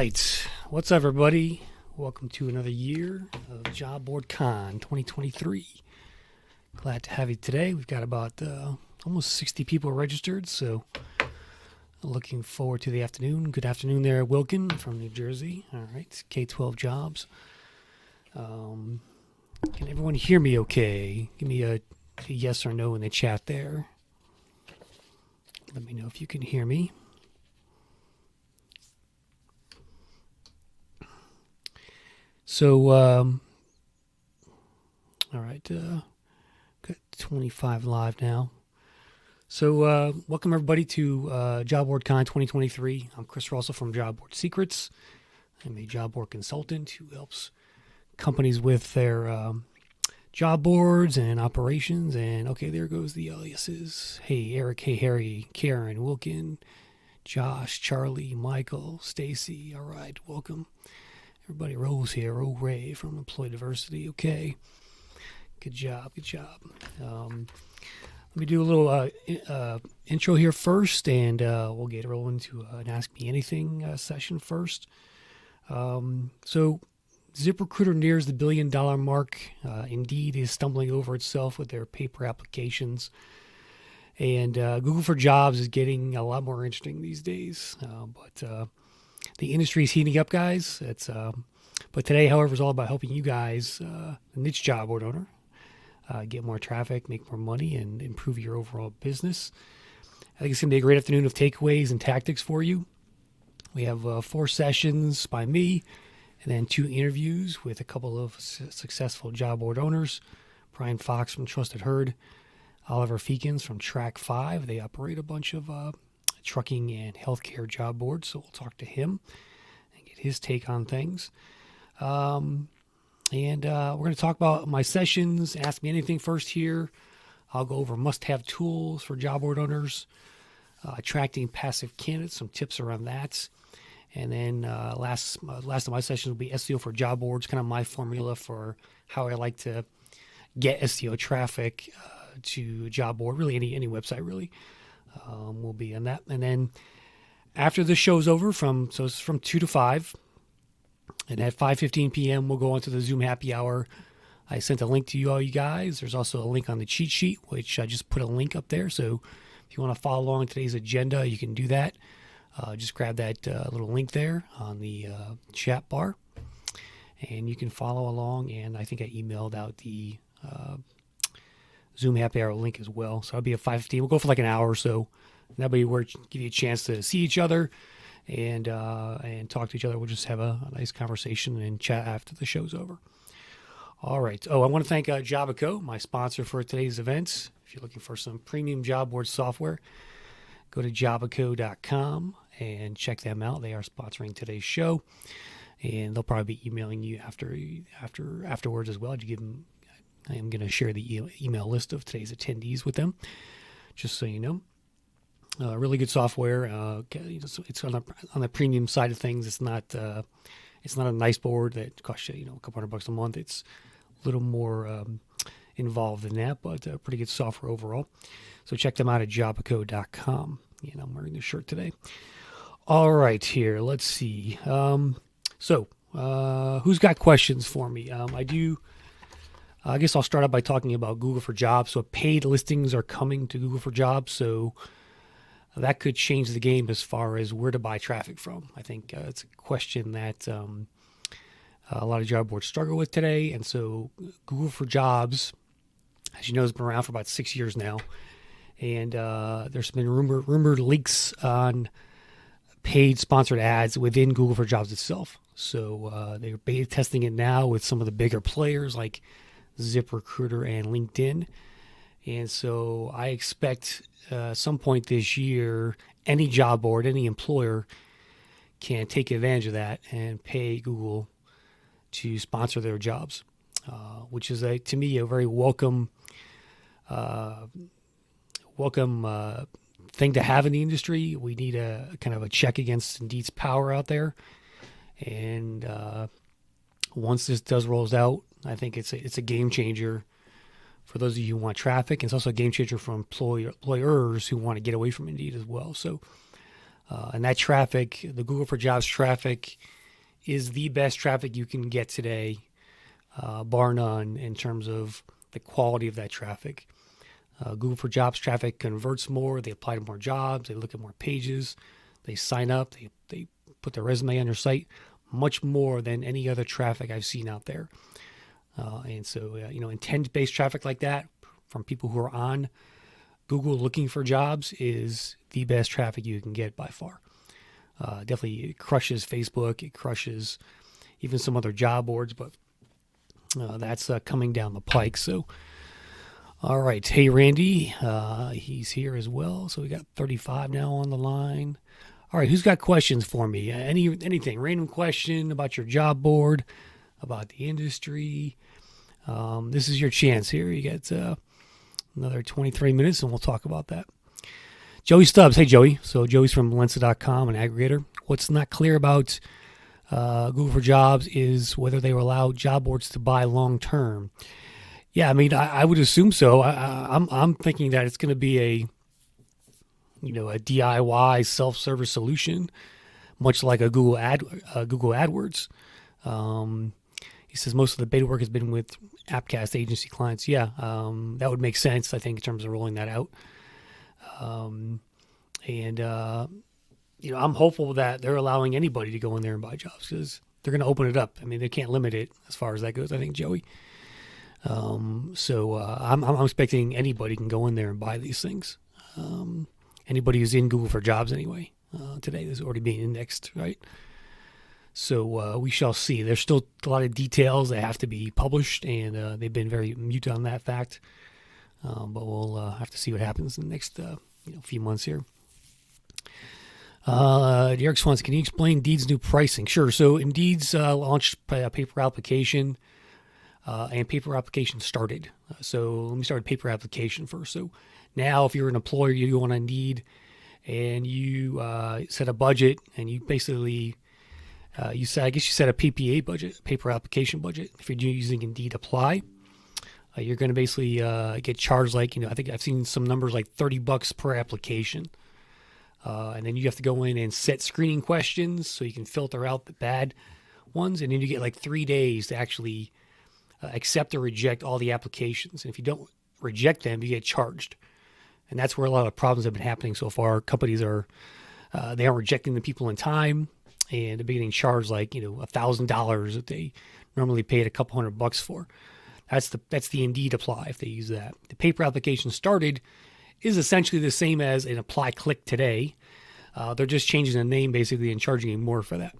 right. What's up, everybody? Welcome to another year of Job Board Con 2023. Glad to have you today. We've got about almost 60 people registered, so looking forward to the afternoon. Good afternoon there, Wilkin from New Jersey. All right, K-12 jobs. Can everyone hear me okay? Give me a yes or no in the chat there. Let me know if you can hear me. So, all right, got 25 live now. So, welcome everybody to Job Board Con 2023. I'm Chris Russell from Job Board Secrets. I'm a job board consultant who helps companies with their job boards and operations. And okay, there goes the aliases. Hey, Eric. Hey, Harry, Karen, Wilkin, Josh, Charlie, Michael, Stacy. All right, welcome. Everybody rolls here. Oh, Ray from Employee Diversity. Okay. Good job. Good job. Let me do a little intro here first, and we'll get rolling to an Ask Me Anything session first. So ZipRecruiter nears the $1 billion mark. Indeed is stumbling over itself with their paper applications. And Google for Jobs is getting a lot more interesting these days. But the industry is heating up, guys. But today, however, is all about helping you guys, a niche job board owner, get more traffic, make more money, and improve your overall business. I think it's going to be a great afternoon of takeaways and tactics for you. We have 4 sessions by me, and then 2 interviews with a couple of successful job board owners. Brian Fox from Trusted Herd, Oliver Feekins from Track 5. They operate a bunch of trucking and healthcare job boards, so we'll talk to him and get his take on things. And we're going to talk about my sessions. Ask Me Anything first here. I'll go over must-have tools for job board owners, attracting passive candidates, some tips around that. And then last of my sessions will be SEO for job boards, kind of my formula for how I like to get SEO traffic to a job board, really any website, really. We'll be on that. And then after the show's over, so it's from 2 to 5, and at 5:15 p.m. we'll go on to the Zoom happy hour. I sent a link to you all, you guys. There's also a link on the cheat sheet, which I just put a link up there. So if you want to follow along today's agenda, you can do that. Just grab that little link there on the chat bar, and you can follow along. And I think I emailed out the Zoom happy hour link as well. So I'll be at 5:15. We'll go for like an hour or so. That'll be where give you a chance to see each other and talk to each other. We'll just have a nice conversation and chat after the show's over. All right. Oh, I want to thank Jabico, my sponsor for today's event. If you're looking for some premium job board software, go to jabico.com and check them out. They are sponsoring today's show, and they'll probably be emailing you afterwards as well. I am going to share the email list of today's attendees with them, just so you know. Really good software. It's on the premium side of things. It's not a nice board that costs you a couple $100 a month. It's a little more involved than that, but pretty good software overall. So check them out at jabico.com. I'm wearing this shirt today. All right, here. Let's see. So who's got questions for me? I guess I'll start out by talking about Google for Jobs. So paid listings are coming to Google for Jobs. So that could change the game as far as where to buy traffic from. I think it's a question that a lot of job boards struggle with today. And so Google for Jobs, as you know, has been around for about 6 years now. And there's been rumored leaks on paid sponsored ads within Google for Jobs itself. So they're beta testing it now with some of the bigger players like ZipRecruiter and LinkedIn. And so I expect some point this year, any job board, any employer can take advantage of that and pay Google to sponsor their jobs, which is, to me, a very welcome thing to have in the industry. We need a kind of a check against Indeed's power out there. And once this rolls out, I think it's a game changer for those of you who want traffic. It's also a game changer for employers who want to get away from Indeed as well. So, and that traffic, the Google for Jobs traffic, is the best traffic you can get today, bar none, in terms of the quality of that traffic. Google for Jobs traffic converts more. They apply to more jobs. They look at more pages. They sign up. They put their resume on your site much more than any other traffic I've seen out there. And so, intent-based traffic like that from people who are on Google looking for jobs is the best traffic you can get by far. Definitely it crushes Facebook. It crushes even some other job boards, but that's coming down the pike. So, all right. Hey, Randy. He's here as well. So we got 35 now on the line. All right. Who's got questions for me? Anything, random question about your job board, about the industry. This is your chance here. You get another 23 minutes and we'll talk about that. Joey Stubbs. Hey, Joey. So Joey's from Lensa.com, an aggregator. What's not clear about Google for Jobs is whether they will allow job boards to buy long term. Yeah, I mean, I would assume so. I'm thinking that it's going to be a DIY self-service solution, much like a Google AdWords. He says most of the beta work has been with Appcast agency clients. Yeah, that would make sense, I think, in terms of rolling that out. I'm hopeful that they're allowing anybody to go in there and buy jobs because they're going to open it up. I mean, they can't limit it as far as that goes, I think, Joey. I'm expecting anybody can go in there and buy these things. Anybody who's in Google for Jobs anyway. Today is already being indexed, right? So we shall see. There's still a lot of details that have to be published, and they've been very mute on that fact. But we'll have to see what happens in the next few months here. Derek Swans, can you explain Indeed's new pricing? Sure. So Indeed's launched a paper application. And paper application started. So let me start with paper application first. So now if you're an employer, you go on Indeed and you set a budget and you basically, you set a PPA budget, paper application budget. If you're using Indeed Apply, you're going to basically get charged I think I've seen some numbers like $30 per application. And then you have to go in and set screening questions so you can filter out the bad ones. And then you get like 3 days to actually accept or reject all the applications. And if you don't reject them, you get charged. And that's where a lot of problems have been happening so far. Companies they aren't rejecting the people in time, and they're getting charged $1,000 that they normally paid a couple $100 for. That's the Indeed Apply if they use that. The paper application started is essentially the same as an Apply Click today. They're just changing the name basically and charging you more for that.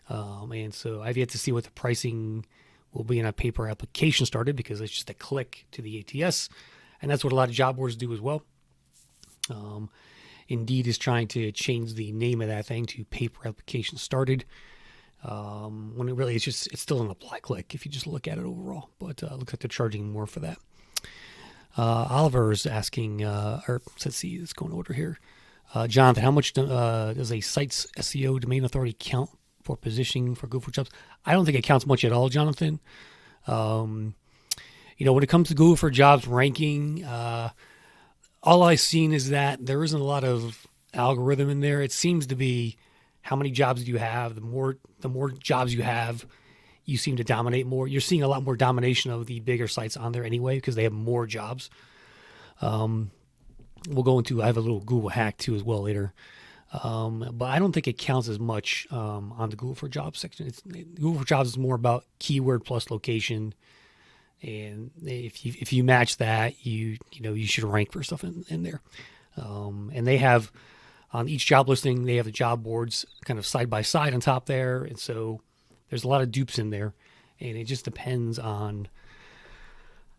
And so I've yet to see what the pricing will be in a paper application started because it's just a click to the ATS. And that's what a lot of job boards do as well. Indeed is trying to change the name of that thing to paper application started. When it really it's still an apply click if you just look at it overall. But it looks like they're charging more for that. Oliver is asking, let's see, let's go in order here. Jonathan, how much does a site's SEO domain authority count for positioning for Google for Jobs? I don't think it counts much at all, Jonathan. When it comes to Google for Jobs ranking, all I've seen is that there isn't a lot of algorithm in there. It seems to be how many jobs do you have? The more jobs you have, you seem to dominate more. You're seeing a lot more domination of the bigger sites on there anyway because they have more jobs. I have a little Google hack too as well later. But I don't think it counts as much on the Google for Jobs section. Google for Jobs is more about keyword plus location, and if you match that, you should rank for stuff in there. And they have on each job listing they have the job boards kind of side by side on top there, and so there's a lot of dupes in there, and it just depends on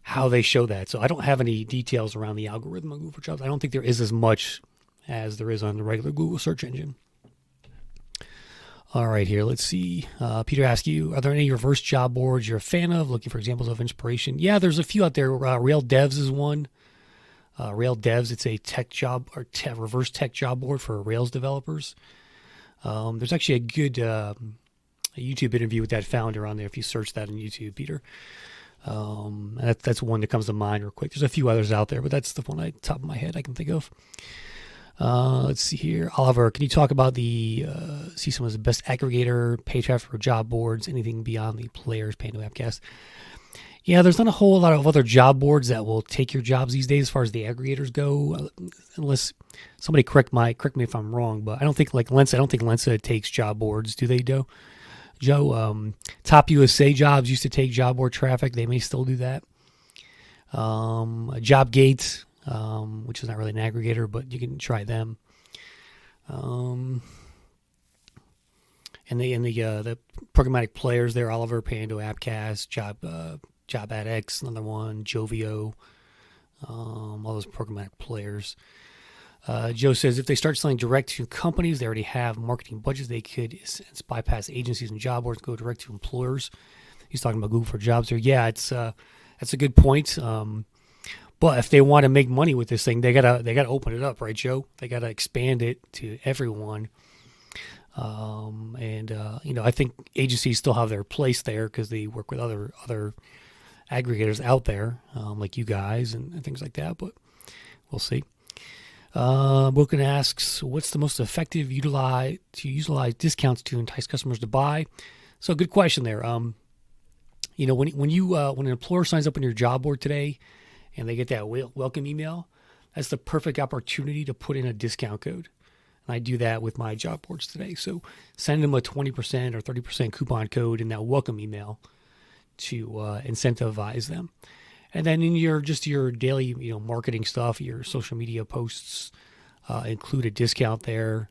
how they show that. So I don't have any details around the algorithm on Google for Jobs. I don't think there is as much as there is on the regular Google search engine. All right, here, let's see. Peter asks you, are there any reverse job boards you're a fan of, looking for examples of inspiration? Yeah, there's a few out there. Rail Devs is one. Rail Devs, it's a tech job or reverse tech job board for Rails developers. There's actually a good a YouTube interview with that founder on there if you search that on YouTube, Peter. That's one that comes to mind real quick. There's a few others out there, but that's the one at the top of my head I can think of. Let's see here. Oliver, can you talk about see some of the best aggregator, pay traffic for job boards, anything beyond the players paying to webcast? Yeah, there's not a whole lot of other job boards that will take your jobs these days as far as the aggregators go, unless somebody correct me if I'm wrong, but I don't think Lensa takes job boards, do they, Joe? Top USA Jobs used to take job board traffic. They may still do that. JobGate, which is not really an aggregator, but you can try them. And the programmatic players there, Oliver, Pando, Appcast, Job AdX, another one, Jovio, all those programmatic players. Joe says if they start selling direct to companies, they already have marketing budgets. They could bypass agencies and job boards, go direct to employers. He's talking about Google for Jobs there. Yeah, that's a good point. But if they want to make money with this thing, they gotta open it up, right, Joe? They gotta expand it to everyone. I think agencies still have their place there because they work with other aggregators out there, like you guys and things like that. But we'll see. Wilkin asks, what's the most effective utilize discounts to entice customers to buy? So good question there. When an employer signs up on your job board today and they get that welcome email, that's the perfect opportunity to put in a discount code. And I do that with my job boards today. So send them a 20% or 30% coupon code in that welcome email to incentivize them. And then in your daily, marketing stuff, your social media posts, include a discount there.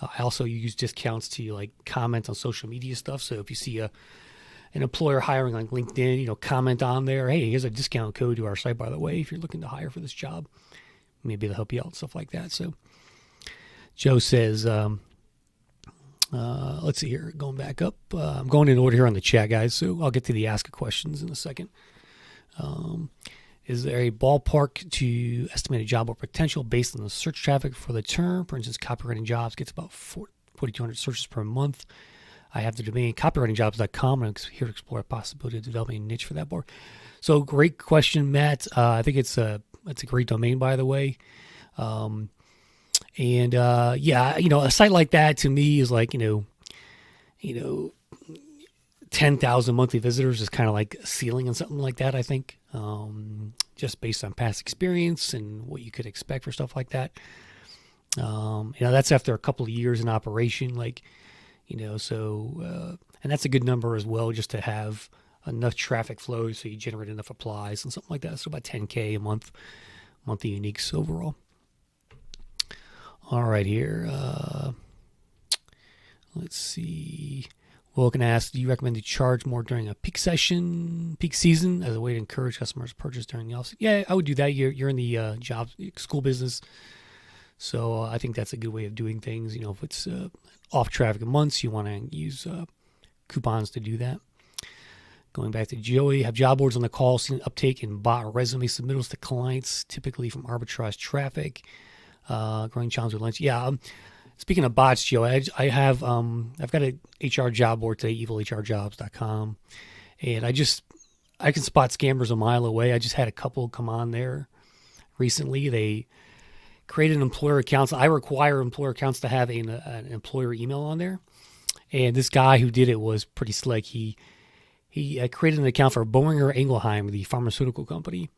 I also use discounts to comment on social media stuff. So if you see an employer hiring on LinkedIn, comment on there. Hey, here's a discount code to our site, by the way, if you're looking to hire for this job. Maybe it'll help you out, stuff like that. So Joe says, let's see here, going back up. I'm going in order here on the chat, guys. So I'll get to the ask questions in a second. Is there a ballpark to estimated job board potential based on the search traffic for the term? For instance, copywriting jobs gets about 4,200 searches per month. I have the domain copywritingjobs.com, and I'm here to explore a possibility of developing a niche for that board. So great question, Matt. I think it's a great domain, by the way. A site like that to me is 10,000 monthly visitors is kind of like a ceiling on something like that, I think, just based on past experience and what you could expect for stuff like that. That's after a couple of years in operation, and that's a good number as well, just to have enough traffic flow so you generate enough applies and something like that. So about 10K a month, monthly uniques overall. All right, here. Let's see. Wilkin asks, do you recommend to charge more during a peak season as a way to encourage customers to purchase during the off-season? Yeah, I would do that. You're in the school business, so I think that's a good way of doing things. If it's off traffic months, you want to use coupons to do that. Going back to Joey, have job boards on the call seen uptake in bot resume submittals to clients, typically from arbitrage traffic. Growing challenge with lunch. Yeah. Speaking of bots, Joe, I've got an HR job board today, evilhrjobs.com, and I can spot scammers a mile away. I just had a couple come on there recently. They created employer accounts. I require employer accounts to have an employer email on there, and this guy who did it was pretty slick. He created an account for Boehringer Ingelheim, the pharmaceutical company,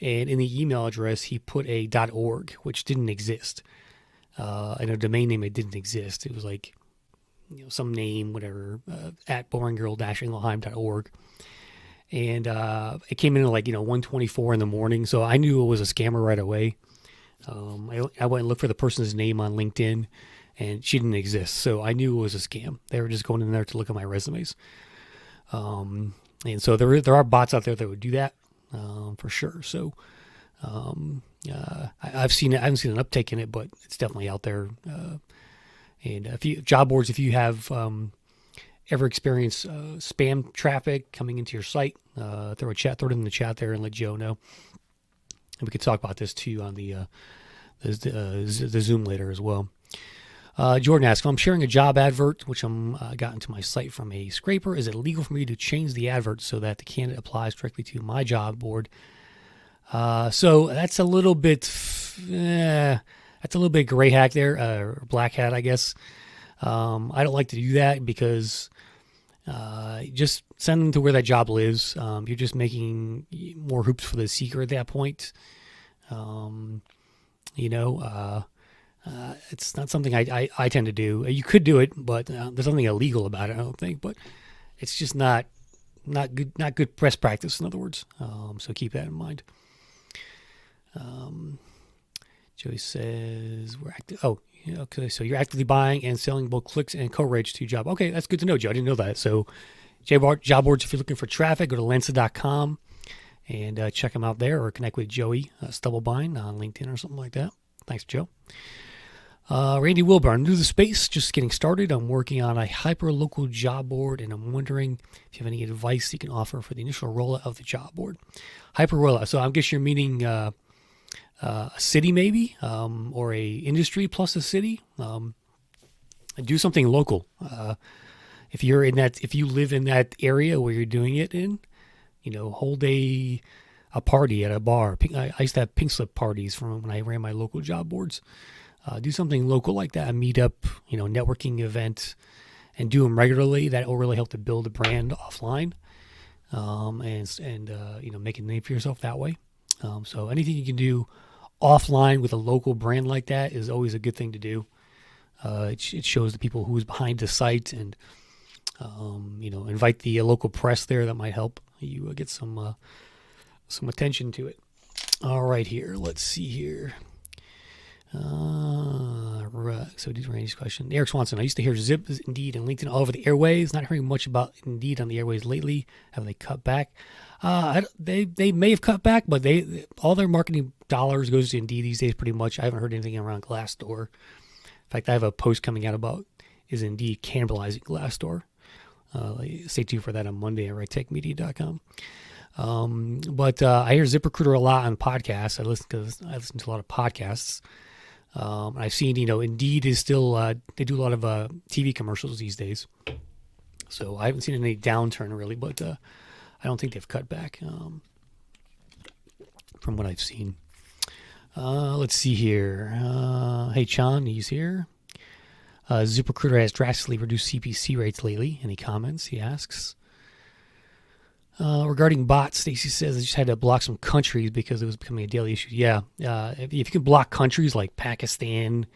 and in the email address he put a .org, which didn't exist. And a domain name, it didn't exist. It was some name, whatever, at boehringer-ingelheim.org. And it came in at 1:24 in the morning, so I knew it was a scammer right away. I went and looked for the person's name on LinkedIn, and she didn't exist, so I knew it was a scam. They were just going in there to look at my resumes. And so there are bots out there that would do that, for sure. So I've seen it. I haven't seen an uptake in it, but it's definitely out there. And if you have ever experienced spam traffic coming into your site, throw it in the chat there and let Joe know. And we could talk about this too on the Zoom later as well. Jordan asks, I'm sharing a job advert, which I'm got into my site from a scraper. Is it legal for me to change the advert so that the candidate applies directly to my job board? So that's a little bit, That's a little bit gray hack there, or black hat, I guess. I don't like to do that because just send them to where that job lives. You're just making more hoops for the seeker at that point. It's not something I tend to do. You could do it, but there's nothing illegal about it, I don't think. But it's just not good best practice, in other words. So keep that in mind. Joey says we're active. Oh, yeah, okay. So you're actively buying and selling both clicks and coverage to job. Okay, that's good to know, Joe. I didn't know that. So job boards, if you're looking for traffic, go to lensa.com and check them out there, or connect with Joey Stubblebine on LinkedIn or something like that. Thanks, Joe. Randy Wilburn, new to the space, just getting started. I'm working on a hyper-local job board, and I'm wondering if you have any advice you can offer for the initial rollout of the job board. Hyper rollout. So I guess you're meaning a city maybe, or a industry plus a city. Do something local. If you live in that area where you're doing it in, hold a party at a bar. I used to have pink slip parties from when I ran my local job boards. Do something local like that, a meetup, networking event, and do them regularly. That will really help to build a brand offline, and make a name for yourself that way. So anything you can do offline with a local brand like that is always a good thing to do. It shows the people who's behind the site, and invite the local press there. That might help you get some attention to it. All right, here. Let's see here. So these Randy's question. Eric Swanson. I used to hear Zip, Indeed, and LinkedIn all over the airways. Not hearing much about Indeed on the airways lately. Have they cut back? They may have cut back, but all their marketing dollars goes to Indeed these days pretty much. I haven't heard anything around Glassdoor. In fact, I have a post coming out about is Indeed cannibalizing Glassdoor. Stay tuned for that on Monday at righttechmedia.com. But I hear ZipRecruiter a lot on podcasts. I listen to a lot of podcasts. I've seen, Indeed is still, they do a lot of TV commercials these days. So I haven't seen any downturn really, but I don't think they've cut back from what I've seen. Let's see here. Hey, Chan, he's here. ZipRecruiter has drastically reduced CPC rates lately. Any comments, he asks. Regarding bots, Stacy says I just had to block some countries because it was becoming a daily issue. Yeah, if you can block countries like Pakistan,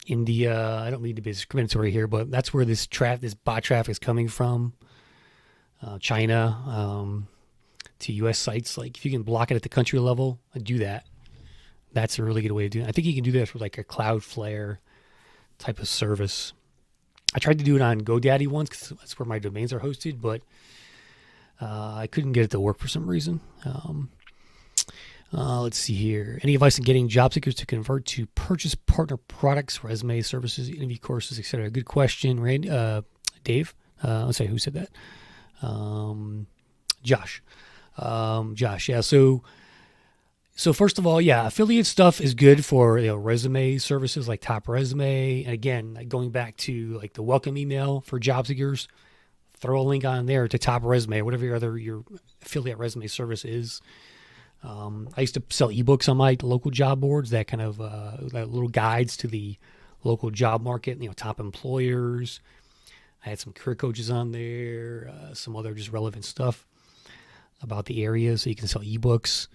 India, I don't mean to be discriminatory here, but that's where this bot traffic is coming from. China, to U.S. sites. Like if you can block it at the country level, do that. That's a really good way of doing it. I think you can do that for like a Cloudflare type of service. I tried to do it on GoDaddy once because that's where my domains are hosted, but I couldn't get it to work for some reason. Let's see here. Any advice on getting job seekers to convert to purchase partner products, resume, services, interview courses, etc.? Good question, Randy. Dave. Let's say who said that. Josh. Josh. Yeah. So first of all, yeah, affiliate stuff is good for resume services like Top Resume. And again, going back to like the welcome email for job seekers, throw a link on there to Top Resume or whatever your affiliate resume service is. I used to sell ebooks on my local job boards, that kind of that little guides to the local job market, top employers. I had some career coaches on there, some other just relevant stuff about the area, so you can sell ebooks.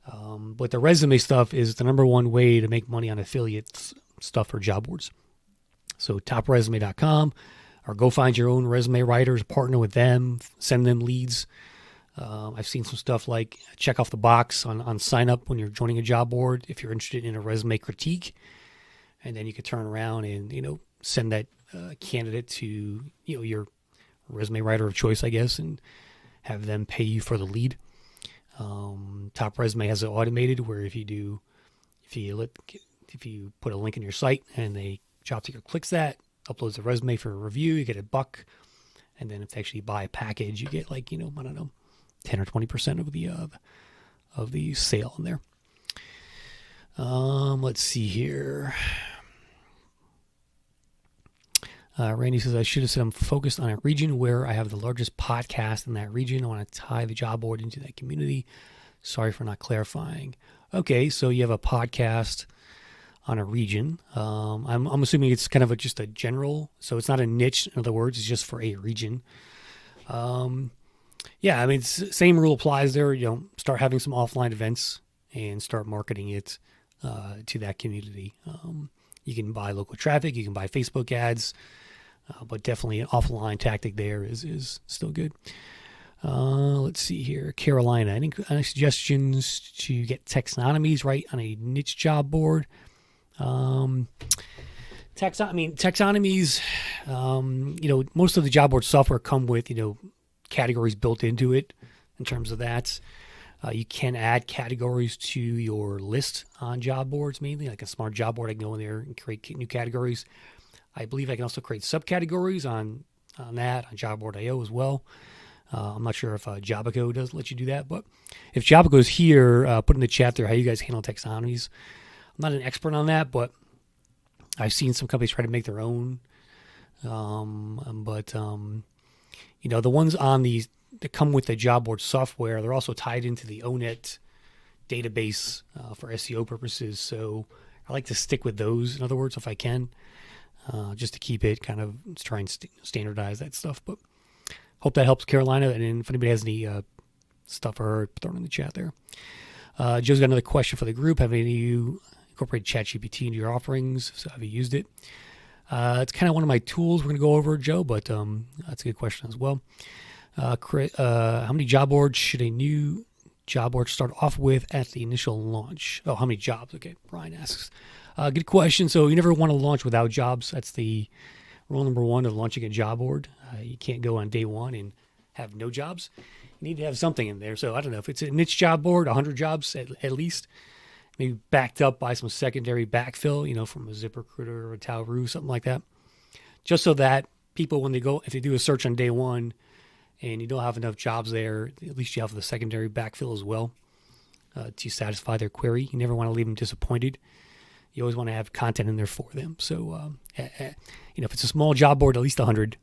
But the resume stuff is the number one way to make money on affiliate stuff for job boards. So topresume.com, or go find your own resume writers, partner with them, send them leads. I've seen some stuff like check off the box on sign up when you're joining a job board if you're interested in a resume critique, and then you could turn around and send that candidate to your resume writer of choice, I guess, and have them pay you for the lead. Top Resume has it automated where if you put a link in your site and a job seeker clicks that, uploads a resume for a review, you get $1, and then if they actually buy a package, you get 10 or 20% of the sale in there. Let's see here. Randy says, I should have said I'm focused on a region where I have the largest podcast in that region. I want to tie the job board into that community. Sorry for not clarifying. Okay, so you have a podcast on a region. I'm assuming it's kind of just a general, so it's not a niche. In other words, it's just for a region. Yeah, I mean, same rule applies there. Start having some offline events and start marketing it to that community. You can buy local traffic, you can buy Facebook ads, but definitely an offline tactic there is still good. Let's see here. Carolina, any suggestions to get taxonomies right on a niche job board? Taxonomies, most of the job board software come with, categories built into it in terms of that. You can add categories to your list on job boards, mainly like a smart job board. I can go in there and create new categories. I believe I can also create subcategories on Jobboard.io as well. I'm not sure if Jobico does let you do that, but if Jobico is here, put in the chat there how you guys handle taxonomies. I'm not an expert on that, but I've seen some companies try to make their own. The ones on these that come with the job board software, they're also tied into the ONET database for SEO purposes. So I like to stick with those, in other words, if I can, just to keep it kind of try and standardize that stuff. But hope that helps, Carolina. And if anybody has any stuff for her, throw it in the chat there. Joe's got another question for the group. Have any of you incorporated ChatGPT into your offerings? So have you used it? It's kind of one of my tools we're going to go over, Joe, but that's a good question as well. How many job boards should a new job board start off with at the initial launch? Oh, how many jobs? Okay, Brian asks. Good question. So you never want to launch without jobs. That's the rule number one of launching a job board. You can't go on day one and have no jobs. You need to have something in there. So I don't know if it's a niche job board, 100 jobs at least, maybe backed up by some secondary backfill, from a ZipRecruiter or a Tauru, something like that. Just so that people, when they go, if they do a search on day one and you don't have enough jobs there, at least you have the secondary backfill as well to satisfy their query. You never want to leave them disappointed. You always want to have content in there for them. So, if it's a small job board, at least 100,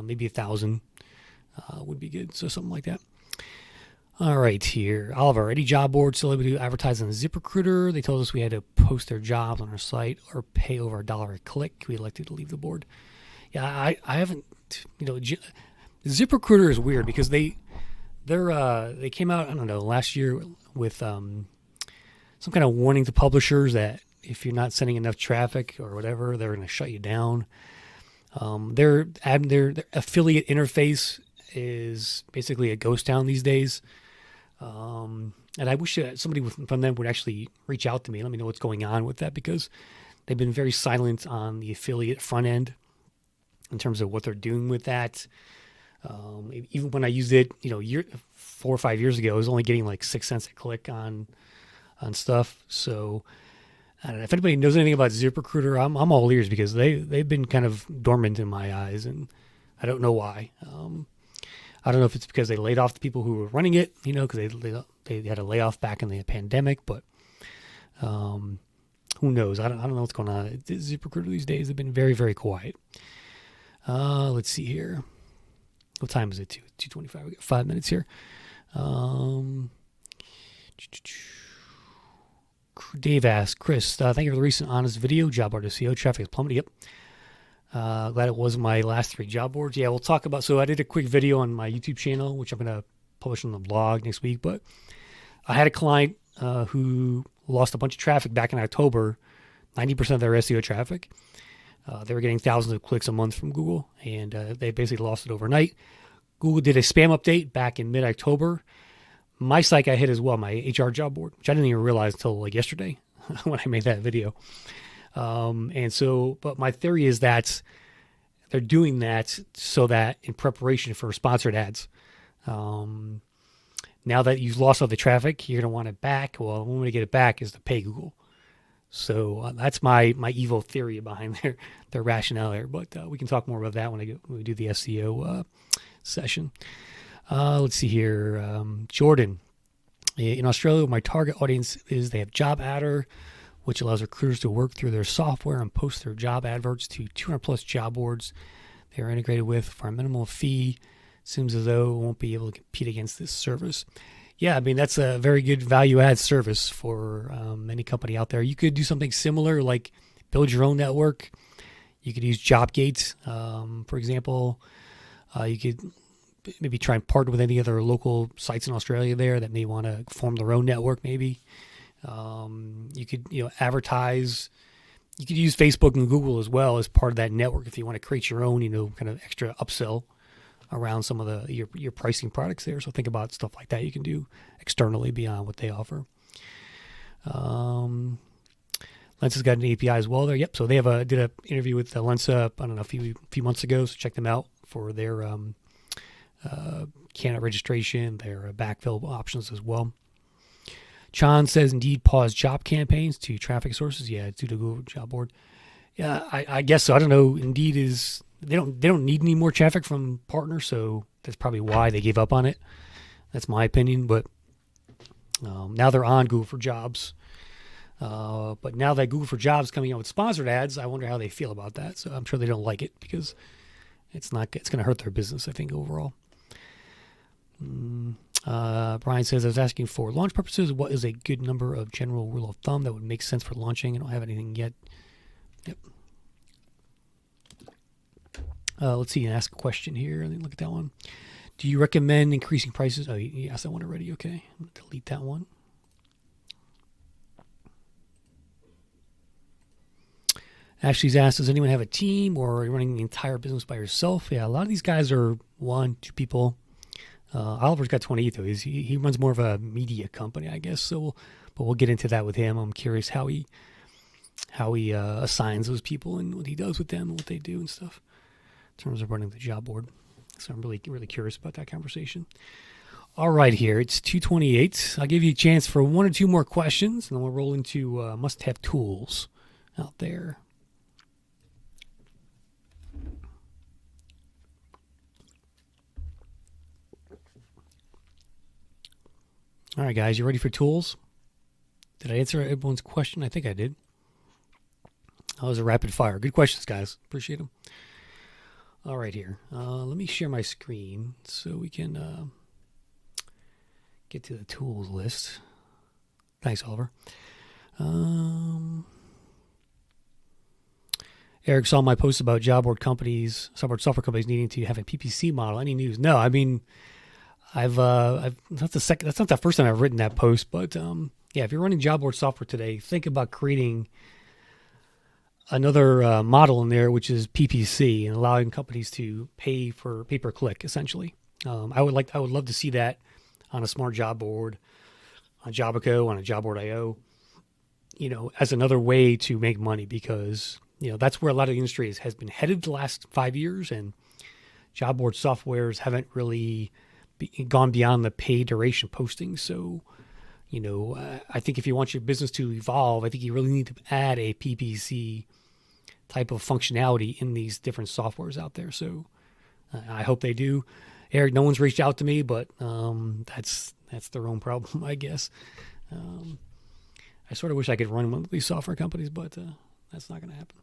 maybe 1,000 would be good. So something like that. All right, here. Oliver, any job board still able to advertise on ZipRecruiter? They told us we had to post their jobs on our site or pay over $1 a click. We elected to leave the board. Yeah, I haven't, ZipRecruiter is weird because they came out, I don't know, last year with some kind of warning to publishers that if you're not sending enough traffic or whatever, they're going to shut you down. Their affiliate interface is basically a ghost town these days. And I wish somebody from them would actually reach out to me and let me know what's going on with that, because they've been very silent on the affiliate front end in terms of what they're doing with that. Even when I used it, 4 or 5 years ago, I was only getting like 6 cents a click on stuff. So I don't know if anybody knows anything about ZipRecruiter. I'm all ears, because they've been kind of dormant in my eyes, and I don't know why. I don't know if it's because they laid off the people who were running it, because they had a layoff back in the pandemic, but who knows? I don't know what's going on. ZipRecruiter these days have been very, very quiet. Let's see here. What time is it? 2:25. We got 5 minutes here. Dave asks, Chris, thank you for the recent honest video. Job board SEO traffic has plummeted. Yep. Glad it wasn't my last 3 job boards. Yeah, we'll talk about, so I did a quick video on my YouTube channel, which I'm going to publish on the blog next week, but I had a client who lost a bunch of traffic back in October, 90% of their SEO traffic. They were getting thousands of clicks a month from Google, and they basically lost it overnight. Google did a spam update back in mid-October. My site got hit as well, my HR job board, which I didn't even realize until like yesterday when I made that video. But my theory is that they're doing that so that in preparation for sponsored ads. Now that you've lost all the traffic, you're going to want it back. Well, the only way to get it back is to pay Google. So that's my evil theory behind their rationale there. But we can talk more about that when we do the SEO session. Let's see here. Jordan. In Australia, my target audience is they have Job Adder, which allows recruiters to work through their software and post their job adverts to 200 plus job boards they are integrated with for a minimal fee. Seems as though it won't be able to compete against this service. Yeah, I mean, that's a very good value add service for any company out there. You could do something similar, like build your own network. You could use JobGate, for example. You could maybe try and partner with any other local sites in Australia there that may want to form their own network, maybe. You could, advertise. You could use Facebook and Google as well as part of that network if you want to create your own, kind of extra upsell around some of your pricing products there. So think about stuff like that you can do externally beyond what they offer. Lensa's got an API as well there. Yep. So they did an interview with Lensa, I don't know, a few months ago. So check them out for their candidate registration, their backfill options as well. Chan says Indeed paused job campaigns to traffic sources. Yeah, due to Google job board. Yeah, I guess so. I don't know. Indeed they don't need any more traffic from partners, so that's probably why they gave up on it. That's my opinion. But now they're on Google for Jobs. But now that Google for Jobs is coming out with sponsored ads, I wonder how they feel about that. So I'm sure they don't like it because it's going to hurt their business, I think, overall. Brian says, I was asking for launch purposes, what is a good number of general rule of thumb that would make sense for launching? I don't have anything yet. Yep. Let's see, ask a question here. Let me look at that one. Do you recommend increasing prices? Oh, you asked that one already. Okay. I'm going to delete that one. Ashley's asked, does anyone have a team or are you running the entire business by yourself? Yeah, a lot of these guys are 1, 2 people. Oliver's got 28 though. He runs more of a media company, I guess. So, but we'll get into that with him. I'm curious how he assigns those people and what he does with them and what they do and stuff in terms of running the job board. So I'm really, really curious about that conversation. All right, here it's 2:28. I'll give you a chance for 1 or 2 more questions, and then we'll roll into must-have tools out there. All right, guys, you ready for tools? Did I answer everyone's question? I think I did. That was a rapid fire. Good questions, guys. Appreciate them. All right, here. Let me share my screen so we can get to the tools list. Thanks, Oliver. Eric saw my post about job board companies, software companies needing to have a PPC model. Any news? No, I mean, I've that's not the first time I've written that post, but yeah, if you're running job board software today, think about creating another model in there, which is PPC, and allowing companies to pay for pay per click, essentially. I would love to see that on a smart job board, on Jobico, on a job board IO, as another way to make money, because that's where a lot of the industry has been headed the last 5 years, and job board softwares haven't really gone beyond the pay duration posting. So, I think if you want your business to evolve, I think you really need to add a PPC type of functionality in these different softwares out there. So I hope they do. Eric, no one's reached out to me, but that's their own problem, I guess. I sort of wish I could run one of these software companies, but that's not going to happen.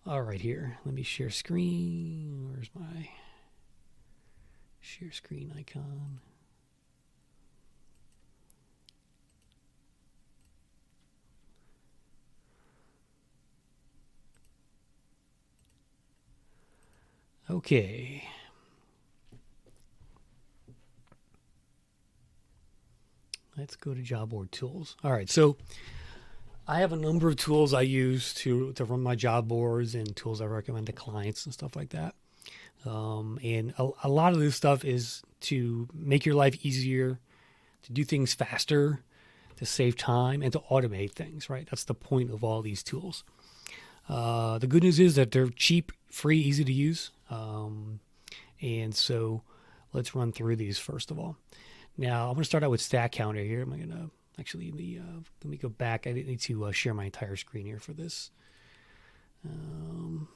All right, here. Let me share screen. Where's my share screen icon? Okay. Let's go to job board tools. All right, so I have a number of tools I use to run my job boards, and tools I recommend to clients and stuff like that. And a lot of this stuff is to make your life easier, to do things faster, to save time, and to automate things, right? That's the point of all these tools. The good news is that they're cheap, free, easy to use. And so let's run through these first of all. Now, I'm going to start out with Stack Counter here. Am I going to actually, let me go back. I need to share my entire screen here for this. Entire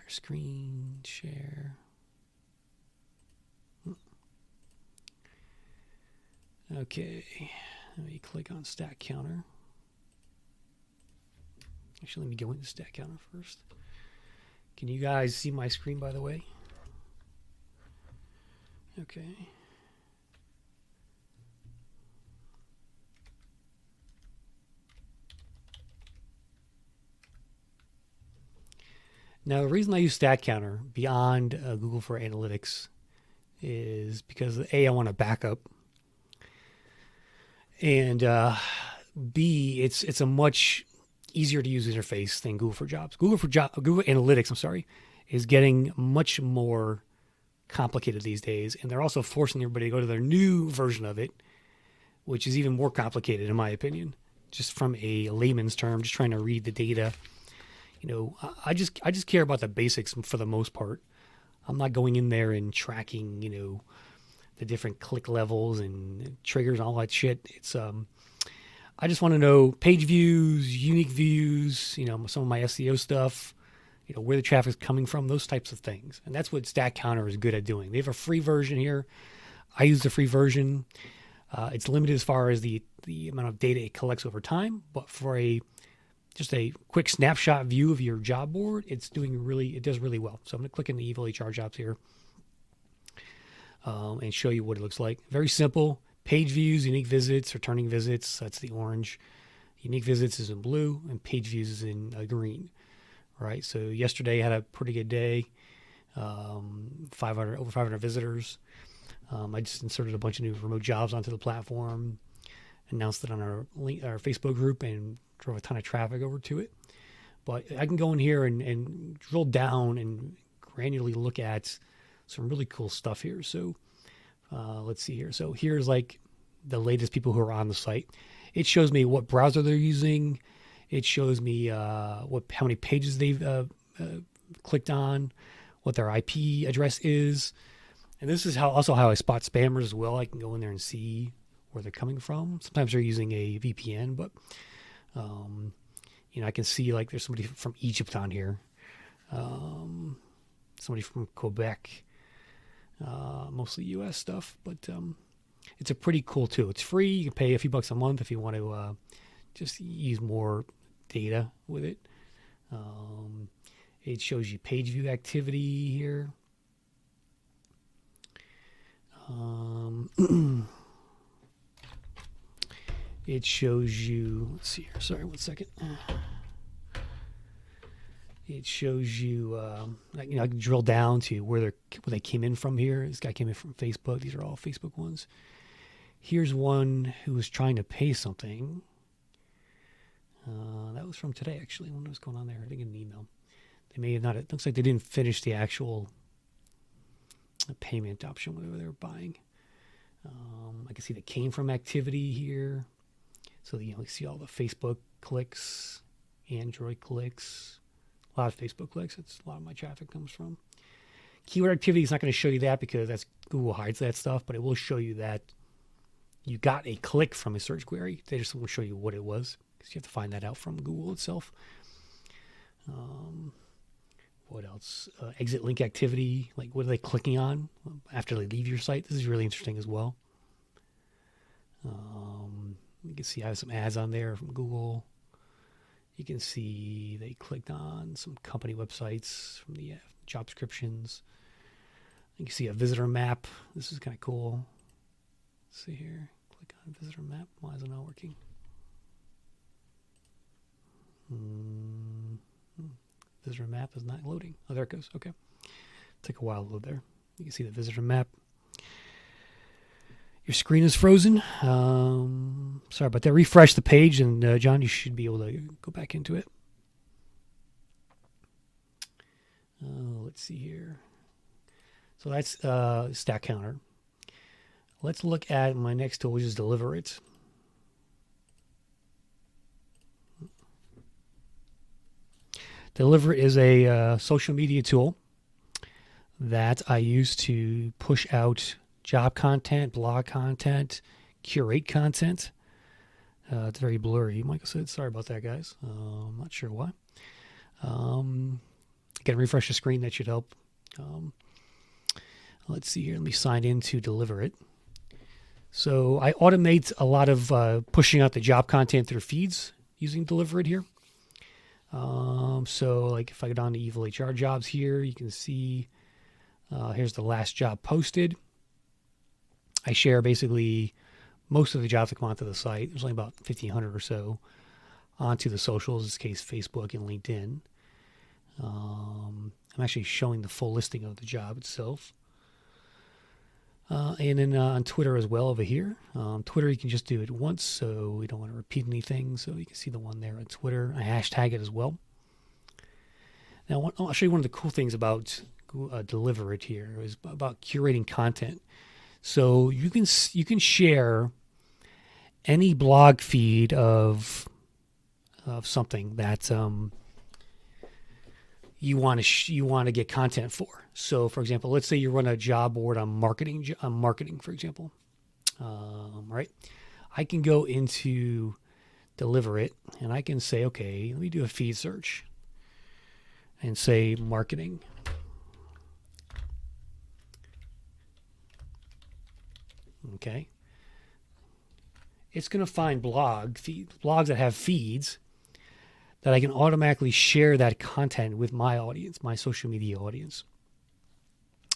screen, share. Okay, let me click on Stack Counter. Actually, let me go into Stack Counter first. Can you guys see my screen, by the way? Okay. Now, the reason I use Stat Counter beyond Google for Analytics is because A, I want a backup, and B, it's a much easier to use interface than Google for Jobs. Google Analytics, I'm sorry, is getting much more complicated these days, and they're also forcing everybody to go to their new version of it, which is even more complicated in my opinion. Just from a layman's term, just trying to read the data. I just care about the basics for the most part. I'm not going in there and tracking, the different click levels and triggers and all that shit. It's I just want to know page views, unique views, some of my SEO stuff, where the traffic's coming from, those types of things. And that's what Stat Counter is good at doing. They have a free version here. I use the free version. It's limited as far as the amount of data it collects over time, but for just a quick snapshot view of your job board, it does really well. So I'm going to click in the Evil HR jobs here and show you what it looks like. Very simple. Page views, unique visits, returning visits, that's the orange. Unique visits is in blue, and page views is in green. Right. So yesterday I had a pretty good day. Over 500 visitors. I just inserted a bunch of new remote jobs onto the platform, announced it on our Facebook group, and drove a ton of traffic over to it. But I can go in here and drill down and granularly look at some really cool stuff here. So let's see here. So here's like the latest people who are on the site. It shows me what browser they're using. It shows me how many pages they've clicked on, what their IP address is. And this is also how I spot spammers as well. I can go in there and see where they're coming from. Sometimes they're using a VPN, but I can see like there's somebody from Egypt on here, somebody from Quebec, mostly U.S. stuff. But it's a pretty cool tool. It's free. You can pay a few bucks a month if you want to just use more data with it. It shows you page view activity here. It shows you, let's see here, sorry, 1 second. It shows you, I can drill down to where they came in from here. This guy came in from Facebook. These are all Facebook ones. Here's one who was trying to pay something. That was from today, actually. I wonder what's going on there. I didn't get an email. They may have not. It looks like they didn't finish the actual payment option, whatever they were buying. I can see the came from activity here. So, you see all the Facebook clicks, Android clicks, a lot of Facebook clicks. That's a lot of my traffic comes from. Keyword activity is not going to show you that because Google hides that stuff, but it will show you that you got a click from a search query. They just won't show you what it was because you have to find that out from Google itself. What else? Exit link activity. Like, what are they clicking on after they leave your site? This is really interesting as well. You can see I have some ads on there from Google. You can see they clicked on some company websites from the job descriptions. You can see a visitor map. This is kind of cool. Let's see here. Click on visitor map. Why is it not working? Visitor map is not loading. Oh, there it goes. Okay. Take a while to load there. You can see the visitor map. Your screen is frozen. Sorry about that. Refresh the page, and John, you should be able to go back into it. Let's see here. So that's Stat Counter. Let's look at my next tool, which is Deliverit. Deliverit is a social media tool that I use to push out job content, blog content, curate content. It's very blurry. Like I said, sorry about that, guys. I'm not sure why. Again, refresh the screen. That should help. Let's see here. Let me sign in to Deliverit. So I automate a lot of pushing out the job content through feeds using Deliverit here. So like if I go down to Evil HR jobs here, you can see here's the last job posted. I share basically most of the jobs that come onto the site. There's only about 1,500 or so onto the socials, in this case Facebook and LinkedIn. I'm actually showing the full listing of the job itself. And then on Twitter as well over here. Twitter, you can just do it once, so we don't want to repeat anything. So you can see the one there on Twitter. I hashtag it as well. Now, I'll show you one of the cool things about Deliverit here is about curating content. So you can share any blog feed of something that you want to get content for. So, for example, let's say you run a job board on marketing, for example. Right? I can go into Deliverit and I can say, okay, let me do a feed search and say marketing. Okay. It's going to find blogs that have feeds that I can automatically share that content with my audience, my social media audience.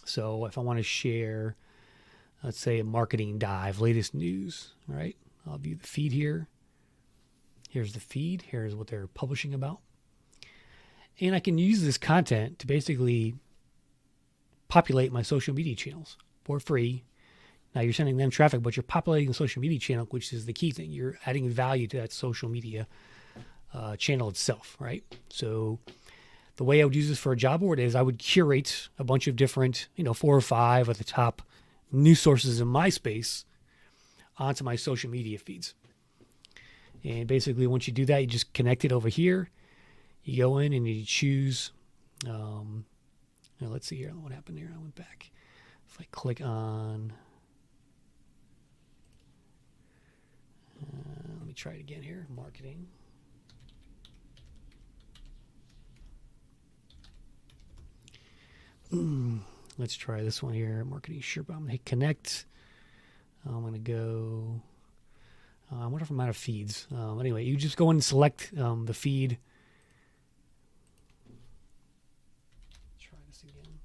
So if I want to share, let's say, a marketing dive, latest news, right? I'll view the feed here. Here's the feed. Here's what they're publishing about. And I can use this content to basically populate my social media channels for free. Now you're sending them traffic, but you're populating the social media channel, which is the key thing. You're adding value to that social media channel itself, right? So the way I would use this for a job board is I would curate a bunch of different, 4 or 5 of the top news sources in my space onto my social media feeds. And basically, once you do that, you just connect it over here. You go in and you choose. Let's see here. What happened here? I went back. If I click on, let me try it again here. Marketing. Let's try this one here. Marketing Sherpa. I'm going to hit connect. I'm going to go. I wonder if I'm out of feeds. Anyway, you just go in and select the feed. Try this again.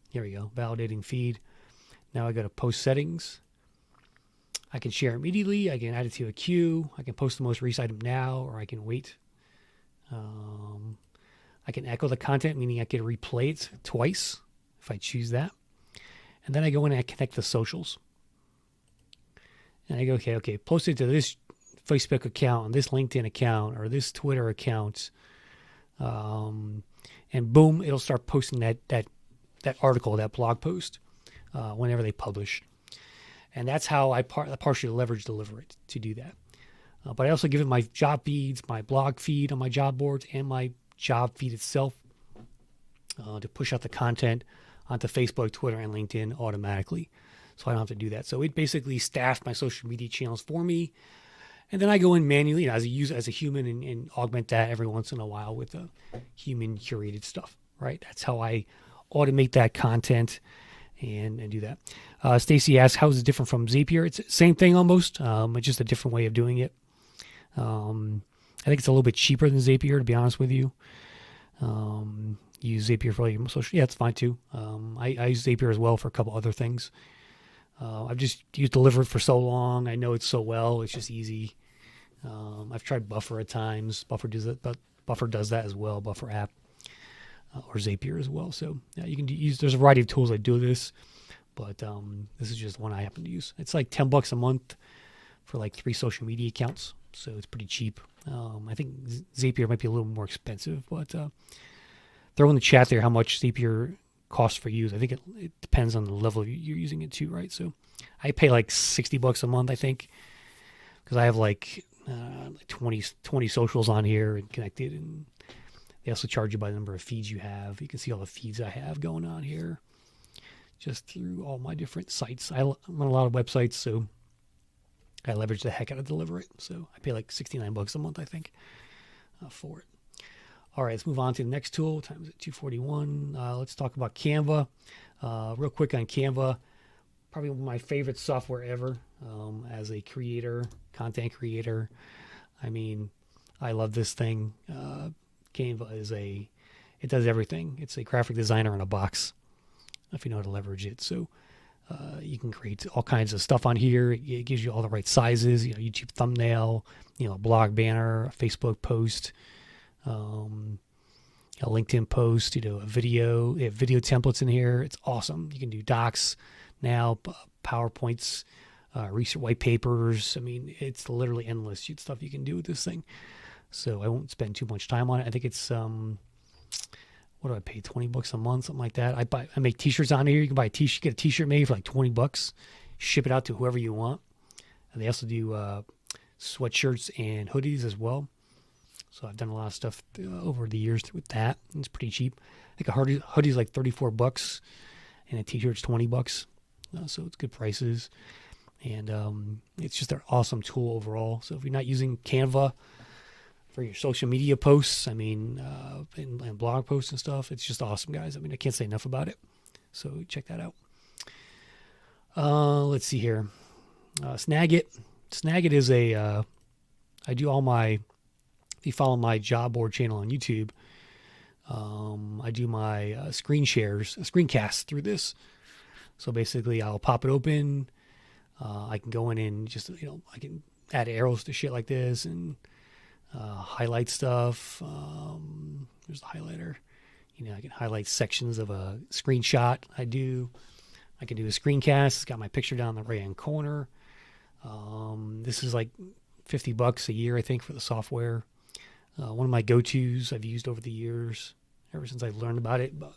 Here we go. Validating feed. Now I go to post settings. I can share immediately. I can add it to a queue. I can post the most recent item now, or I can wait. I can echo the content, meaning I can replay it twice if I choose that. And then I go in and I connect the socials. And I go, okay, post it to this Facebook account, this LinkedIn account, or this Twitter account. And boom, it'll start posting that article, that blog post, whenever they publish. And that's how I partially leverage Deliverit to do that. But I also give it my job feeds, my blog feed on my job boards, and my job feed itself to push out the content onto Facebook, Twitter, and LinkedIn automatically. So I don't have to do that. So it basically staffed my social media channels for me. And then I go in manually as a human and augment that every once in a while with the human curated stuff, right? That's how I automate that content and do that. Stacy asks, how is it different from Zapier? It's the same thing almost. It's just a different way of doing it. I think it's a little bit cheaper than Zapier, to be honest with you. Use Zapier for all your social. Yeah, it's fine too. I use Zapier as well for a couple other things. I've just used Deliverit for so long. I know it so well. It's just easy. I've tried Buffer at times. Buffer does that as well. Buffer app or Zapier as well. So yeah, you can use. There's a variety of tools that do this, but this is just one I happen to use. It's like $10 a month for like 3 social media accounts, so it's pretty cheap. I think Zapier might be a little more expensive, but throw in the chat there how much Zapier costs for use. I think it depends on the level you're using it to, right? So I pay like $60 a month, I think, because I have like 20 socials on here and connected, and they also charge you by the number of feeds you have. You can see all the feeds I have going on here just through all my different sites. I'm on a lot of websites, so I leverage the heck out of Deliverit. So I pay like $69 a month, I think, for it. All right, let's move on to the next tool. Time is at 2:41. Let's talk about Canva. Real quick on Canva, probably my favorite software ever as a creator, content creator. I mean, I love this thing. Canva it does everything. It's a graphic designer in a box, if you know how to leverage it. So You can create all kinds of stuff on here. It gives you all the right sizes, YouTube thumbnail, blog banner, a Facebook post, a LinkedIn post, a video. They have video templates in here. It's awesome. You can do docs now, PowerPoints, research white papers. I mean, it's literally endless stuff you can do with this thing. So I won't spend too much time on it. I think it's what do I pay? $20 a month, something like that. I make t-shirts on here. You can buy a t-shirt, get a t-shirt made for like $20, ship it out to whoever you want. And they also do sweatshirts and hoodies as well. So I've done a lot of stuff over the years with that. It's pretty cheap. I think a hoodie is like $34 and a t-shirt's $20. So it's good prices. And it's just an awesome tool overall. So if you're not using Canva for your social media posts, and blog posts and stuff, it's just awesome, guys. I can't say enough about it. So check that out. Let's see here. Snagit. Snagit is I do all my, if you follow my job board channel on YouTube, I do my screencasts through this. So basically I'll pop it open. I can go in and just, I can add arrows to shit like this and highlight stuff. There's the highlighter. I can highlight sections of a screenshot. I can do a screencast. It's got my picture down in the right hand corner. This is like $50 a year, I think, for the software. One of my go-tos I've used over the years, ever since I learned about it about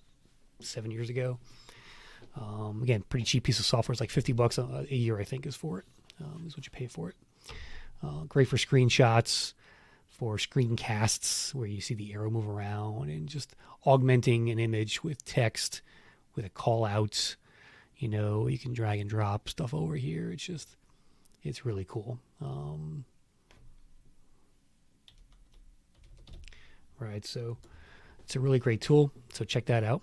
7 years ago. Again, pretty cheap piece of software. It's like $50 a year, I think, is for it. Is what you pay for it. Great for screenshots, for screencasts where you see the arrow move around, and just augmenting an image with text, with a call out. You can drag and drop stuff over here. It's really cool. Right, so it's a really great tool. So check that out.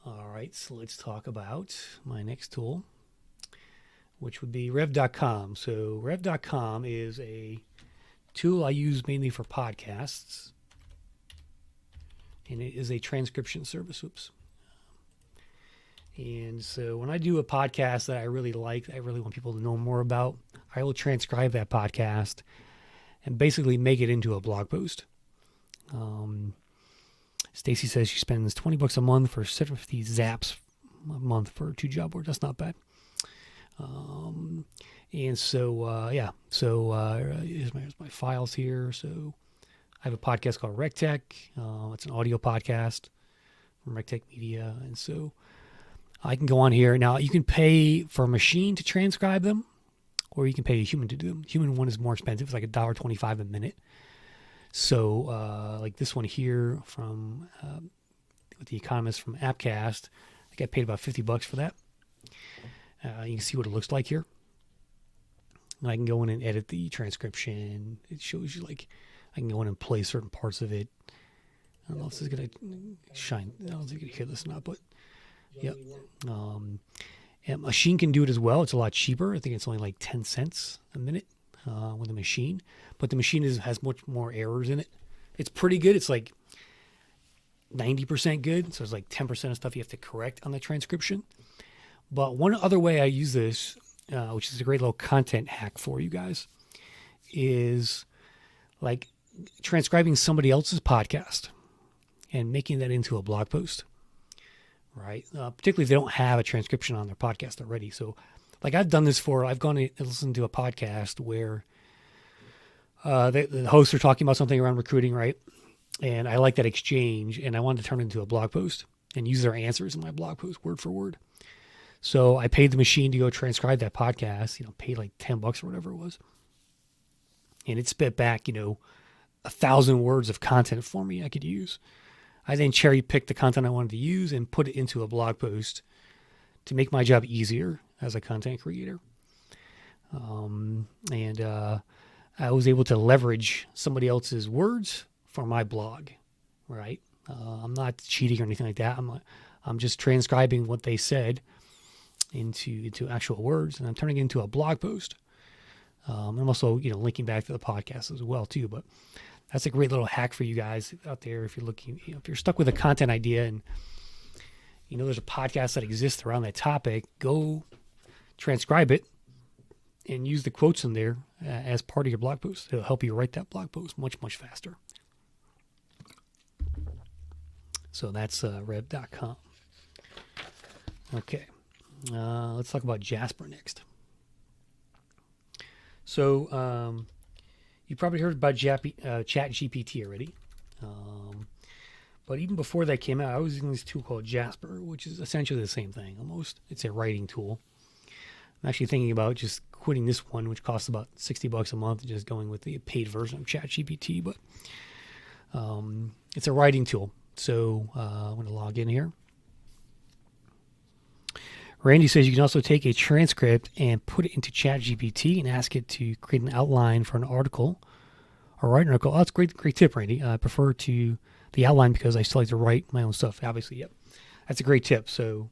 All right, so let's talk about my next tool, which would be rev.com. So rev.com is a tool I use mainly for podcasts, and it is a transcription service. And so when I do a podcast that I really like, I really want people to know more about, I will transcribe that podcast and basically make it into a blog post. Stacy says she spends $20 a month for 50 zaps a month for 2 job boards. That's not bad. And so, here's my files here. So I have a podcast called RecTech. It's an audio podcast from RecTech Media. And so I can go on here. Now, you can pay for a machine to transcribe them, or you can pay a human to do them. Human one is more expensive. It's like $1.25 a minute. So like this one here from with the Economist from Appcast, I got paid about $50 for that. You can see what it looks like here. And I can go in and edit the transcription. It shows you, like, I can go in and play certain parts of it. I don't know if this is going to shine. I don't know if you can hear this or not, but yep. And machine can do it as well. It's a lot cheaper. I think it's only like 10 cents a minute with a machine. But the machine has much more errors in it. It's pretty good. It's like 90% good. So it's like 10% of stuff you have to correct on the transcription. But one other way I use this, which is a great little content hack for you guys, is like transcribing somebody else's podcast and making that into a blog post, right? Particularly if they don't have a transcription on their podcast already. So like I've gone and listened to a podcast where the hosts are talking about something around recruiting, right? And I like that exchange, and I wanted to turn it into a blog post and use their answers in my blog post word for word. So I paid the machine to go transcribe that podcast, paid like $10 or whatever it was. And it spit back, 1,000 words of content for me I could use. I then cherry picked the content I wanted to use and put it into a blog post to make my job easier as a content creator. I was able to leverage somebody else's words for my blog, right? I'm not cheating or anything like that. I'm just transcribing what they said into actual words, and I'm turning it into a blog post. I'm also, linking back to the podcast as well too. But that's a great little hack for you guys out there if you're looking, if you're stuck with a content idea and you know there's a podcast that exists around that topic, go transcribe it and use the quotes in there as part of your blog post. It'll help you write that blog post much, much faster. So that's rev.com. Okay. Let's talk about Jasper next. So you probably heard about ChatGPT already. But even before that came out, I was using this tool called Jasper, which is essentially the same thing almost. It's a writing tool. I'm actually thinking about just quitting this one, which costs about $60 a month, and just going with the paid version of ChatGPT. But it's a writing tool. So I'm going to log in here. Randy says you can also take a transcript and put it into ChatGPT and ask it to create an outline for an article or write an article. Oh, that's great tip, Randy. I prefer to the outline because I still like to write my own stuff. Obviously, yep. That's a great tip. So,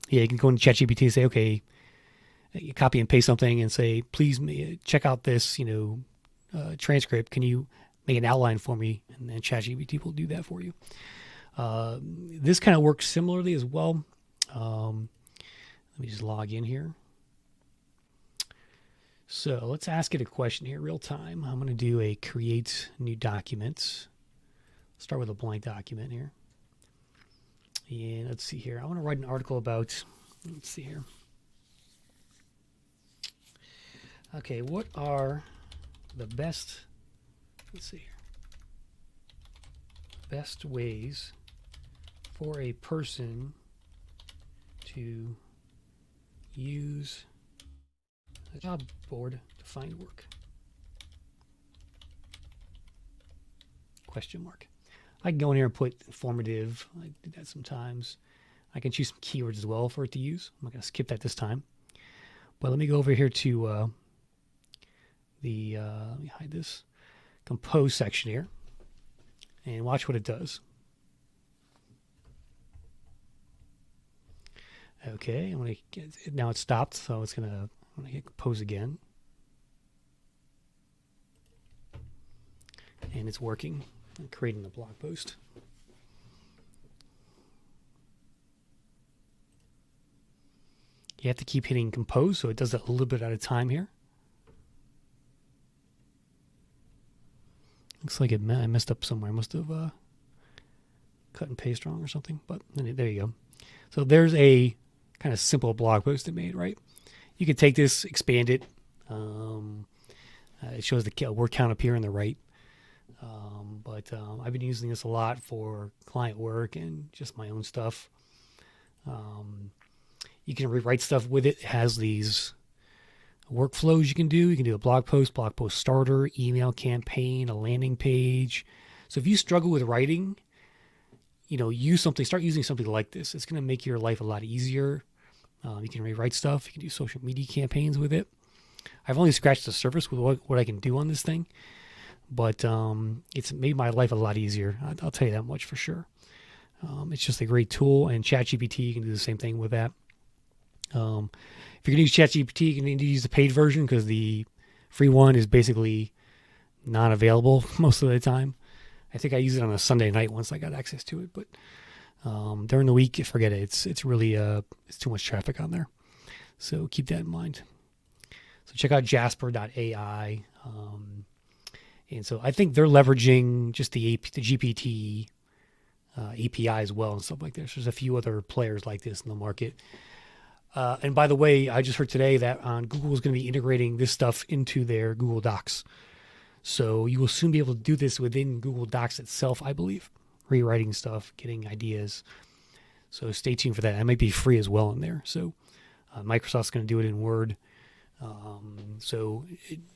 yeah, you can go into ChatGPT and say, okay, you copy and paste something and say, please check out this, transcript. Can you make an outline for me? And then ChatGPT will do that for you. This kind of works similarly as well. Let me just log in here. So let's ask it a question here, real time. I'm going to do a create new document. Start with a blank document here. And let's see here. I want to write an article about, let's see here. Okay, what are the best, let's see here, best ways for a person to use a job board to find work? Question mark. I can go in here and put informative. I do that sometimes. I can choose some keywords as well for it to use. I'm not going to skip that this time. But let me go over here to let me hide this, compose section here, and watch what it does. Okay, I'm going to get it, now it's stopped, so I'm going to hit compose again. And it's working. I'm creating the blog post. You have to keep hitting compose, so it does that a little bit at a time here. Looks like I messed up somewhere. I must have cut and paste wrong or something, but there you go. So there's a kind of simple blog post it made, right? You could take this, expand it. It shows the word count up here on the right. But I've been using this a lot for client work and just my own stuff. You can rewrite stuff with it. It has these workflows you can do. You can do a blog post starter, email campaign, a landing page. So if you struggle with writing, start using something like this. It's going to make your life a lot easier. You can rewrite stuff. You can do social media campaigns with it. I've only scratched the surface with what I can do on this thing, but it's made my life a lot easier. I'll tell you that much for sure. It's just a great tool, and ChatGPT, you can do the same thing with that. If you're going to use ChatGPT, you can use the paid version because the free one is basically not available most of the time. I think I use it on a Sunday night once I got access to it, but during the week, forget it. It's really it's too much traffic on there. So keep that in mind. So check out Jasper AI. And so I think they're leveraging just the GPT API as well and stuff like this. There's a few other players like this in the market. And by the way, I just heard today that Google is going to be integrating this stuff into their Google Docs. So you will soon be able to do this within Google Docs itself, I believe. Rewriting stuff, getting ideas. So stay tuned for that. That might be free as well in there. So Microsoft's going to do it in Word. So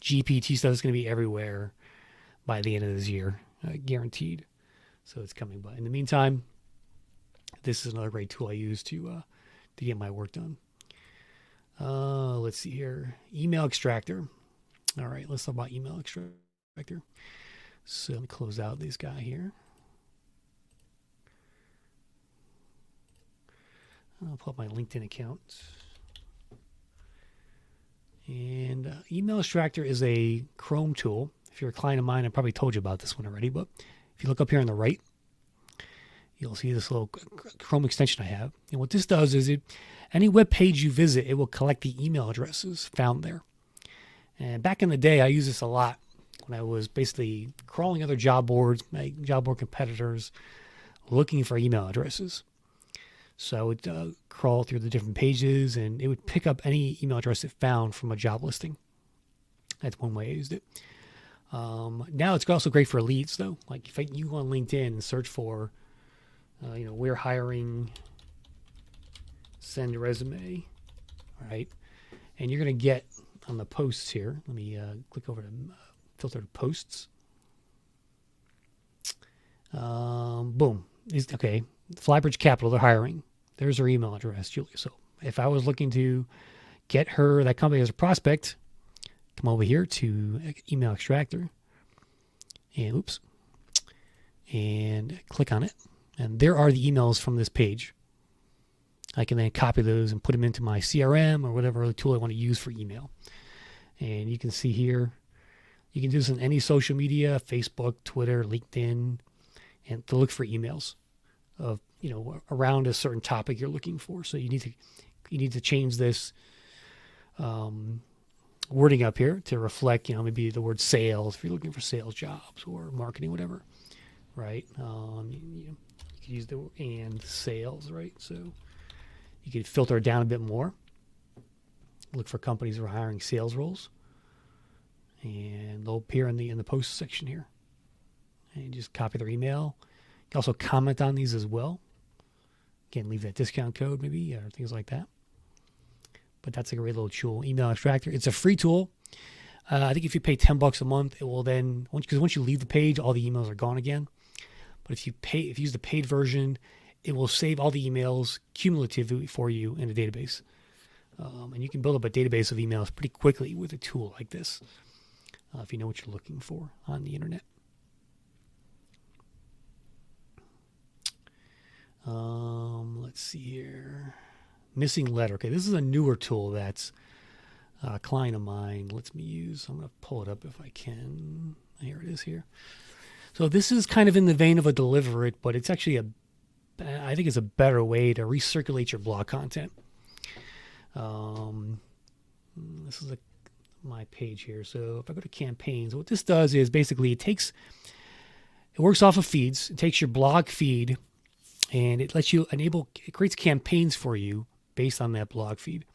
GPT stuff is going to be everywhere by the end of this year, guaranteed. So it's coming. But in the meantime, this is another great tool I use to get my work done. Let's see here. Email extractor. All right, let's talk about email extractor. So let me close out this guy here. I'll pull up my LinkedIn account. And email extractor is a Chrome tool. If you're a client of mine, I probably told you about this one already, but if you look up here on the right, you'll see this little Chrome extension I have. And what this does is any web page you visit, it will collect the email addresses found there. And back in the day, I used this a lot when I was basically crawling other job boards, my job board competitors, looking for email addresses. So I would crawl through the different pages, and it would pick up any email address it found from a job listing. That's one way I used it. Now it's also great for leads, though. Like if you go on LinkedIn and search for, we're hiring, send resume, right? And you're going to get on the posts here. Let me click over to filter to posts. Boom. Okay. Flybridge Capital, they're hiring. There's her email address, Julia. So if I was looking to get her, that company as a prospect, come over here to email extractor and and click on it. And there are the emails from this page. I can then copy those and put them into my CRM or whatever other tool I want to use for email. And you can see here, you can do this in any social media, Facebook, Twitter, LinkedIn, and to look for emails of, around a certain topic you're looking for. So you need to change this wording up here to reflect, maybe the word sales if you're looking for sales jobs or marketing, whatever, right? You could use the and sales, right? So you could filter it down a bit more. Look for companies that are hiring sales roles, and they'll appear in the post section here. And just copy their email. You can also comment on these as well. Again, leave that discount code maybe or things like that. But that's a great little tool, email extractor. It's a free tool. I think if you pay $10 a month, it will then, because once you leave the page, all the emails are gone again. But if you use the paid version, it will save all the emails cumulatively for you in a database. And you can build up a database of emails pretty quickly with a tool like this, if you know what you're looking for on the internet. Let's see here. Missingletter. Okay, this is a newer tool that's a client of mine lets me use. I'm going to pull it up if I can. Here it is here. So this is kind of in the vein of a Deliverit, but it's actually I think it's a better way to recirculate your blog content. This is my page here. So if I go to campaigns, what this does is basically it works off of feeds. It takes your blog feed and it lets you it creates campaigns for you based on that blog feed.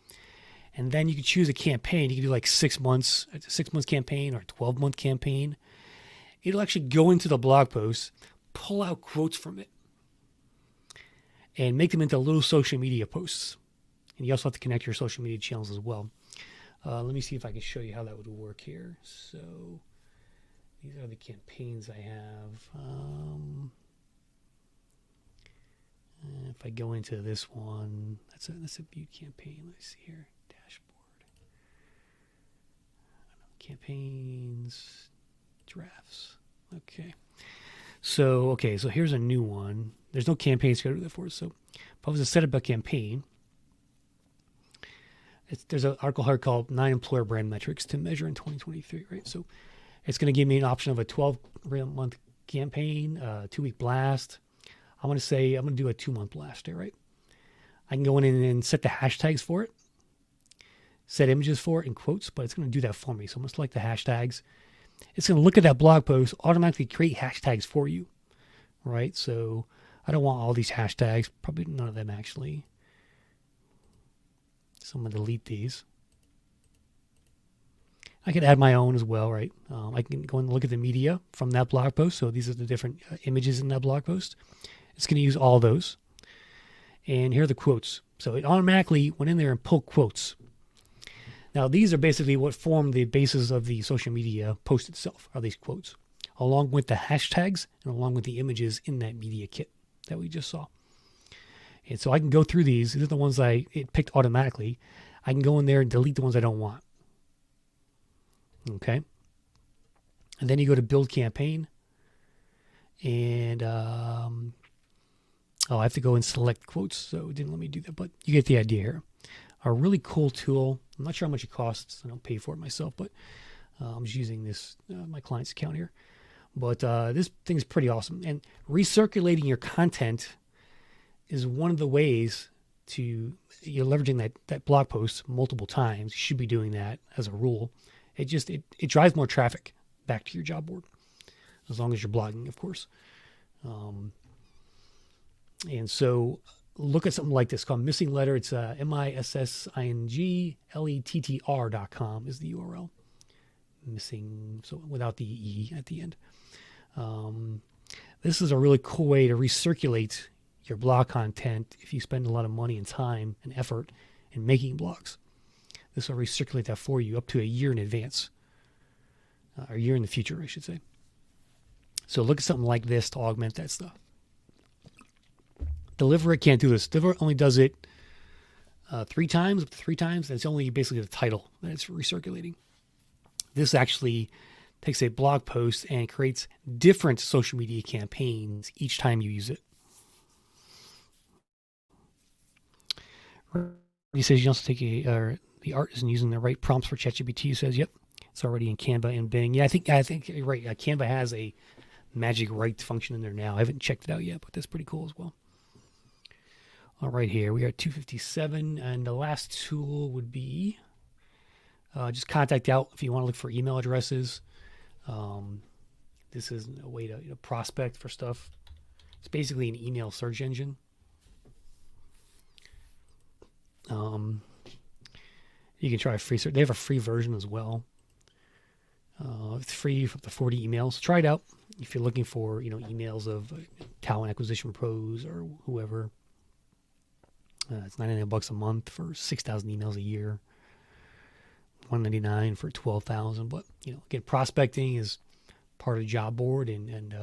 And then you can choose a campaign. You can do like 6 months, a 6 month campaign or a 12-month campaign. It'll actually go into the blog post, pull out quotes from it, and make them into little social media posts. And you also have to connect your social media channels as well. Let me see if I can show you how that would work here. So these are the campaigns I have. If I go into this one, that's a view campaign. Let's see here, dashboard, campaigns, drafts. Okay. So here's a new one. There's no campaigns to go for. So if I was to set up a campaign, there's an article here called 9 Employer Brand Metrics to Measure in 2023, right? So it's going to give me an option of a 12-month campaign, 2-week blast. I'm going to do a 2-month blast there, right? I can go in and set the hashtags for it, set images for it and quotes, but it's going to do that for me. So I'm going to select the hashtags. It's going to look at that blog post, automatically create hashtags for you, right? So I don't want all these hashtags, probably none of them actually. So I'm going to delete these. I can add my own as well, right? I can go and look at the media from that blog post. So these are the different images in that blog post. It's going to use all those. And here are the quotes. So it automatically went in there and pulled quotes. Now, these are basically what form the basis of the social media post itself, are these quotes, along with the hashtags and along with the images in that media kit that we just saw. And so I can go through these. These are the ones it picked automatically. I can go in there and delete the ones I don't want. Okay. And then you go to build campaign. And I have to go and select quotes. So it didn't let me do that, but you get the idea here. A really cool tool. I'm not sure how much it costs. I don't pay for it myself, but I'm just using this, my client's account here. But this thing's pretty awesome. And recirculating your content is one of the ways you're leveraging that blog post multiple times. You should be doing that as a rule. It drives more traffic back to your job board, as long as you're blogging, of course. And so look at something like this called Missingletter. It's missingletter.com is the URL. Missing, so without the E at the end. This is a really cool way to recirculate your blog content if you spend a lot of money and time and effort in making blogs. This will recirculate that for you up to a year in advance, or a year in the future, I should say. So look at something like this to augment that stuff. Deliverit can't do this. Deliverit only does it 3 times, up to 3 times. That's only basically the title that it's recirculating. This actually takes a blog post and creates different social media campaigns each time you use it. He says you also take the art isn't using the right prompts for ChatGPT. He says, yep, it's already in Canva and Bing. Yeah, I think you're right. Canva has a magic write function in there now. I haven't checked it out yet, but that's pretty cool as well. All right, here we are at 257, and the last tool would be just Contactout if you want to look for email addresses. This is a way to prospect for stuff. It's basically an email search engine. You can try a free search. They have a free version as well. It's free for up to 40 emails. So try it out if you're looking for emails of talent acquisition pros or whoever. It's $99 a month for 6,000 emails a year. $199 for 12,000. But again, prospecting is part of the job board, and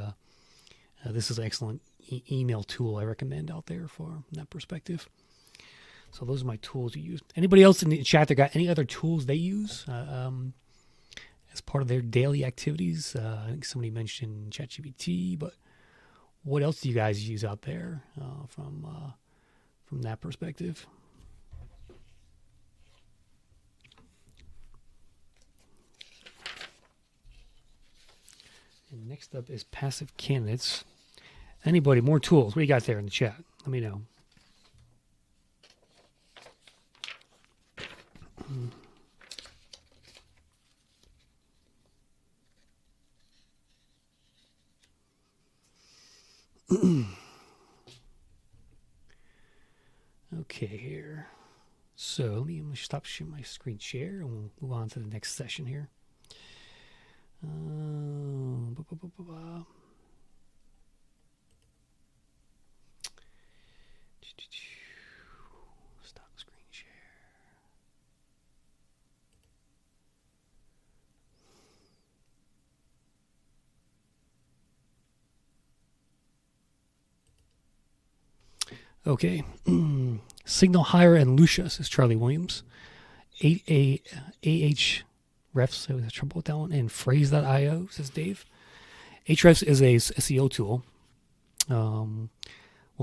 this is an excellent email tool I recommend out there from that perspective. So those are my tools you use. Anybody else in the chat that got any other tools they use as part of their daily activities? I think somebody mentioned ChatGPT, but what else do you guys use out there from that perspective? And next up is passive candidates. Anybody, more tools? What do you got there in the chat? Let me know. Okay, here. So let me stop sharing my screen share and we'll move on to the next session here. Stop screen share. Okay. Signal Hire and Lucia, says Charlie Williams. AH Refs, I was trouble with that one. And Phrase.io, says Dave. Ahrefs is a SEO tool. We'll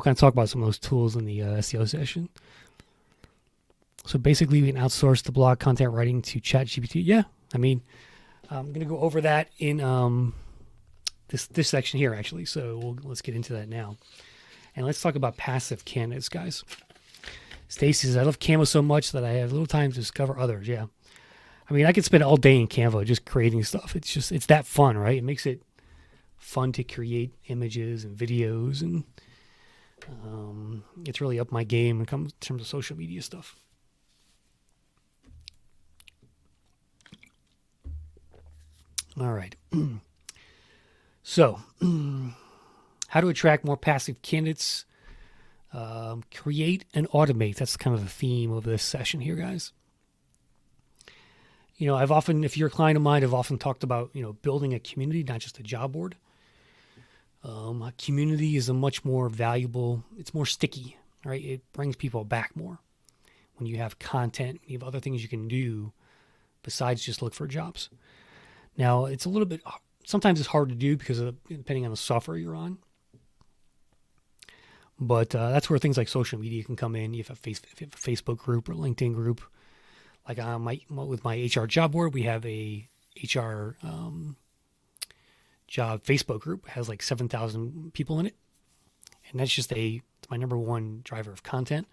kind of talk about some of those tools in the SEO session. So basically, we can outsource the blog content writing to ChatGPT. Yeah, I mean, I'm going to go over that in this section here, actually. So let's get into that now. And let's talk about passive candidates, guys. Stacy says, I love Canva so much that I have little time to discover others. Yeah. I mean, I could spend all day in Canva just creating stuff. It's that fun, right? It makes it fun to create images and videos, and it's really up my game when it comes in terms of social media stuff. All right. So, how to attract more passive candidates. Create and automate. That's kind of the theme of this session here, guys. I've often, if you're a client of mine, I've often talked about, building a community, not just a job board. A community is a much more valuable, it's more sticky, right? It brings people back more when you have content, you have other things you can do besides just look for jobs. Now, it's a little bit, sometimes it's hard to do because depending on the software you're on. But that's where things like social media can come in. If you have a Facebook group or LinkedIn group, like with my HR job board, we have a HR job Facebook group has like 7,000 people in it. And that's just it's my number one driver of content.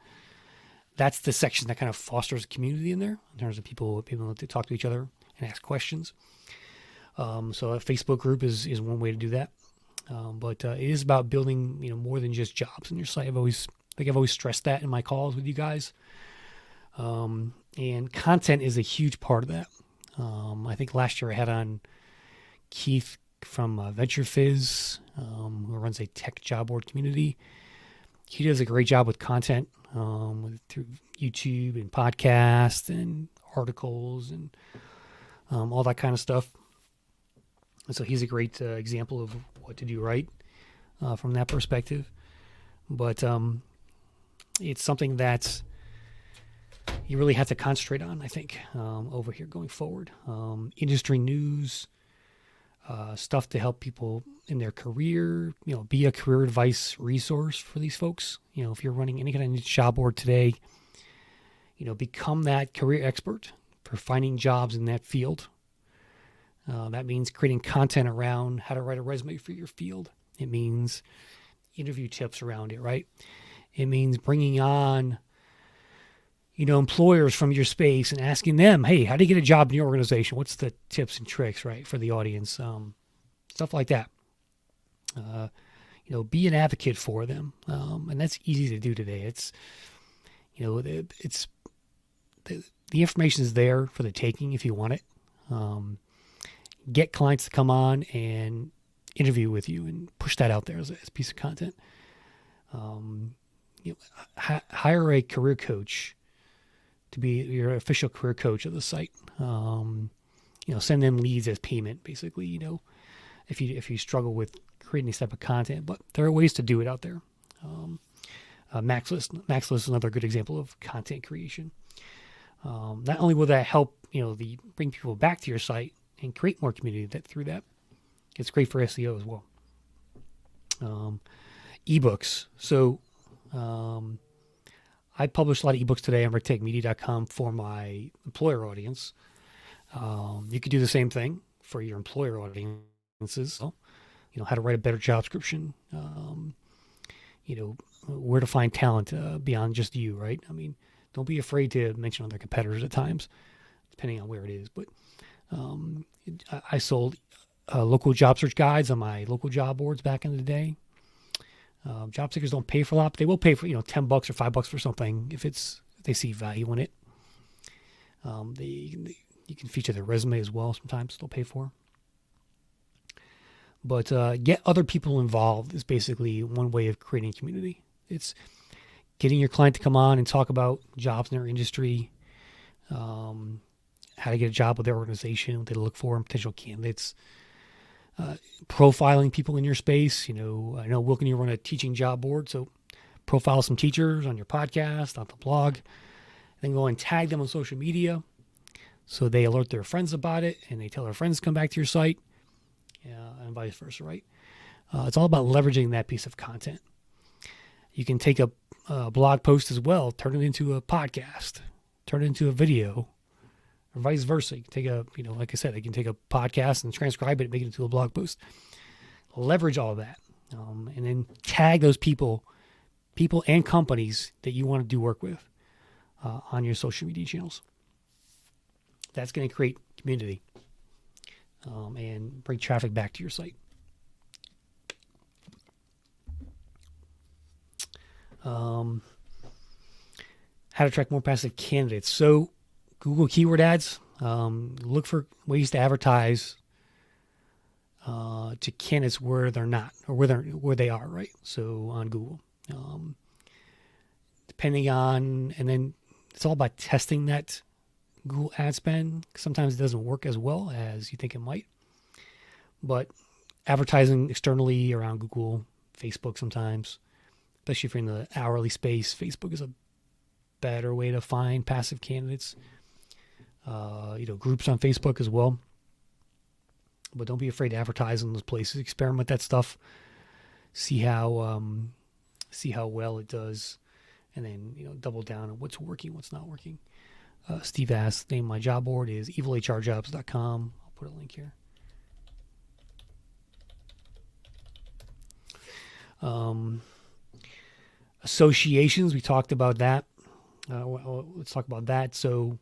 That's the section that kind of fosters a community in there in terms of people to talk to each other and ask questions. So a Facebook group is one way to do that. But it is about building, more than just jobs in your site. I've always stressed that in my calls with you guys. And content is a huge part of that. I think last year I had on Keith from VentureFizz, who runs a tech job board community. He does a great job with content through YouTube and podcasts and articles and all that kind of stuff. And so he's a great example of what to do right from that perspective. But it's something that you really have to concentrate on, I think, over here going forward. Industry news, stuff to help people in their career, be a career advice resource for these folks. If you're running any kind of job board today, become that career expert for finding jobs in that field. That means creating content around how to write a resume for your field. It means interview tips around it, right? It means bringing on, employers from your space and asking them, hey, how do you get a job in your organization? What's the tips and tricks, right, for the audience? Stuff like that. Be an advocate for them. And that's easy to do today. It's, the information is there for the taking if you want it. Get clients to come on and interview with you and push that out there as a piece of content. Hire a career coach to be your official career coach of the site. Send them leads as payment, basically, if you struggle with creating this type of content. But there are ways to do it out there. MaxList is another good example of content creation. Not only will that help, bring people back to your site and create more community through that, it's great for SEO as well. Ebooks. So I published a lot of ebooks today on rectakemedia.com for my employer audience. You could do the same thing for your employer audiences. How to write a better job description. Where to find talent beyond just you, right? I mean, don't be afraid to mention other competitors at times, depending on where it is. But I sold local job search guides on my local job boards back in the day. Job seekers don't pay for a lot, but they will pay for $10 or $5 for something if they see value in it. You can feature their resume as well. Sometimes they'll pay for. But get other people involved is basically one way of creating community. It's getting your client to come on and talk about jobs in their industry, how to get a job with their organization, what they look for in potential candidates, profiling people in your space. I know, Wilkin, you run a teaching job board, so profile some teachers on your podcast, on the blog, then go and tag them on social media so they alert their friends about it and they tell their friends to come back to your site, and vice versa, right? It's all about leveraging that piece of content. You can take a blog post as well, turn it into a podcast, turn it into a video, or vice versa. You can take like I said, you can take a podcast and transcribe it and make it into a blog post. Leverage all of that, and then tag those people and companies that you want to do work with on your social media channels. That's going to create community and bring traffic back to your site. How to attract more passive candidates. So Google keyword ads, look for ways to advertise to candidates where they're not, or where they are, right? So on Google, and then it's all about testing that Google ad spend. Sometimes it doesn't work as well as you think it might, but advertising externally around Google, Facebook sometimes, especially if you're in the hourly space, Facebook is a better way to find passive candidates. Groups on Facebook as well. But don't be afraid to advertise in those places. Experiment with that stuff. See how well it does, and then double down on what's working, what's not working. Steve asks, name of my job board is evilhrjobs.com. I'll put a link here. Associations, we talked about that. Let's talk about that. So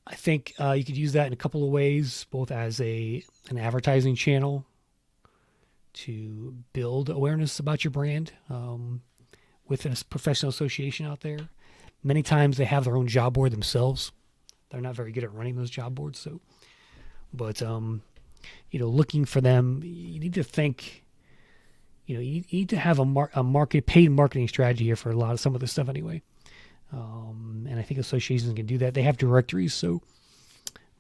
I think you could use that in a couple of ways, both as an advertising channel to build awareness about your brand with a professional association out there. Many times they have their own job board themselves. They're not very good at running those job boards. So, but looking for them, you need to think. You need to have a paid marketing strategy here for some of this stuff anyway. And I think associations can do that. They have directories, so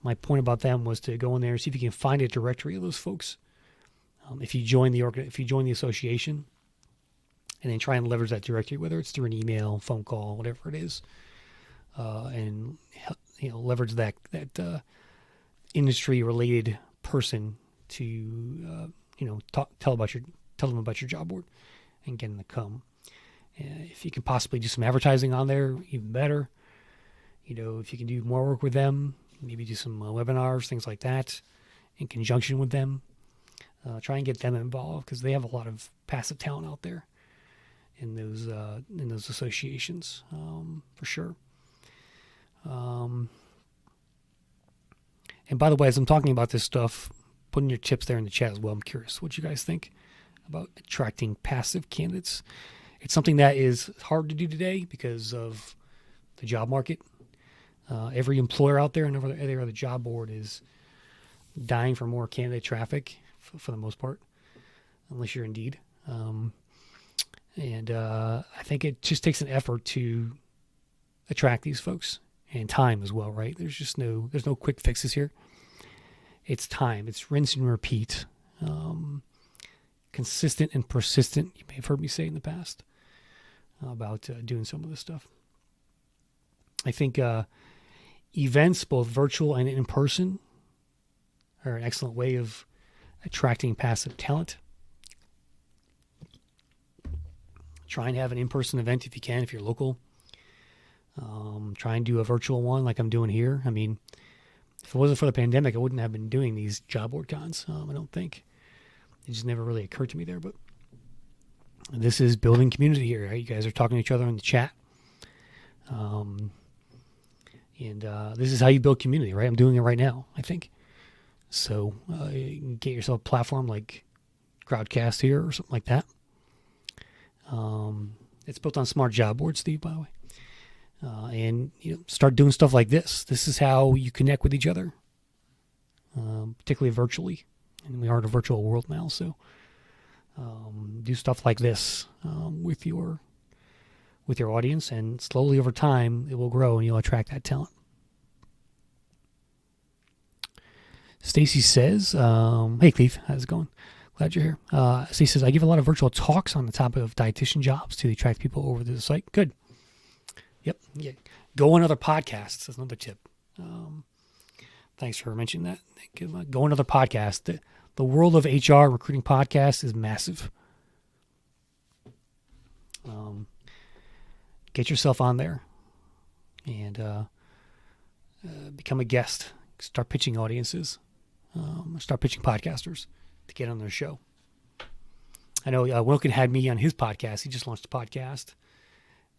my point about them was to go in there and see if you can find a directory of those folks. If you join the association, and then try and leverage that directory, whether it's through an email, phone call, whatever it is, and leverage that industry related person to tell them about your job board and get them to come. If you can possibly do some advertising on there, even better. If you can do more work with them, maybe do some webinars, things like that, in conjunction with them. Try and get them involved because they have a lot of passive talent out there in those associations, for sure. And by the way, as I'm talking about this stuff, putting your tips there in the chat as well. I'm curious what you guys think about attracting passive candidates. It's something that is hard to do today because of the job market. Every employer out there and every other job board is dying for more candidate traffic for the most part, unless you're Indeed. And I think it just takes an effort to attract these folks and time as well, right? There's no quick fixes here. It's time. It's rinse and repeat. Consistent and persistent. You may have heard me say in the past about doing some of this stuff. I think events, both virtual and in person, are an excellent way of attracting passive talent. Try and have an in-person event if you can, if you're local. Try and do a virtual one like I'm doing here. I mean, if it wasn't for the pandemic, I wouldn't have been doing these job board cons. I don't think. It just never really occurred to me there. But this is building community here. Right? You guys are talking to each other in the chat. And this is how you build community, right? I'm doing it right now, I think. So you can get yourself a platform like Crowdcast here or something like that. It's built on smart job boards, Steve, by the way. And start doing stuff like this. This is how you connect with each other, particularly virtually. And we are in a virtual world now, so do stuff like this with your audience, and slowly over time it will grow, and you'll attract that talent. Stacy says, "Hey, Cleve, how's it going? Glad you're here." Stacy says, "I give a lot of virtual talks on the topic of dietitian jobs to attract people over to the site." Good. Yep. Yeah. Go on other podcasts. That's another tip. Thanks for mentioning that. Go on other podcasts. The world of HR recruiting podcasts is massive. Get yourself on there and become a guest. Start pitching audiences. Start pitching podcasters to get on their show. I know Wilkin had me on his podcast. He just launched a podcast.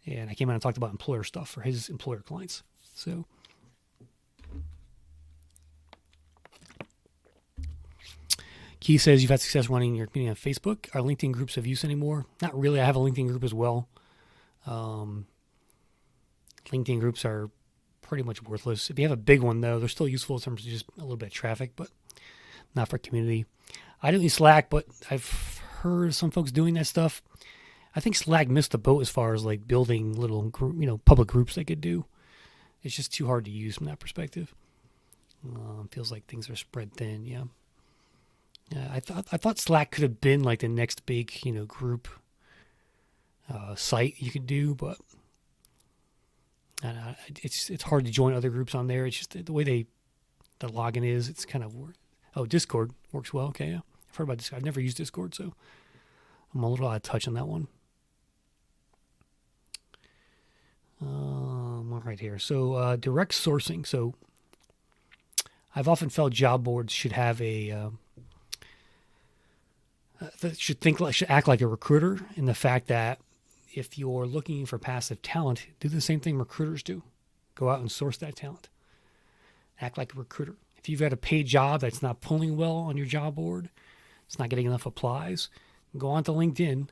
And I came out and talked about employer stuff for his employer clients. So, Keith says you've had success running your community on Facebook. Are LinkedIn groups of use anymore? Not really. I have a LinkedIn group as well. LinkedIn groups are pretty much worthless. If you have a big one, though, they're still useful in terms of just a little bit of traffic, but not for community. I don't use Slack, but I've heard some folks doing that stuff. I think Slack missed the boat as far as like building little group, public groups they could do. It's just too hard to use from that perspective. Feels like things are spread thin. Yeah. I thought Slack could have been like the next big, group site you could do, but it's hard to join other groups on there. It's just the way the login is. It's kind of Discord works well. Okay, yeah. I've heard about Discord. I've never used Discord, so I'm a little out of touch on that one. Right here. So direct sourcing. So I've often felt job boards should have a should act like a recruiter in the fact that if you're looking for passive talent, do the same thing recruiters do. Go out and source that talent. Act like a recruiter. If you've got a paid job that's not pulling well on your job board, it's not getting enough applies, go onto LinkedIn,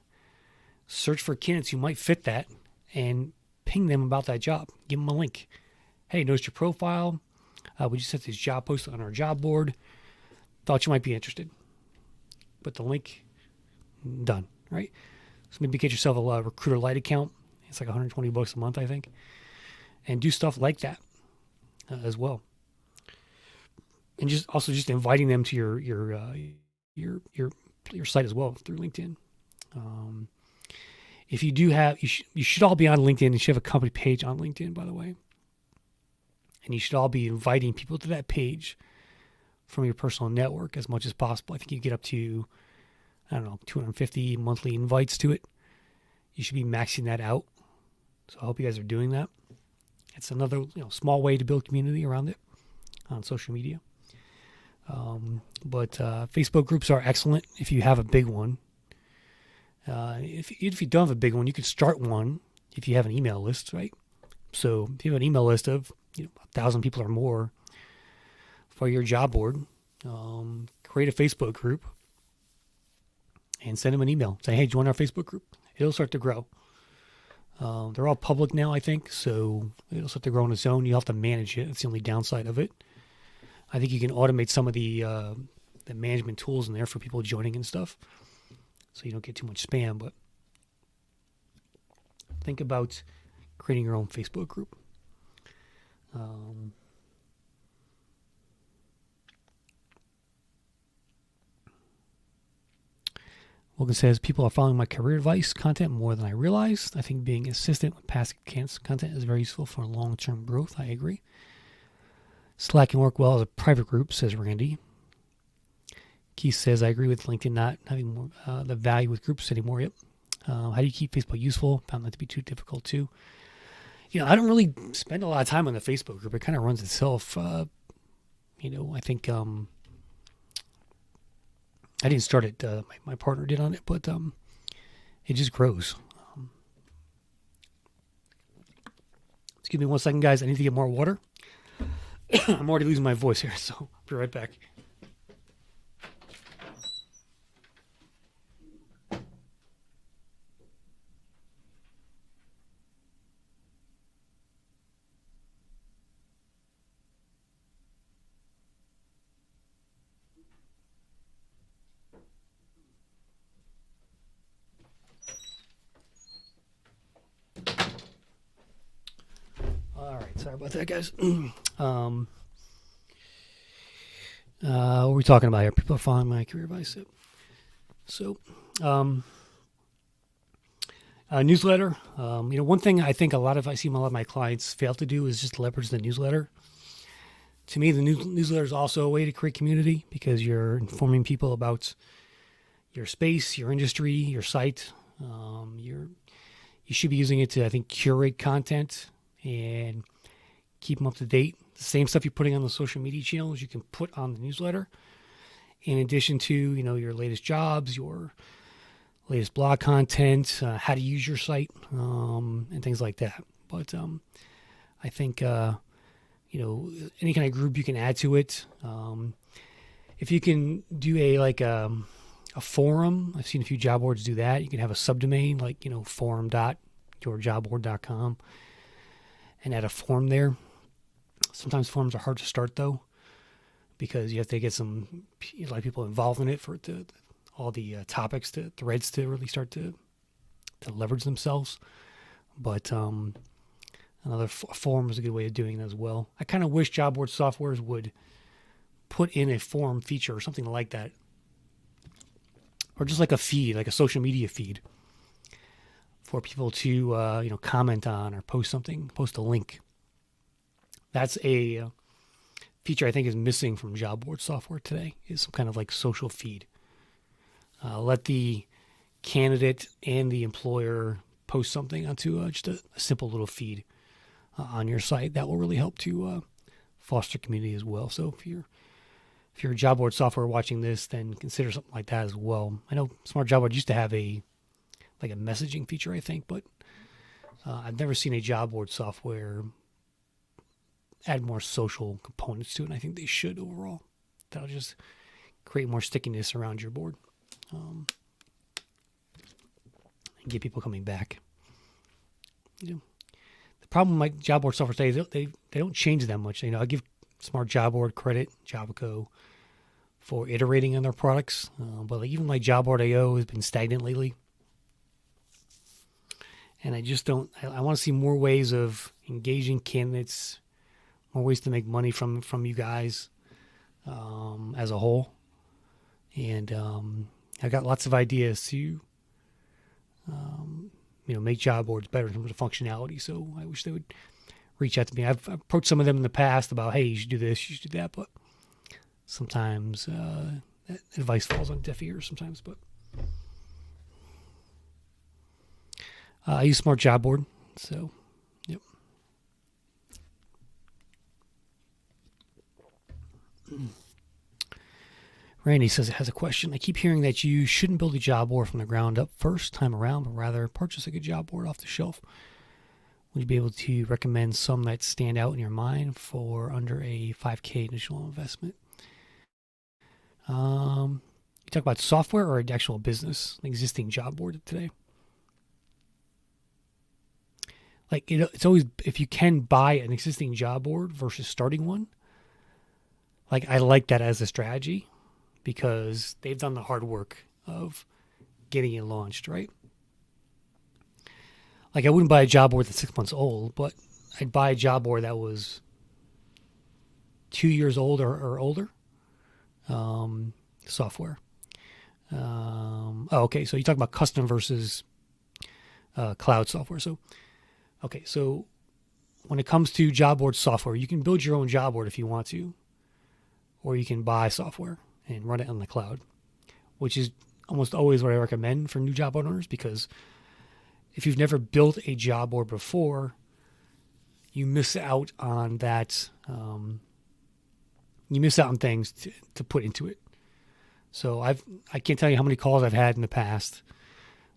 search for candidates who might fit that, and ping them about that job. Give them a link. Hey, noticed your profile. We just set this job post on our job board. Thought you might be interested. Put the link, done, right? So maybe get yourself a Recruiter Lite account. It's like $120 a month, I think. And do stuff like that as well. And just inviting them to your site as well through LinkedIn. If you do have, you should all be on LinkedIn. You should have a company page on LinkedIn, by the way. And you should all be inviting people to that page from your personal network as much as possible. I think you get up to, 250 monthly invites to it. You should be maxing that out. So I hope you guys are doing that. It's another small way to build community around it on social media. But Facebook groups are excellent if you have a big one. If you don't have a big one, you could start one if you have an email list, right? So if you have an email list of 1,000 people or more for your job board, create a Facebook group and send them an email. Say, hey, join our Facebook group. It'll start to grow. They're all public now, I think, so it'll start to grow on its own. You'll have to manage it. That's the only downside of it. I think you can automate some of the management tools in there for people joining and stuff, so you don't get too much spam. But think about creating your own Facebook group. Wilkin says, people are following my career advice content more than I realized. I think being consistent with passive content is very useful for long-term growth. I agree. Slack can work well as a private group, says Randy. Keith says, I agree with LinkedIn not having more, the value with groups anymore. Yep. How do you keep Facebook useful? Found that to be too difficult too. I don't really spend a lot of time on the Facebook group. It kind of runs itself. I think I didn't start it. My partner did on it, but it just grows. Excuse me one second, guys. I need to get more water. I'm already losing my voice here, so I'll be right back. All right, sorry about that, guys. What are we talking about here? People are following my career advice. So, newsletter. One thing I see a lot of my clients fail to do is just leverage the newsletter. To me, the newsletter is also a way to create community because you're informing people about your space, your industry, your site. You should be using it to, I think, curate content and keep them up to date. The same stuff you're putting on the social media channels, you can put on the newsletter. In addition to, your latest jobs, your latest blog content, how to use your site, and things like that. But I think, any kind of group you can add to it. If you can do a forum, I've seen a few job boards do that. You can have a subdomain like, forum.yourjobboard.com and add a form there. Sometimes forums are hard to start, though, because you have to get a lot of people involved in it for all the topics, the threads to really start to leverage themselves. But another forum is a good way of doing it as well. I kind of wish job board softwares would put in a forum feature or something like that, or just like a feed, like a social media feed for people to comment on or post a link. That's a feature I think is missing from job board software today, is some kind of like social feed. Let the candidate and the employer post something onto just a simple little feed on your site. That will really help to foster community as well. So if you're if you're a job board software watching this, then consider something like that as well. I know Smart Job Board used to have a messaging feature, I think, but I've never seen a job board software add more social components to it. And I think they should overall. That'll just create more stickiness around your board and get people coming back. The problem with my job board software today is they don't change that much. I give Smart Job Board credit, Javaco, for iterating on their products, but even my Job Board IO has been stagnant lately. And I just don't. I want to see more ways of engaging candidates, more ways to make money from you guys as a whole. And I've got lots of ideas to make job boards better in terms of functionality. So I wish they would reach out to me. I've approached some of them in the past about, hey, you should do this, you should do that, but sometimes that advice falls on deaf ears sometimes. But I use Smart Job Board, so yep. Randy says it has a question. I keep hearing that you shouldn't build a job board from the ground up first time around, but rather purchase a good job board off the shelf. Would you be able to recommend some that stand out in your mind for under a $5K initial investment? You talk about software or an actual business, an existing job board today? It's always, if you can buy an existing job board versus starting one, I like that as a strategy because they've done the hard work of getting it launched, right? I wouldn't buy a job board that's 6 months old, but I'd buy a job board that was 2 years old or older. Software. Okay. So you talk about custom versus cloud software. So when it comes to job board software, you can build your own job board if you want to, or you can buy software and run it on the cloud, which is almost always what I recommend for new job board owners, because if you've never built a job board before, you miss out on that. You miss out on things to put into it. So I can't tell you how many calls I've had in the past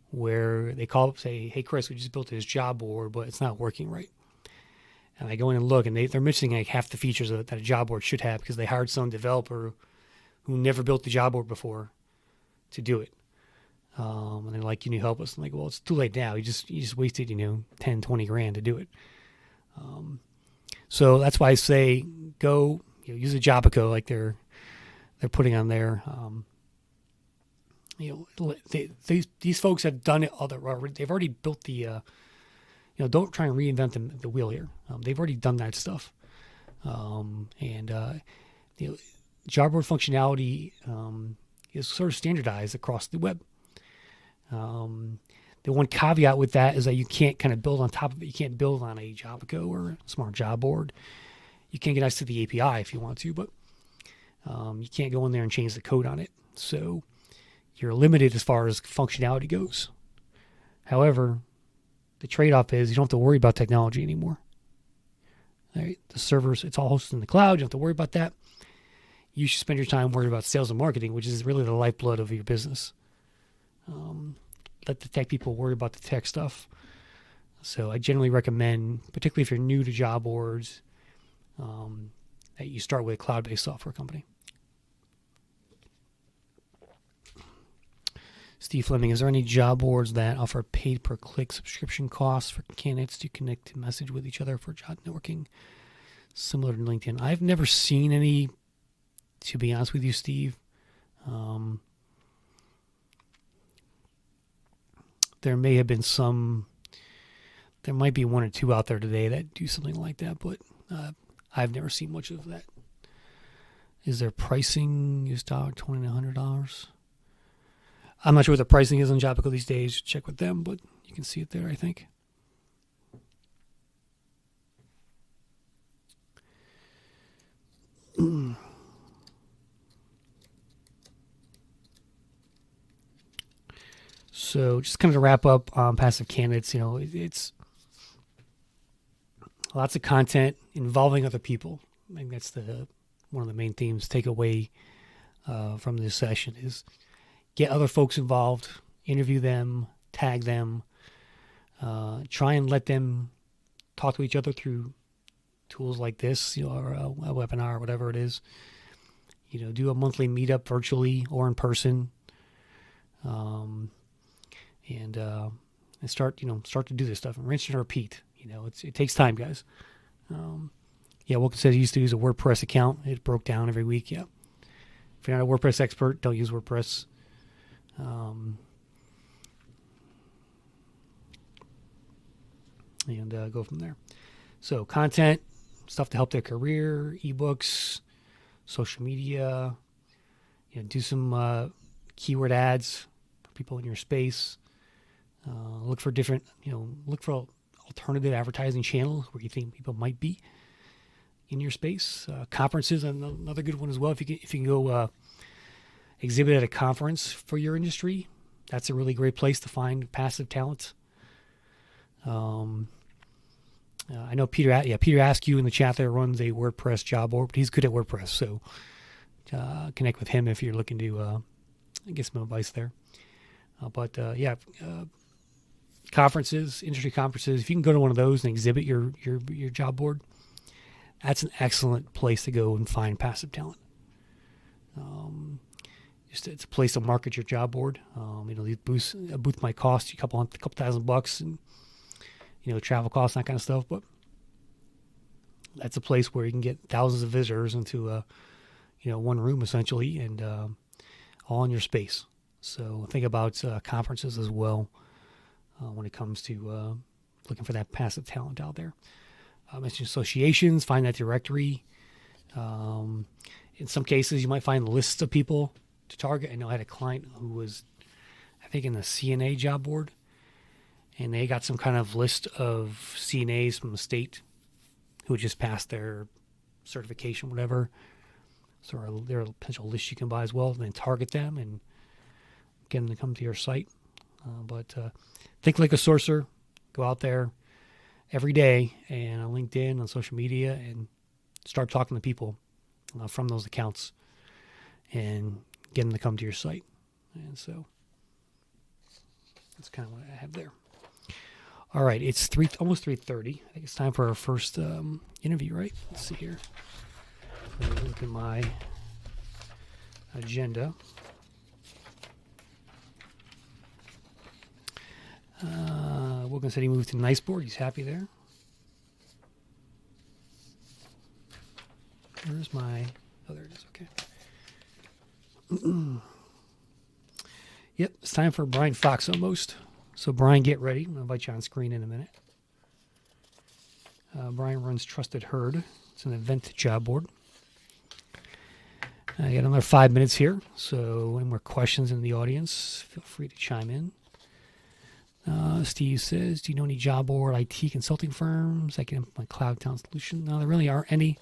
where they call up, say, hey, Chris, we just built this job board, but it's not working right. And I go in and look, and they're missing half the features that a job board should have because they hired some developer who never built the job board before to do it. And they're like, can you help us? I'm like, well, it's too late now. You just wasted, 10, 20 grand to do it. So that's why I say go, use a Javaco like they're putting on there. These folks have done it they've already built the, don't try and reinvent the wheel here. They've already done that stuff. Job board functionality is sort of standardized across the web. The one caveat with that is that you can't kind of build on top of it. You can't build on a Javaco or a Smart Job Board. You can get access to the API if you want to, but you can't go in there and change the code on it. So you're limited as far as functionality goes. However, the trade-off is you don't have to worry about technology anymore. All right? The servers, it's all hosted in the cloud. You don't have to worry about that. You should spend your time worrying about sales and marketing, which is really the lifeblood of your business. Let the tech people worry about the tech stuff. So I generally recommend, particularly if you're new to job boards, that you start with a cloud-based software company. Steve Fleming, is there any job boards that offer paid per click subscription costs for candidates to connect to message with each other for job networking, similar to LinkedIn? I've never seen any, to be honest with you, Steve. There may have been there might be one or two out there today that do something like that, but I've never seen much of that. Is there pricing? Is $20 to $100? I'm not sure what the pricing is on Javaco these days. Check with them, but you can see it there, I think. So just kind of to wrap up passive candidates, it's lots of content involving other people. I think that's the one of the main themes take away from this session is get other folks involved, interview them, tag them, try and let them talk to each other through tools like this, or a webinar, or whatever it is. Do a monthly meetup virtually or in person, and start to do this stuff and rinse and repeat. It takes time, guys. Wilkin says he used to use a WordPress account. It broke down every week. Yeah. If you're not a WordPress expert, don't use WordPress. And go from there. So content, stuff to help their career, ebooks, social media. Do some keyword ads for people in your space. Look for different, look for alternative advertising channels where you think people might be in your space. Conferences, another good one as well. If you can go exhibit at a conference for your industry, that's a really great place to find passive talent. I know Peter Askew in the chat there runs a WordPress job board, but he's good at WordPress, so connect with him if you're looking to get some advice there. Conferences, industry conferences, if you can go to one of those and exhibit your job board, that's an excellent place to go and find passive talent. It's a place to market your job board. These booths, a booth might cost you a couple $1,000 and travel costs, that kind of stuff. But that's a place where you can get thousands of visitors into one room essentially, and all in your space. So think about conferences as well when it comes to looking for that passive talent out there. Mention associations, find that directory. In some cases, you might find lists of people to target. I know I had a client who was, I think, in the CNA job board, and they got some kind of list of CNAs from the state who had just passed their certification, whatever. So there are potential lists you can buy as well, and then target them and get them to come to your site. But think like a sourcer. Go out there every day and on LinkedIn, on social media, and start talking to people from those accounts and get them to come to your site. And so that's kind of what I have there. All right, it's almost 3:30. I think it's time for our first interview, right? Let's see here. Let me look at my agenda. Wilkin said he moved to Niceboard. He's happy there. Where's my... Oh, there it is. Okay. Yep, it's time for Brian Fox almost. So, Brian, get ready. I'm going to invite you on screen in a minute. Brian runs Trusted Herd. It's an event job board. I got another 5 minutes here. So, any more questions in the audience, feel free to chime in. Steve says, do you know any job board IT consulting firms that can implement Cloud Talent Solution? No, there really aren't any.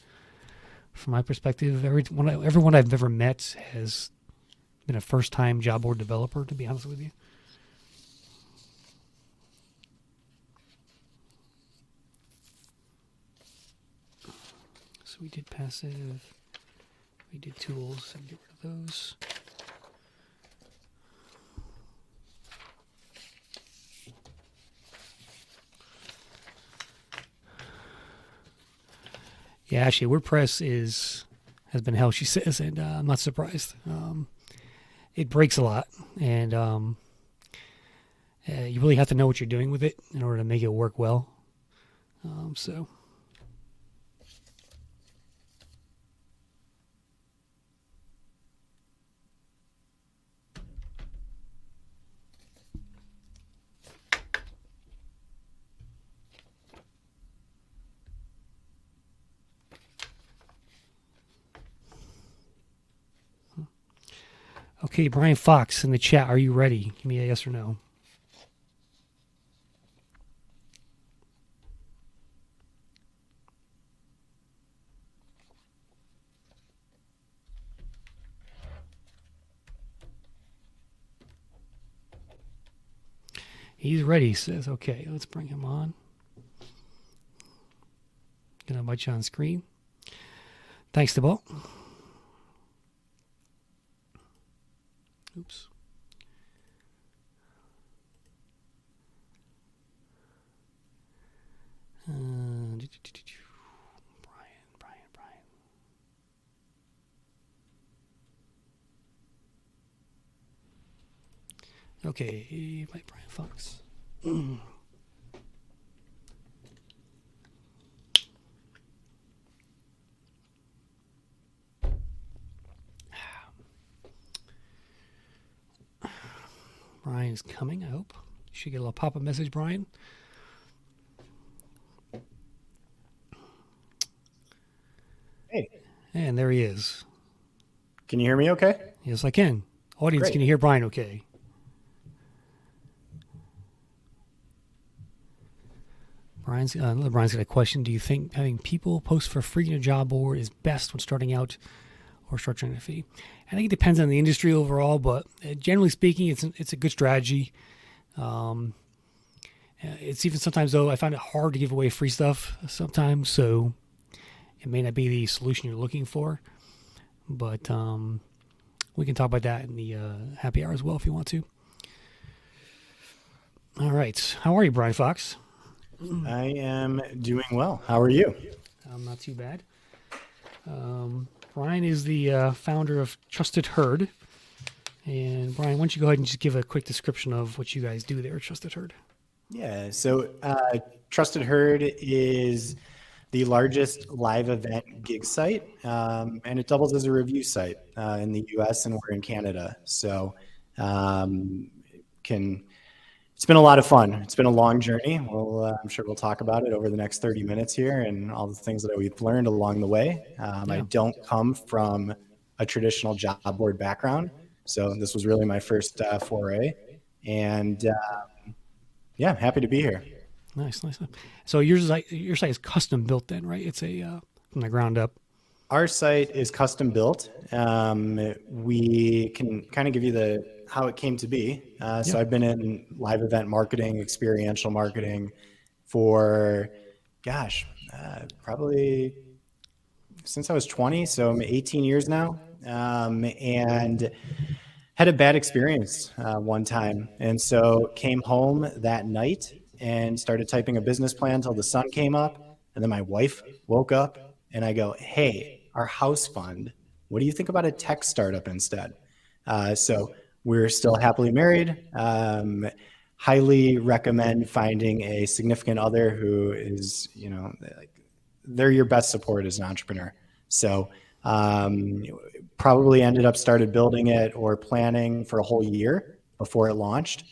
From my perspective, everyone I've ever met has been a first-time job board developer, to be honest with you. So we did passive, we did tools, and get rid of those. Yeah, actually, WordPress has been hell, she says, and I'm not surprised. It breaks a lot, and you really have to know what you're doing with it in order to make it work well. Okay, Brian Fox in the chat, are you ready? Give me a yes or no. He's ready, he says. Okay, let's bring him on. Gonna invite you on screen. Thanks, Thibault. Oops. Brian. Okay, by Brian Fox. Brian is coming, I hope. You should get a little pop-up message, Brian. Hey. And there he is. Can you hear me okay? Yes, I can. Audience, Great. can you hear Brian okay? Brian's got a question. Do you think having people post for free in a job board is best when starting out or structuring a fee? I think it depends on the industry overall, but generally speaking, it's a good strategy. It's even sometimes, though, I find it hard to give away free stuff sometimes, so it may not be the solution you're looking for. But we can talk about that in the happy hour as well if you want to. All right. How are you, Brian Fox? I am doing well. How are you? I'm not too bad. Brian is the founder of Trusted Herd. And Brian, why don't you go ahead and just give a quick description of what you guys do there at Trusted Herd? Yeah, so Trusted Herd is the largest live event gig site, and it doubles as a review site in the US, and we're in Canada. So it's been a lot of fun. It's been a long journey. I'm sure we'll talk about it over the next 30 minutes here and all the things that we've learned along the way. I don't come from a traditional job board background, so this was really my first foray. And yeah, happy to be here. Nice. So your site is custom built then, right? It's from the ground up. Our site is custom built. We can kind of give you how it came to be. So I've been in live event marketing, experiential marketing for, probably since I was 20. So I'm 18 years now. And had a bad experience one time. And so came home that night and started typing a business plan until the sun came up. And then my wife woke up and I go, hey, our house fund, what do you think about a tech startup instead? So we're still happily married. Highly recommend finding a significant other who is, they're your best support as an entrepreneur. So probably started building it or planning for a whole year before it launched.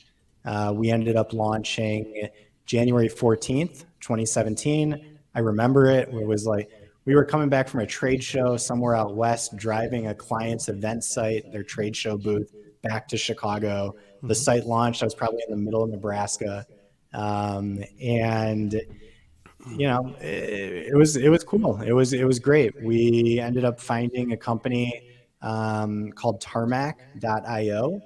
We ended up launching January 14th, 2017. I remember it. It was like we were coming back from a trade show somewhere out west, driving a client's event site, their trade show booth, back to Chicago. Mm-hmm. The site launched. I was probably in the middle of Nebraska. And it was cool. It was great. We ended up finding a company called tarmac.io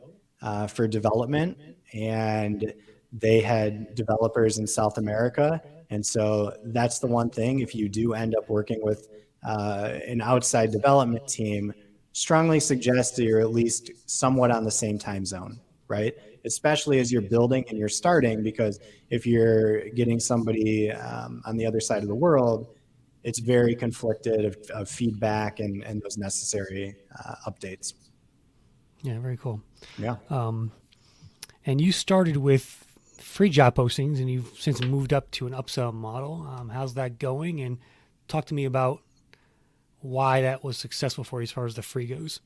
for development, and they had developers in South America. And so that's the one thing, if you do end up working with an outside development team, strongly suggest that you're at least somewhat on the same time zone, right? Especially as you're building and you're starting, because if you're getting somebody on the other side of the world, it's very conflicted of feedback and those necessary updates. Yeah, very cool. Yeah. And you started with free job postings, and you've since moved up to an upsell model. How's that going? And talk to me about why that was successful for you as far as the free goes.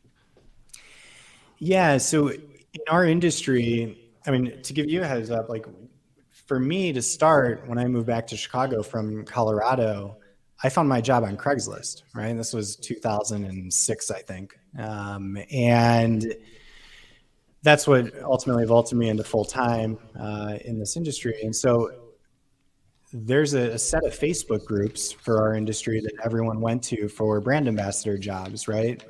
Yeah. So in our industry, I mean, to give you a heads up, like for me to start, when I moved back to Chicago from Colorado, I found my job on Craigslist, right? This was 2006, I think. And that's what ultimately vaulted me into full time in this industry. And so there's a set of Facebook groups for our industry that everyone went to for brand ambassador jobs, right?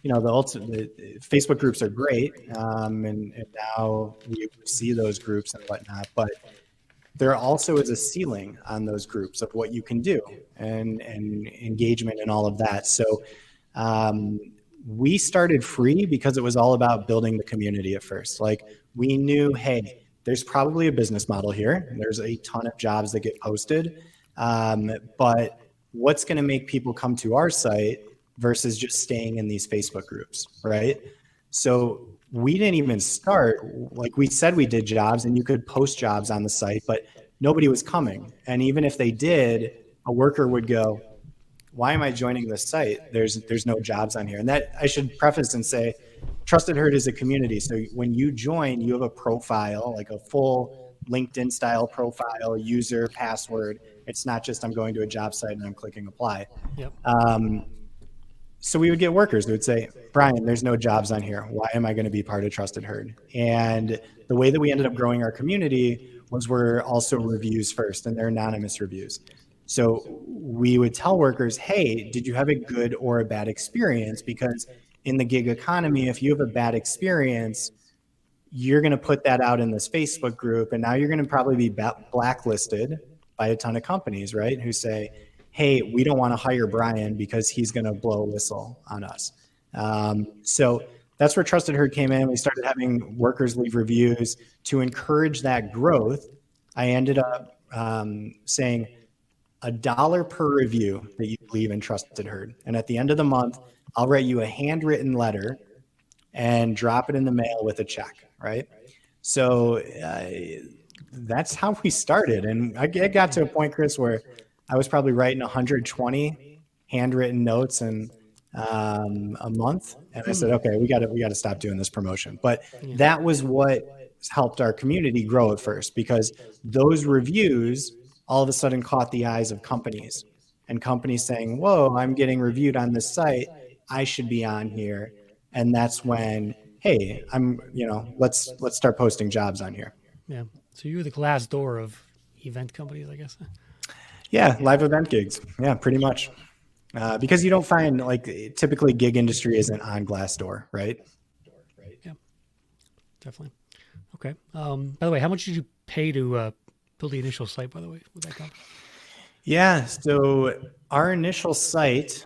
The Facebook groups are great, and now we see those groups and whatnot. But there also is a ceiling on those groups of what you can do and engagement and all of that. So um, we started free because it was all about building the community at first. Like we knew, hey, there's probably a business model here. There's a ton of jobs that get posted. But what's going to make people come to our site versus just staying in these Facebook groups, right? So we didn't even start, like we said we did jobs and you could post jobs on the site, but nobody was coming. And even if they did, a worker would go, why am I joining this site? There's no jobs on here. And that I should preface and say, Trusted Herd is a community. So when you join, you have a profile, like a full LinkedIn style profile, user, password. It's not just I'm going to a job site and I'm clicking apply. Yep. So we would get workers who would say, Brian, there's no jobs on here. Why am I going to be part of Trusted Herd? And the way that we ended up growing our community was we're also reviews first, and they're anonymous reviews. So we would tell workers, hey, did you have a good or a bad experience? Because in the gig economy, if you have a bad experience, you're going to put that out in this Facebook group, and now you're going to probably be blacklisted by a ton of companies, right? Who say, hey, we don't want to hire Brian because he's going to blow a whistle on us. So that's where Trusted Herd came in. We started having workers leave reviews to encourage that growth. I ended up saying $1 per review that you leave in Trusted Herd. And at the end of the month, I'll write you a handwritten letter and drop it in the mail with a check, right? So that's how we started. And I got to a point, Chris, where I was probably writing 120 handwritten notes in a month. And I said, okay, we got to stop doing this promotion. But that was what helped our community grow at first, because those reviews all of a sudden caught the eyes of companies, and companies saying, whoa, I'm getting reviewed on this site, I should be on here. And that's when, hey, let's start posting jobs on here. Yeah. So you were the glass door of event companies, I guess. Yeah, live event gigs. Yeah, pretty much. Because you don't find, like, typically gig industry isn't on Glassdoor, right? Yeah, definitely. Okay. By the way, how much did you pay to build the initial site, by the way, with that company? Yeah, so our initial site,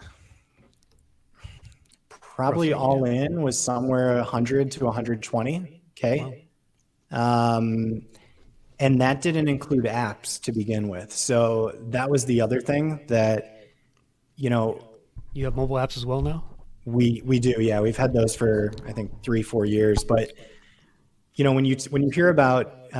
probably Roughly, all yeah. in, was somewhere 100 to 120K. Wow. And that didn't include apps to begin with. So that was the other thing that, you know, You have mobile apps as well now? we do. Yeah, we've had those for, I think, 3-4 years. But when you hear about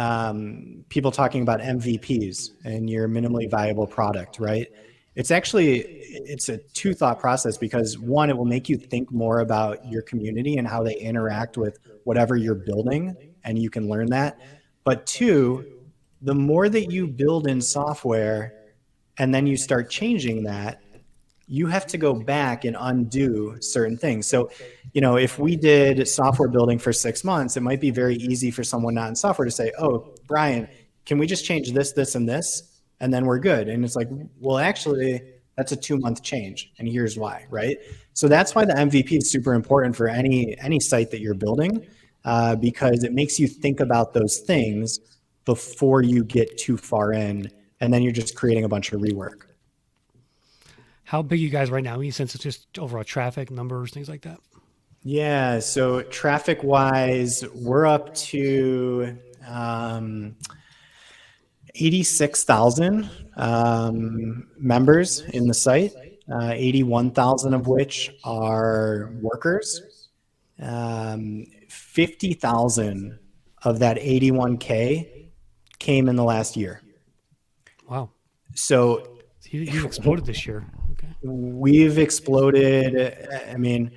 people talking about MVPs and your minimally viable product, right? It's a two thought process, because one, it will make you think more about your community and how they interact with whatever you're building, and you can learn that. But two, the more that you build in software and then you start changing that, you have to go back and undo certain things. So, if we did software building for 6 months, it might be very easy for someone not in software to say, oh, Brian, can we just change this, this, and this? And then we're good. And it's like, well, actually, that's a 2-month change. And here's why, right? So that's why the MVP is super important for any site that you're building, because it makes you think about those things before you get too far in. And then you're just creating a bunch of rework. How big are you guys right now? I mean, since it's just overall traffic, numbers, things like that. Yeah, so traffic wise, we're up to 86,000 members in the site, 81,000 of which are workers. 50,000 of that 81K came in the last year. Wow. So You've exploded this year. Okay. we've exploded. I mean,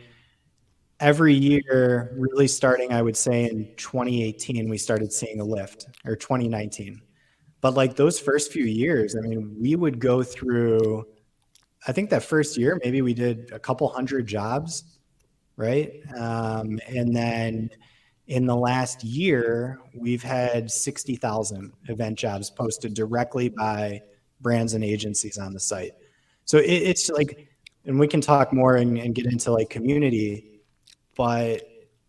every year, really starting, I would say, in 2018, we started seeing a lift, or 2019. But like those first few years, I mean, we would go through, I think that first year, maybe we did a couple hundred jobs, right? And then in the last year, we've had 60,000 event jobs posted directly by brands and agencies on the site. So it's like, and we can talk more and get into like community, but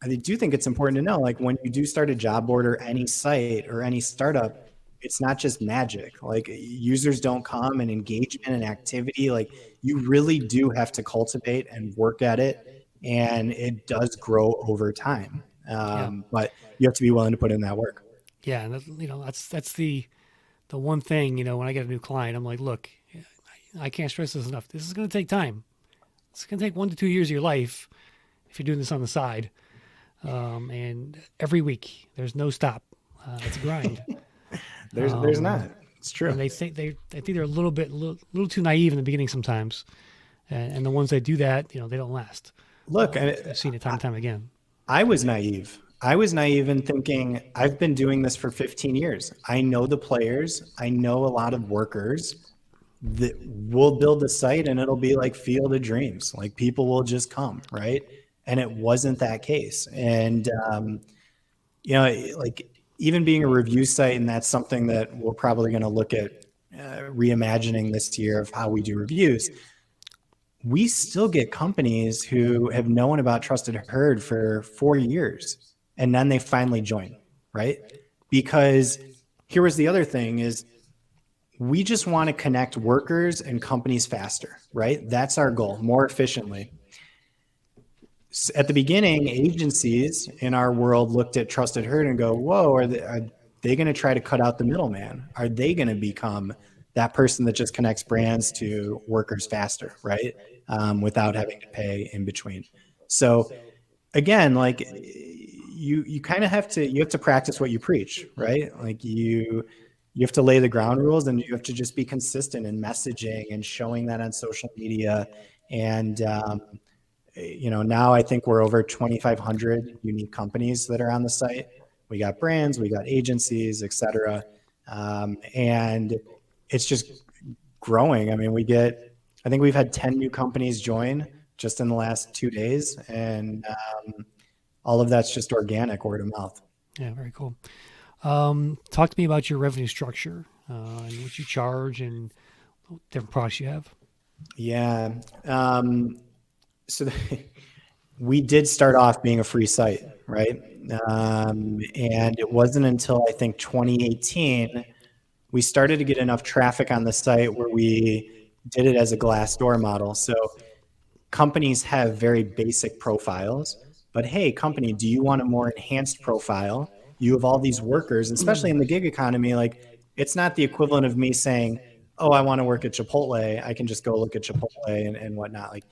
I do think it's important to know, like, when you do start a job board or any site or any startup, it's not just magic. Like users don't come and engagement and activity. Like you really do have to cultivate and work at it, and it does grow over time. Yeah. But you have to be willing to put in that work. Yeah. And that's the one thing, when I get a new client, I'm like, look, I can't stress this enough. This is going to take time. It's going to take 1 to 2 years of your life if you're doing this on the side. And every week, there's no stop. It's a grind. There's not. It's true. And I think they're a little too naive in the beginning sometimes. And the ones that do that, they don't last. Look, I've seen it time and time again. I was naive. I was naive in thinking I've been doing this for 15 years. I know the players. I know a lot of workers that will build a site and it'll be like Field of Dreams. Like people will just come, right? And it wasn't that case. And, like even being a review site, and that's something that we're probably going to look at reimagining this year of how we do reviews. We still get companies who have known about Trusted Herd for 4 years and then they finally join, right? Because here was the other thing is we just want to connect workers and companies faster, right? That's our goal, more efficiently. At the beginning, agencies in our world looked at Trusted Herd and go, whoa, are they going to try to cut out the middleman? Are they going to become that person that just connects brands to workers faster, right? Without having to pay in between. So again, like you kind of have to practice what you preach, right? Like you have to lay the ground rules and you have to just be consistent in messaging and showing that on social media. And, now I think we're over 2,500 unique companies that are on the site. We got brands, we got agencies, et cetera. And it's just growing. I mean, I think we've had 10 new companies join just in the last 2 days. And all of that's just organic, word of mouth. Yeah, very cool. Talk to me about your revenue structure and what you charge and different products you have. Yeah. So we did start off being a free site, right? And it wasn't until I think 2018 we started to get enough traffic on the site where we did it as a Glassdoor model. So companies have very basic profiles, but hey, company, do you want a more enhanced profile? You have all these workers, especially in the gig economy. Like it's not the equivalent of me saying, oh, I want to work at Chipotle. I can just go look at Chipotle and whatnot. Like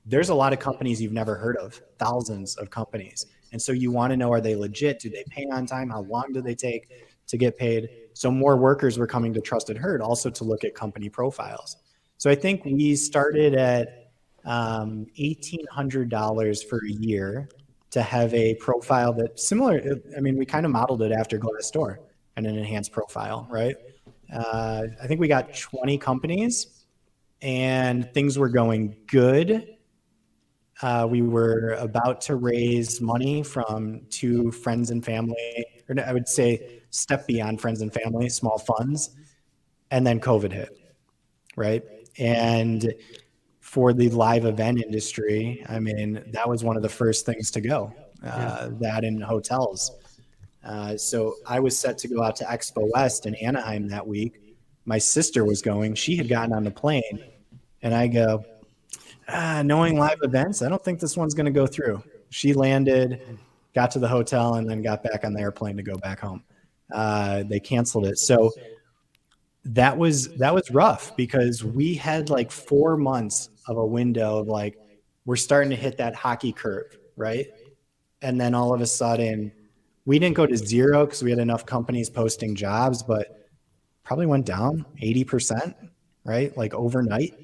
there's a lot of companies you've never heard of, thousands of companies. And so you want to know, are they legit? Do they pay on time? How long do they take to get paid? So more workers were coming to Trusted Herd also to look at company profiles. So I think we started at $1,800 for a year to have a profile that similar. I mean, we kind of modeled it after Glassdoor and an enhanced profile, right? I think we got 20 companies and things were going good. We were about to raise money from two friends and family, or I would say step beyond friends and family, small funds. And then COVID hit, right? And for the live event industry, I mean, that was one of the first things to go, that in hotels. So I was set to go out to Expo West in Anaheim that week. My sister was going. She had gotten on the plane. And I go, knowing live events, I don't think this one's going to go through. She landed, got to the hotel, and then got back on the airplane to go back home. They canceled it. So that was rough because we had like 4 months of a window of like, we're starting to hit that hockey curve, right? And then all of a sudden, we didn't go to zero because we had enough companies posting jobs, but probably went down 80%, right? Like overnight.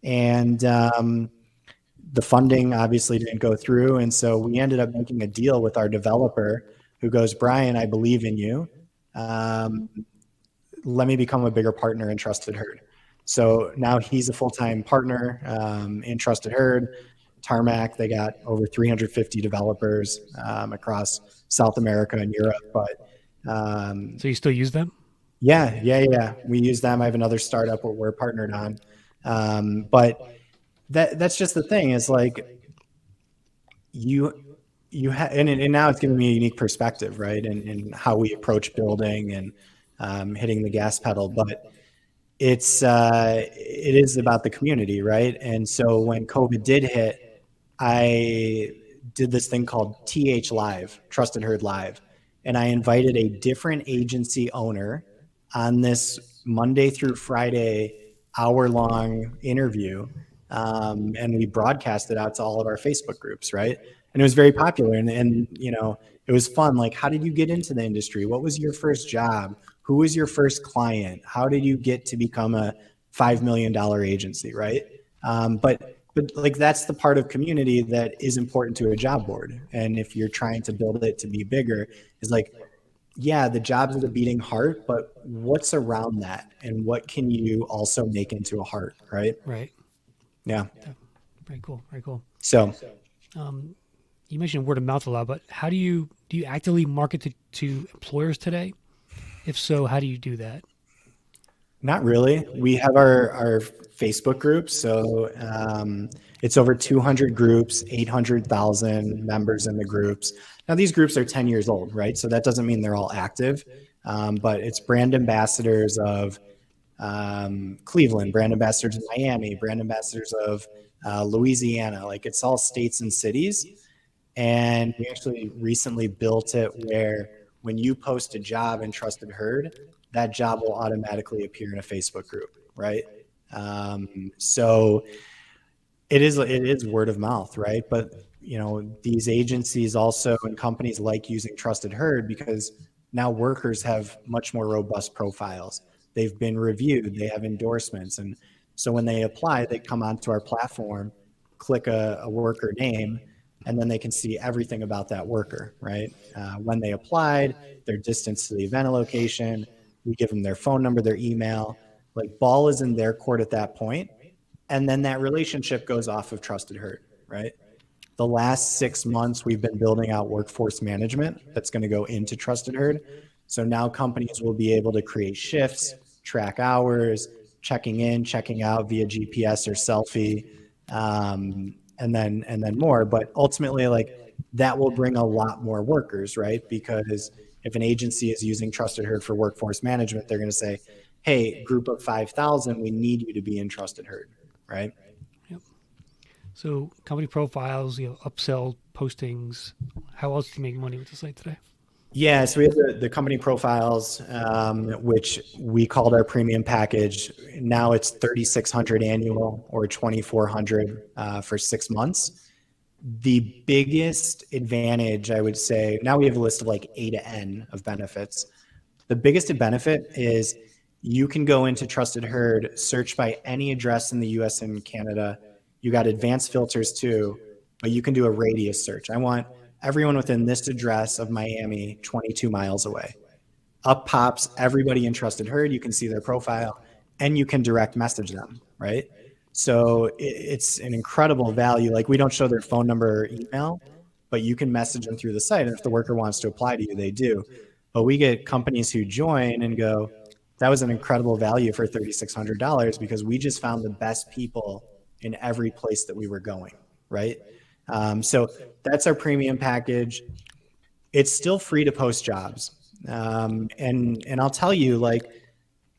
And the funding obviously didn't go through. And so we ended up making a deal with our developer who goes, Brian, I believe in you. Let me become a bigger partner in Trusted Herd. So now he's a full-time partner in Trusted Herd. Tarmac, they got over 350 developers across South America and Europe. But so you still use them? Yeah. We use them. I have another startup where we're partnered on. But that's just the thing is like you have, and now it's giving me a unique perspective, right? And how we approach building and hitting the gas pedal. But it is about the community, right? And so when COVID did hit, I did this thing called TH Live, Trusted Heard Live, and I invited a different agency owner on this Monday through Friday hour-long interview, and we broadcast it out to all of our Facebook groups, right? And it was very popular, and it was fun. Like, how did you get into the industry? What was your first job? Who was your first client? How did you get to become a $5 million agency, right? But like, that's the part of community that is important to a job board. And if you're trying to build it to be bigger, is like, yeah, the jobs are the beating heart, but what's around that, and what can you also make into a heart, right? Right. Yeah. Very cool. Very cool. So You mentioned word of mouth a lot, but how do you actively market to employers today? If so, how do you do that? not really. We have our Facebook groups. So it's over 200 groups, 800,000 members in the groups. Now, these groups are 10 years old, right? So that doesn't mean they're all active, but it's brand ambassadors of Cleveland, brand ambassadors of Miami, brand ambassadors of Louisiana. Like, it's all states and cities. And we actually recently built it where when you post a job in Trusted Heard, that job will automatically appear in a Facebook group, right? So it is word of mouth, right? But these agencies also and companies like using Trusted Heard because now workers have much more robust profiles. They've been reviewed, they have endorsements, and so when they apply, they come onto our platform, click a worker name, and then they can see everything about that worker, right? When they applied, their distance to the event location, we give them their phone number, their email. Like, ball is in their court at that point, and then that relationship goes off of Trusted Heard, right? The last 6 months, we've been building out workforce management that's going to go into Trusted Heard. So now companies will be able to create shifts, track hours, checking in, checking out via GPS or selfie, and then more. But ultimately, like, that will bring a lot more workers, right? Because if an agency is using Trusted Heard for workforce management, they're going to say, hey, group of 5,000, we need you to be in Trusted Heard, right? Yep. So company profiles, upsell postings. How else do you make money with the site today? Yeah, so we have the company profiles, which we called our premium package. Now it's 3,600 annual or 2,400 for 6 months. The biggest advantage, I would say, now we have a list of like A to N of benefits. The biggest benefit is you can go into Trusted Heard, search by any address in the US and Canada. You got advanced filters too, but you can do a radius search. I want everyone within this address of Miami 22 miles away. Up pops everybody in Trusted Heard. You can see their profile and you can direct message them, right? So it's an incredible value. Like, we don't show their phone number or email, but you can message them through the site. And if the worker wants to apply to you, they do. But we get companies who join and go, that was an incredible value for $3,600 because we just found the best people in every place that we were going, right? So that's our premium package. It's still free to post jobs. And I'll tell you, like,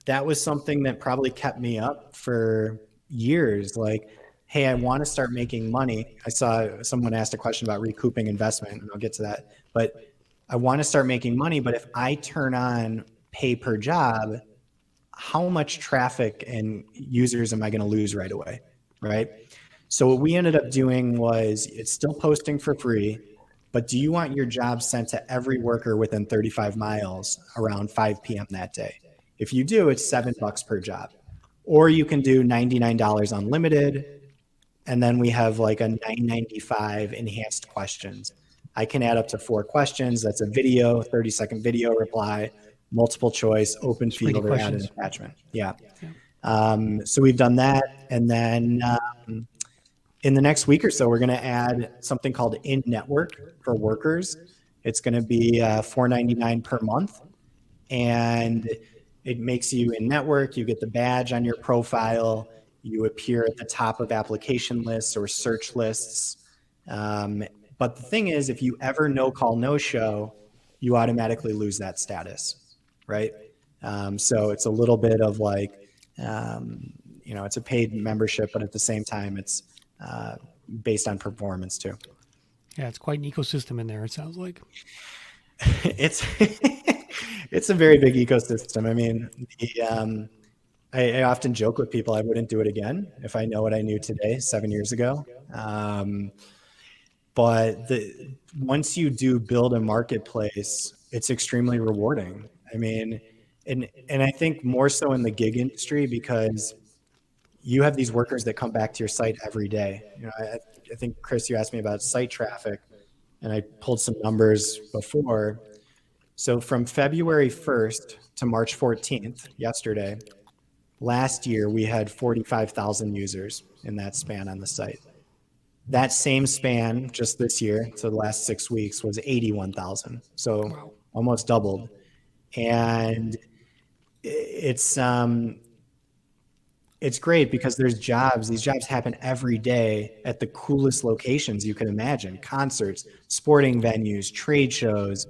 that was something that probably kept me up for years. Like, hey, I want to start making money. I saw someone asked a question about recouping investment, and I'll get to that. But I want to start making money. But if I turn on pay per job, how much traffic and users am I going to lose right away? Right. So what we ended up doing was, it's still posting for free, but do you want your job sent to every worker within 35 miles around 5 p.m. that day? If you do, it's $7 per job. Or you can do $99 unlimited, and then we have like a $9.95 enhanced questions. I can add up to 4 questions. That's a video, 30-second video reply, multiple choice, open Screening field, or add an questions. attachment. Yeah. Yeah. So we've done that. And then in the next week or so, we're going to add something called in-network for workers. It's going to be $4.99 per month. And it makes you in network. You get the badge on your profile. You appear at the top of application lists or search lists. But the thing is, if you ever no call, no show, you automatically lose that status, right? So it's a little bit of like, it's a paid membership, but at the same time, it's uh, based on performance too. Yeah, it's quite an ecosystem in there. It sounds like. It's it's a very big ecosystem. I mean, I often joke with people I wouldn't do it again if I know what I knew today 7 years ago. Um, but once you do build a marketplace, it's extremely rewarding. I mean, and I think more so in the gig industry because you have these workers that come back to your site every day. I think Chris, you asked me about site traffic, and I pulled some numbers before. So from February 1st to March 14th, yesterday, last year we had 45,000 users in that span on the site. That same span just this year, so the last 6 weeks, was 81,000. So Wow. almost doubled. And it's great because these jobs happen every day at the coolest locations you can imagine: concerts, sporting venues, trade shows,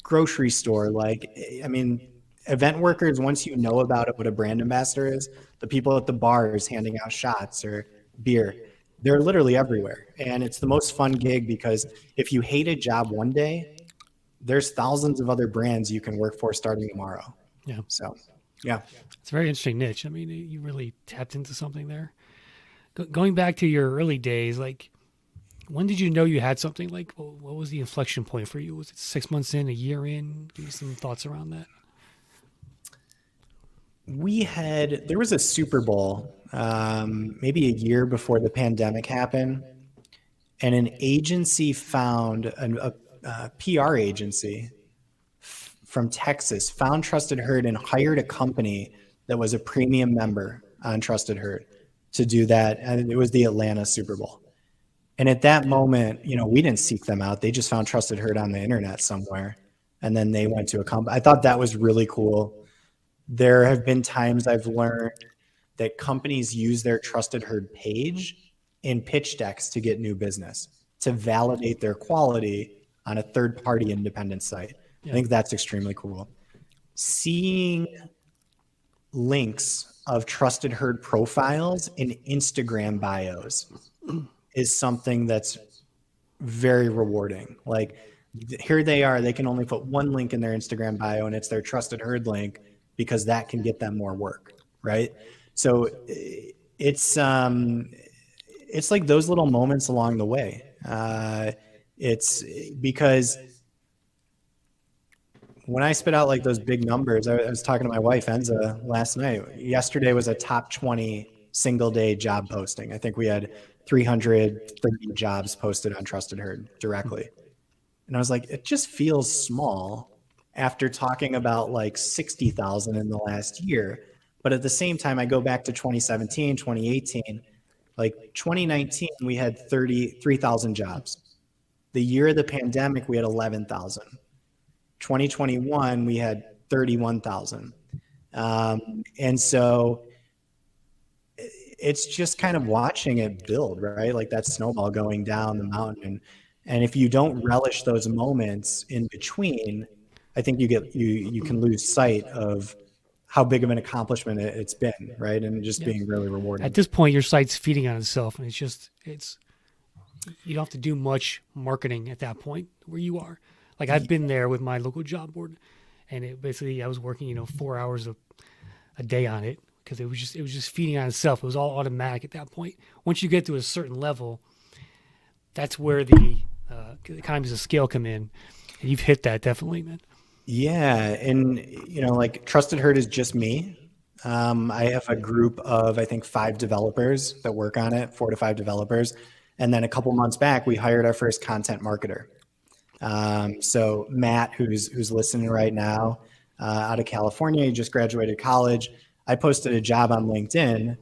grocery store. Like, I mean, event workers, once you know about it, what a brand ambassador is, the people at the bars handing out shots or beer, they're literally everywhere. And it's the most fun gig because if you hate a job one day, there's thousands of other brands you can work for starting tomorrow. Yeah, So, yeah. it's a very interesting niche. I mean, you really tapped into something there. Going back to your early days, like when did you know you had something? Like, what was the inflection point for you? Was it 6 months in, a year in? Give me some thoughts around that. There was a Super Bowl, maybe a year before the pandemic happened, and an agency found a PR agency from Texas found Trusted Herd and hired a company that was a premium member on Trusted Herd to do that. And it was the Atlanta Super Bowl. And at that moment, we didn't seek them out. They just found Trusted Herd on the internet somewhere. And then they went to a company. I thought that was really cool. There have been times I've learned that companies use their Trusted Herd page in pitch decks to get new business, to validate their quality on a third-party independent site. I Yeah. think that's extremely cool. Seeing links of Trusted Herd profiles in Instagram bios is something that's very rewarding. Like, here they are, they can only put one link in their Instagram bio and it's their Trusted Herd link because that can get them more work, right? So it's like those little moments along the way. It's because when I spit out like those big numbers, I was talking to my wife Enza last night. Yesterday was a top 20 single day job posting. I think we had 330 jobs posted on Trusted Herd directly. And I was like, it just feels small after talking about like 60,000 in the last year. But at the same time, I go back to 2017, 2018, like 2019, we had 33,000 jobs. The year of the pandemic, we had 11,000. 2021, we had 31,000. And so it's just kind of watching it build, right? Like that snowball going down the mountain. And if you don't relish those moments in between, I think you can lose sight of how big of an accomplishment it's been, right? And just Yeah. being really At rewarding. this point, your site's feeding on itself, and it's you don't have to do much marketing at that point where you are. Like I've been there with my local job board, and it basically I was working 4 hours a day on it because it was just feeding on itself. It was all automatic at that point. Once you get to a certain level, that's where the economies of scale come in, and you've hit that definitely, man. Yeah, and like Trusted Herd is just me. I have a group of I think 5 developers that work on it, 4 to 5 developers, and then a couple months back we hired our first content marketer. So Matt, who's listening right now, out of California, he just graduated college. I posted a job on LinkedIn,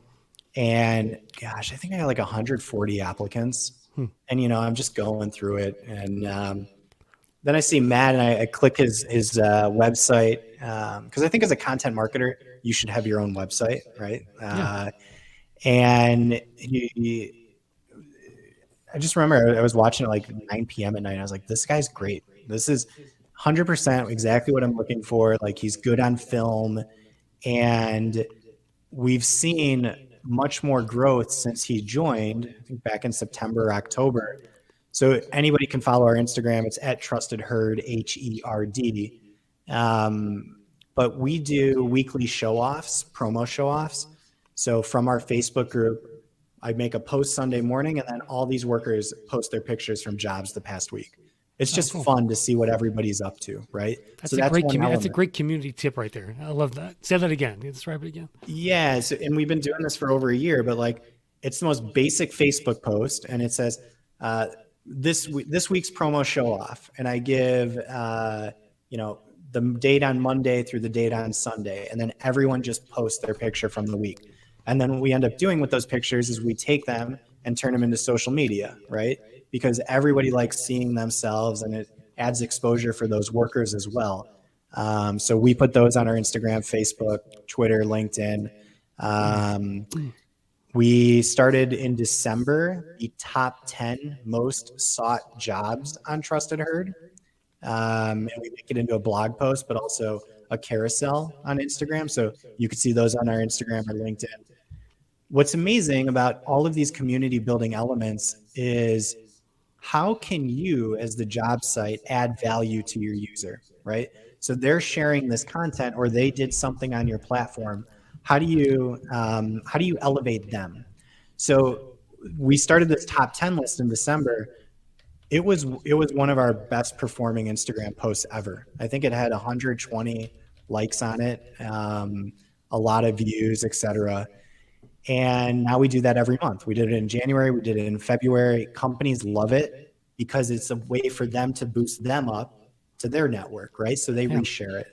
and gosh, I think I got like 140 applicants, Hmm. and I'm just going through it, and then I see Matt, and I click his website because I think as a content marketer, you should have your own website, right? Yeah. And I just remember I was watching at like 9 p.m. at night. And I was like, this guy's great. This is 100% exactly what I'm looking for. Like he's good on film, and we've seen much more growth since he joined, I think back in September, October. So anybody can follow our Instagram. It's at Trusted Herd, HERD. Um, but we do weekly show offs, promo show offs. So from our Facebook group, I make a post Sunday morning, and then all these workers post their pictures from jobs the past week. It's Oh, just cool. fun to see what everybody's up to, right? So that's one That's a element. great community tip right there. I love that. Say that again. Describe it again. Yeah, so, and we've been doing this for over a year, but like it's the most basic Facebook post, and it says uh, this week's promo show off, and I give you know the date on Monday through the date on Sunday, and then everyone just posts their picture from the week, and then what we end up doing with those pictures is we take them and turn them into social media, right? Because everybody likes seeing themselves, and it adds exposure for those workers as well. So we put those on our Instagram, Facebook, Twitter, LinkedIn. Um, we started in December the top 10 most sought jobs on Trusted Herd. And we make it into a blog post, but also a carousel on Instagram. So you could see those on our Instagram or LinkedIn. What's amazing about all of these community building elements is how can you as the job site add value to your user, right? So they're sharing this content or they did something on your platform. How do you elevate them? So we started this top 10 list in December. It was one of our best performing Instagram posts ever. I think it had 120 likes on it, a lot of views, etc. And now we do that every month. We did it in January, we did it in February. Companies love it because it's a way for them to boost them up to their network, right? So they Yeah. reshare it.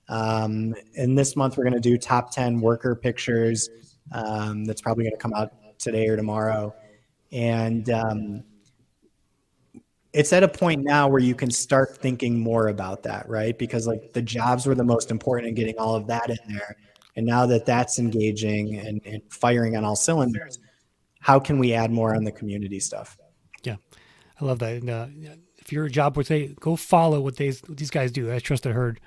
And this month we're going to do top 10 worker pictures. That's probably going to come out today or tomorrow. And it's at a point now where you can start thinking more about that, right? Because like the jobs were the most important in getting all of that in there. And now that that's engaging and firing on all cylinders, how can we add more on the community stuff? Yeah. I love that. And, if you're a job board, say, go follow what these guys do. I Trusted Herd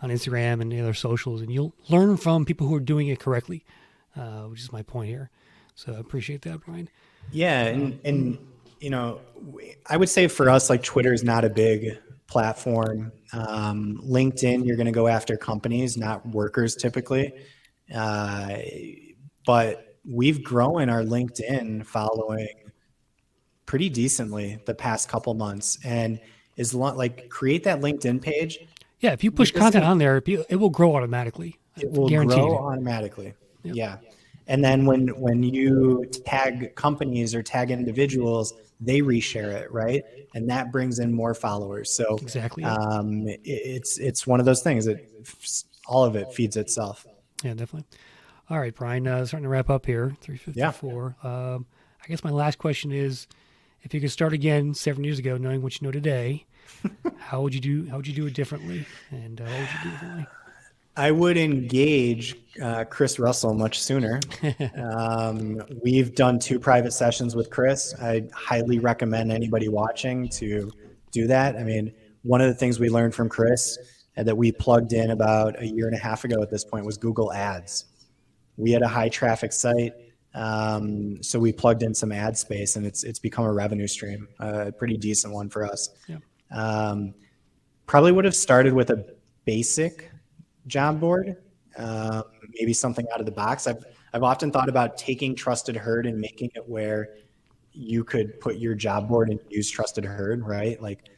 on Instagram and the other socials, and you'll learn from people who are doing it correctly, which is my point here. So I appreciate that, Brian. Yeah, and you know, I would say for us, like Twitter is not a big platform. LinkedIn, you're going to go after companies, not workers typically. Uh, but we've grown our LinkedIn following pretty decently the past couple months, and is like create that LinkedIn page. Yeah, if you push This content thing, on there, it will grow automatically. it will grow Guaranteed. automatically. Yep. Yeah. And then when you tag companies or tag individuals, they reshare it, right? And that brings in more followers. So Exactly. Yep. it's one of those things that all of it feeds itself. Yeah, definitely. All right, Brian. Starting to wrap up here. Yeah. 3:54. I guess my last question is, if you could start again 7 years ago, knowing what you know today, how would you do? How would you do it differently? And what would you do differently? I would engage Chris Russell much sooner. We've done 2 private sessions with Chris. I highly recommend anybody watching to do that. I mean, one of the things we learned from Chris that we plugged in about a year and a half ago at this point was Google Ads. We had a high traffic site, so we plugged in some ad space, and it's become a revenue stream, a pretty decent one for us. Yeah. Probably would have started with a basic job board, um, maybe something out of the box. I've often thought about taking Trusted Herd and making it where you could put your job board and use Trusted Herd, right? Like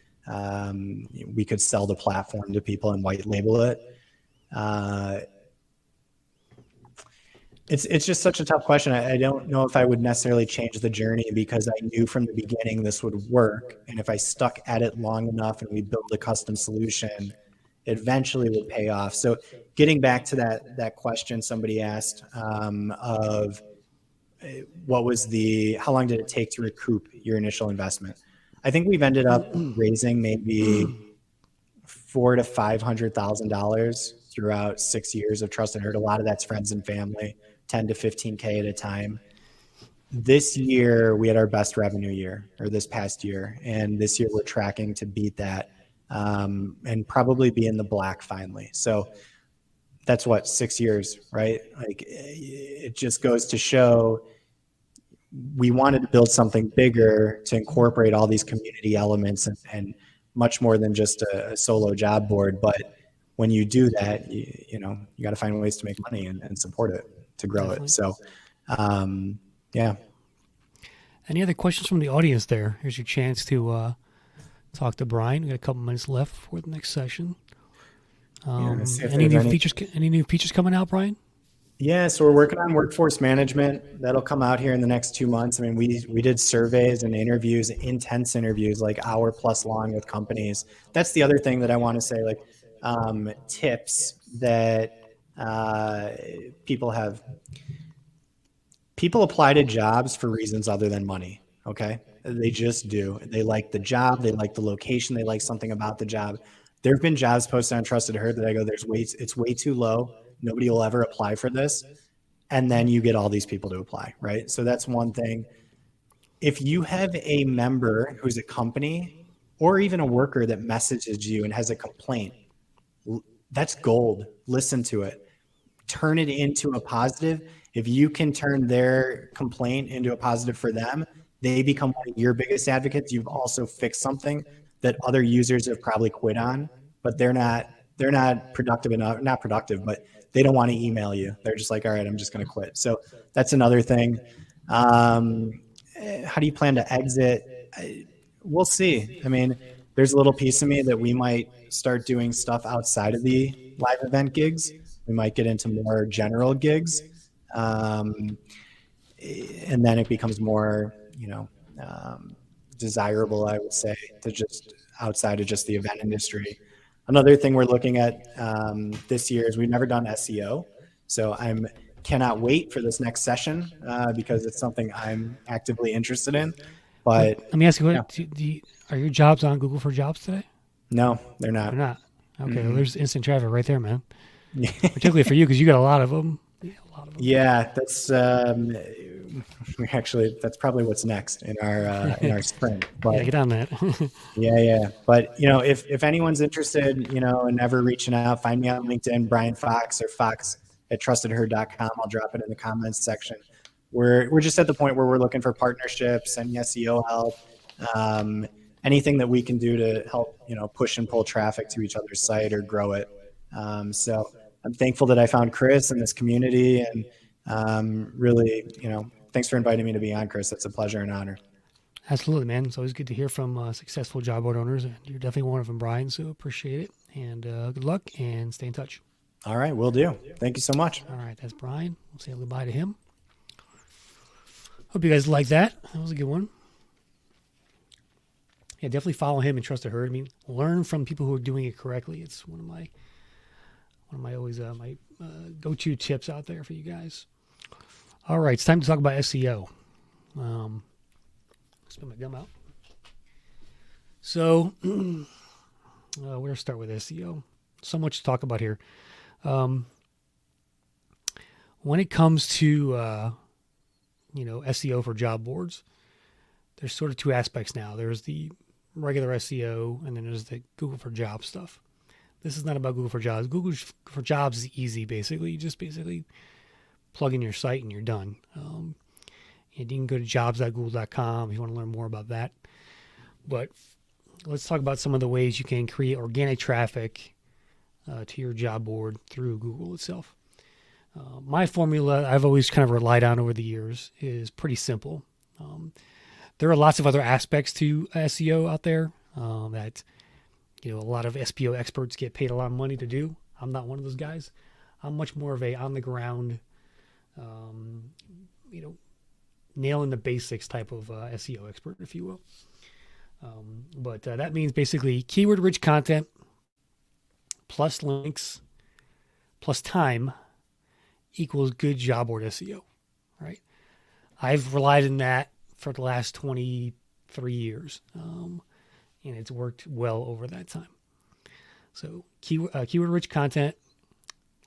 we could sell the platform to people and white label it. It's just such a tough question. I don't know if I would necessarily change the journey because I knew from the beginning this would work, and if I stuck at it long enough and we build a custom solution, eventually would pay off. So getting back to that question somebody asked of how long did it take to recoup your initial investment? I think we've ended up raising maybe $400,000 to $500,000 throughout 6 years of Trusted Herd. A lot of that's friends and family, 10 to 15K at a time. This year we had our best revenue year, or this past year, and this year we're tracking to beat that. and probably be in the black finally. So that's what, 6 years, right? Like, it just goes to show we wanted to build something bigger to incorporate all these community elements and much more than just a solo job board. But when you do that, you got to find ways to make money and support it to grow it. Definitely. So, yeah. Any other questions from the audience there? Here's your chance to talk to Brian. We got a couple minutes left for the next session. Let's see if Any there's new features? Any new features coming out, Brian? Yeah, so we're working on workforce management. That'll come out here in the next 2 months. I mean, we did surveys and interviews, intense interviews, like hour plus long with companies. That's the other thing that I want to say, like, tips that people have. People apply to jobs for reasons other than money. Okay. They just do. They like the job. They like the location. They like something about the job. There have been jobs posted on Trusted Herd that I go, it's way too low. Nobody will ever apply for this. And then you get all these people to apply, right? So that's one thing. If you have a member who's a company or even a worker that messages you and has a complaint, that's gold. Listen to it. Turn it into a positive. If you can turn their complaint into a positive for them, they become one of your biggest advocates. You've also fixed something that other users have probably quit on, but they're not productive enough, not productive, but they don't want to email you. They're just like, all right, I'm just going to quit. So that's another thing. How do you plan to exit? We'll see. I mean, there's a little piece of me that we might start doing stuff outside of the live event gigs. We might get into more general gigs. And then it becomes more, desirable, I would say, to just outside of just the event industry. Another thing we're looking at this year is we've never done SEO. So cannot wait for this next session because it's something I'm actively interested in. But let me ask you, yeah. are your jobs on Google for Jobs today? No, they're not. They're not. Okay, Mm-hmm. well, there's instant traffic right there, man. Particularly for you because you got a lot of them. Yeah, that's actually that's probably what's next in our sprint. But yeah, get on that. yeah. But if anyone's interested, and ever reaching out, find me on LinkedIn, Brian Fox or Fox@trustedherd.com. I'll drop it in the comments section. We're just at the point where we're looking for partnerships and SEO help. Anything that we can do to help, push and pull traffic to each other's site or grow it. So I'm thankful that I found Chris and this community, and really, thanks for inviting me to be on, Chris. It's a pleasure and honor. Absolutely, man. It's always good to hear from successful job board owners, and you're definitely one of them, Brian. So appreciate it, and good luck, and stay in touch. All right, will do. Thank you so much. All right, that's Brian. We'll say goodbye to him. Hope you guys like that. That was a good one. Yeah, definitely follow him and Trusted Herd. I mean, learn from people who are doing it correctly. It's one of my always my go-to tips out there for you guys. All right, it's time to talk about SEO. Spit my gum out. So, we're going to start with SEO. So much to talk about here. When it comes to SEO for job boards, there's sort of two aspects now. There's the regular SEO, and then there's the Google for Jobs stuff. This is not about Google for Jobs. Google for Jobs is easy, basically. You just basically plug in your site and you're done. And you can go to jobs.google.com if you want to learn more about that. But let's talk about some of the ways you can create organic traffic to your job board through Google itself. My formula I've always kind of relied on over the years is pretty simple. There are lots of other aspects to SEO out there that a lot of SEO experts get paid a lot of money to do. I'm not one of those guys. I'm much more of a on the ground, nailing the basics type of SEO expert, if you will. But that means basically keyword-rich content plus links plus time equals good job board SEO, right? I've relied on that for the last 23 years, and it's worked well over that time. So keyword-rich content,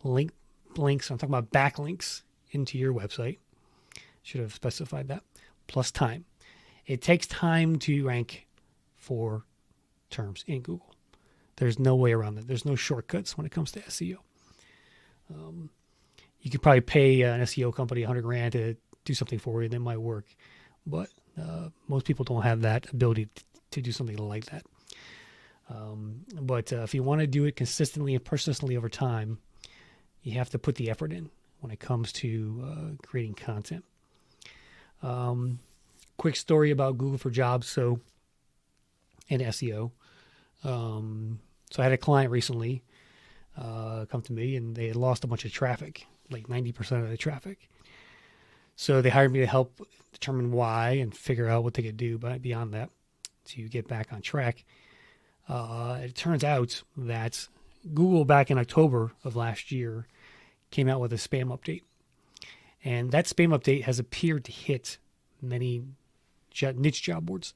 links, I'm talking about backlinks into your website. Should have specified that, plus time. It takes time to rank for terms in Google. There's no way around that. There's no shortcuts when it comes to SEO. You could probably pay an SEO company $100,000 to do something for you, and it might work. But most people don't have that ability to do something like that. But if you want to do it consistently and persistently over time, you have to put the effort in when it comes to creating content. Quick story about Google for Jobs and SEO. So I had a client recently come to me, and they had lost a bunch of traffic, like 90% of the traffic. So they hired me to help determine why and figure out what they could do beyond that to get back on track. It turns out that Google back in October of last year came out with a spam update. And that spam update has appeared to hit many niche job boards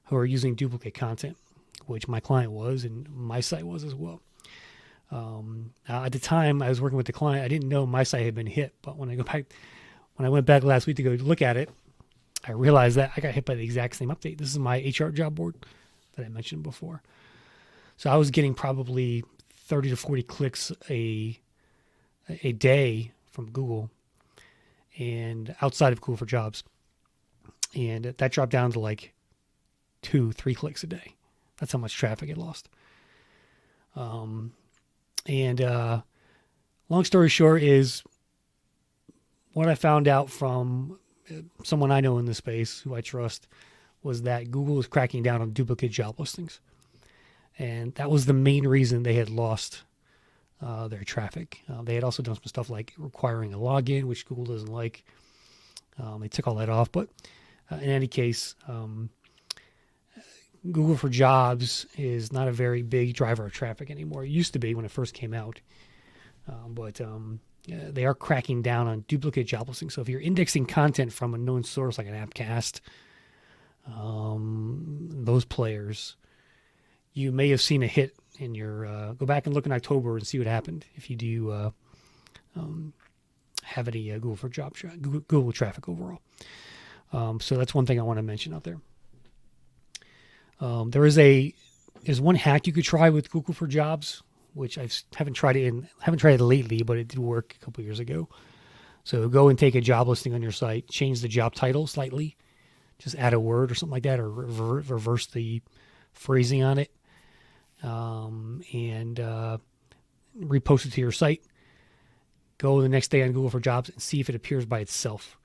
who are using duplicate content, which my client was and my site was as well. At the time I was working with the client, I didn't know my site had been hit. But when I went back last week to go look at it, I realized that I got hit by the exact same update. This is my HR job board that I mentioned before. So I was getting probably 30 to 40 clicks a day from Google and outside of Google for Jobs. And that dropped down to like 2-3 clicks a day. That's how much traffic it lost. Long story short is what I found out from someone I know in the space who I trust was that Google is cracking down on duplicate job listings. And that was the main reason they had lost their traffic. They had also done some stuff like requiring a login, which Google doesn't like. They took all that off. But in any case, Google for Jobs is not a very big driver of traffic anymore. It used to be when it first came out. But they are cracking down on duplicate job listings. So if you're indexing content from a known source like an Appcast, those players, you may have seen a hit in your, go back and look in October and see what happened if you do have any Google for Jobs, Google traffic overall. So that's one thing I want to mention out there. There's one hack you could try with Google for Jobs, which I haven't tried it lately, but it did work a couple years ago. So go and take a job listing on your site, change the job title slightly, just add a word or something like that, or reverse the phrasing on it, and repost it to your site. Go the next day on Google for Jobs and see if it appears by itself.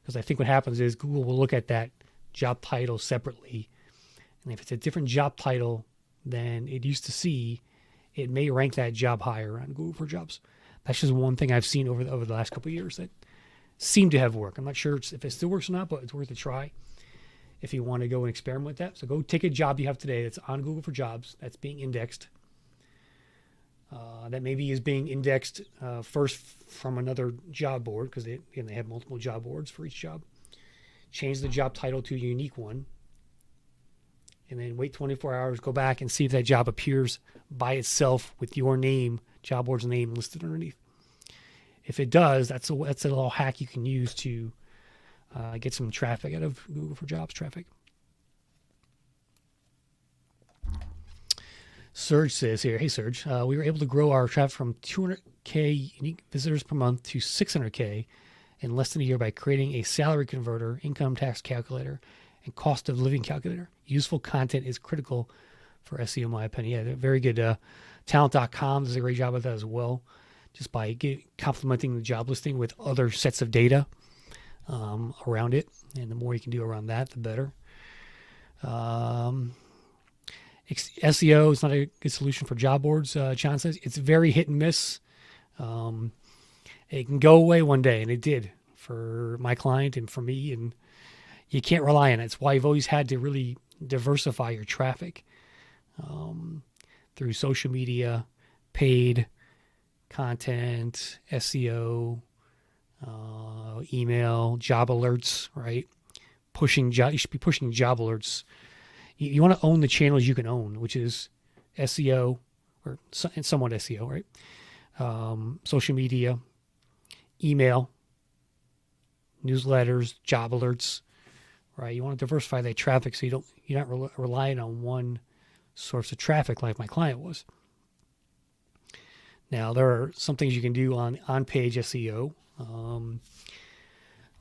Because I think what happens is Google will look at that job title separately. And if it's a different job title than it used to see, it may rank that job higher on Google for Jobs. That's just one thing I've seen over the last couple of years that seemed to have worked. I'm not sure if it still works or not, but it's worth a try if you want to go and experiment with that. So go take a job you have today that's on Google for Jobs, that's being indexed, that maybe is being indexed first from another job board, because they have multiple job boards for each job. Change the job title to a unique one, and then wait 24 hours, go back and see if that job appears by itself with your name, job board's name listed underneath. If it does, that's a little hack you can use to get some traffic out of Google for Jobs traffic. Serge says here, hey Serge, we were able to grow our traffic from 200K unique visitors per month to 600K in less than a year by creating a salary converter, income tax calculator, and cost of living calculator. Useful content is critical for SEO, in my opinion. Yeah, very good. Talent.com does a great job of that as well, just by complementing the job listing with other sets of data around it. And the more you can do around that, the better. SEO is not a good solution for job boards, John says. It's very hit and miss. It can go away one day, and it did for my client and for me, and you can't rely on it. It's why you've always had to really diversify your traffic through social media, paid content, SEO, email, job alerts, right? You should be pushing job alerts. You want to own the channels you can own, which is SEO or somewhat SEO, right? Social media, email, newsletters, job alerts, right? You want to diversify that traffic so you're not relying on one source of traffic like my client was. Now, there are some things you can do on-page SEO.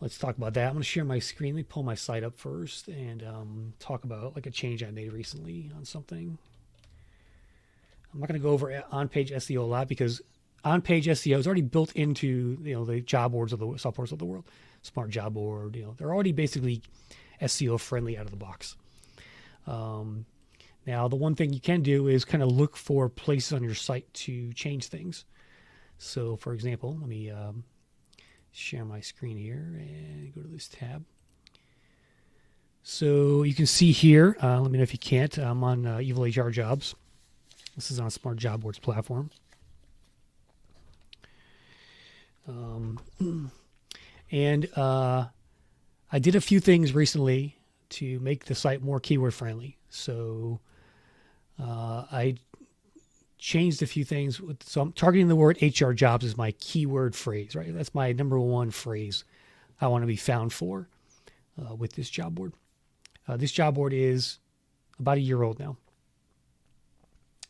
Let's talk about that. I'm going to share my screen. Let me pull my site up first and talk about like a change I made recently on something. I'm not going to go over on-page SEO a lot because on-page SEO is already built into the job boards of the softwares of the world. Smart Job Board, they're already basically SEO friendly out of the box. Now, the one thing you can do is kind of look for places on your site to change things. So, for example, let me share my screen here and go to this tab. So you can see here, let me know if you can't, I'm on Evil HR Jobs. This is on Smart Job Boards platform. And I did a few things recently to make the site more keyword friendly. So I changed a few things. So I'm targeting the word HR jobs as my keyword phrase, right? That's my number one phrase I want to be found for with this job board. This job board is about a year old now.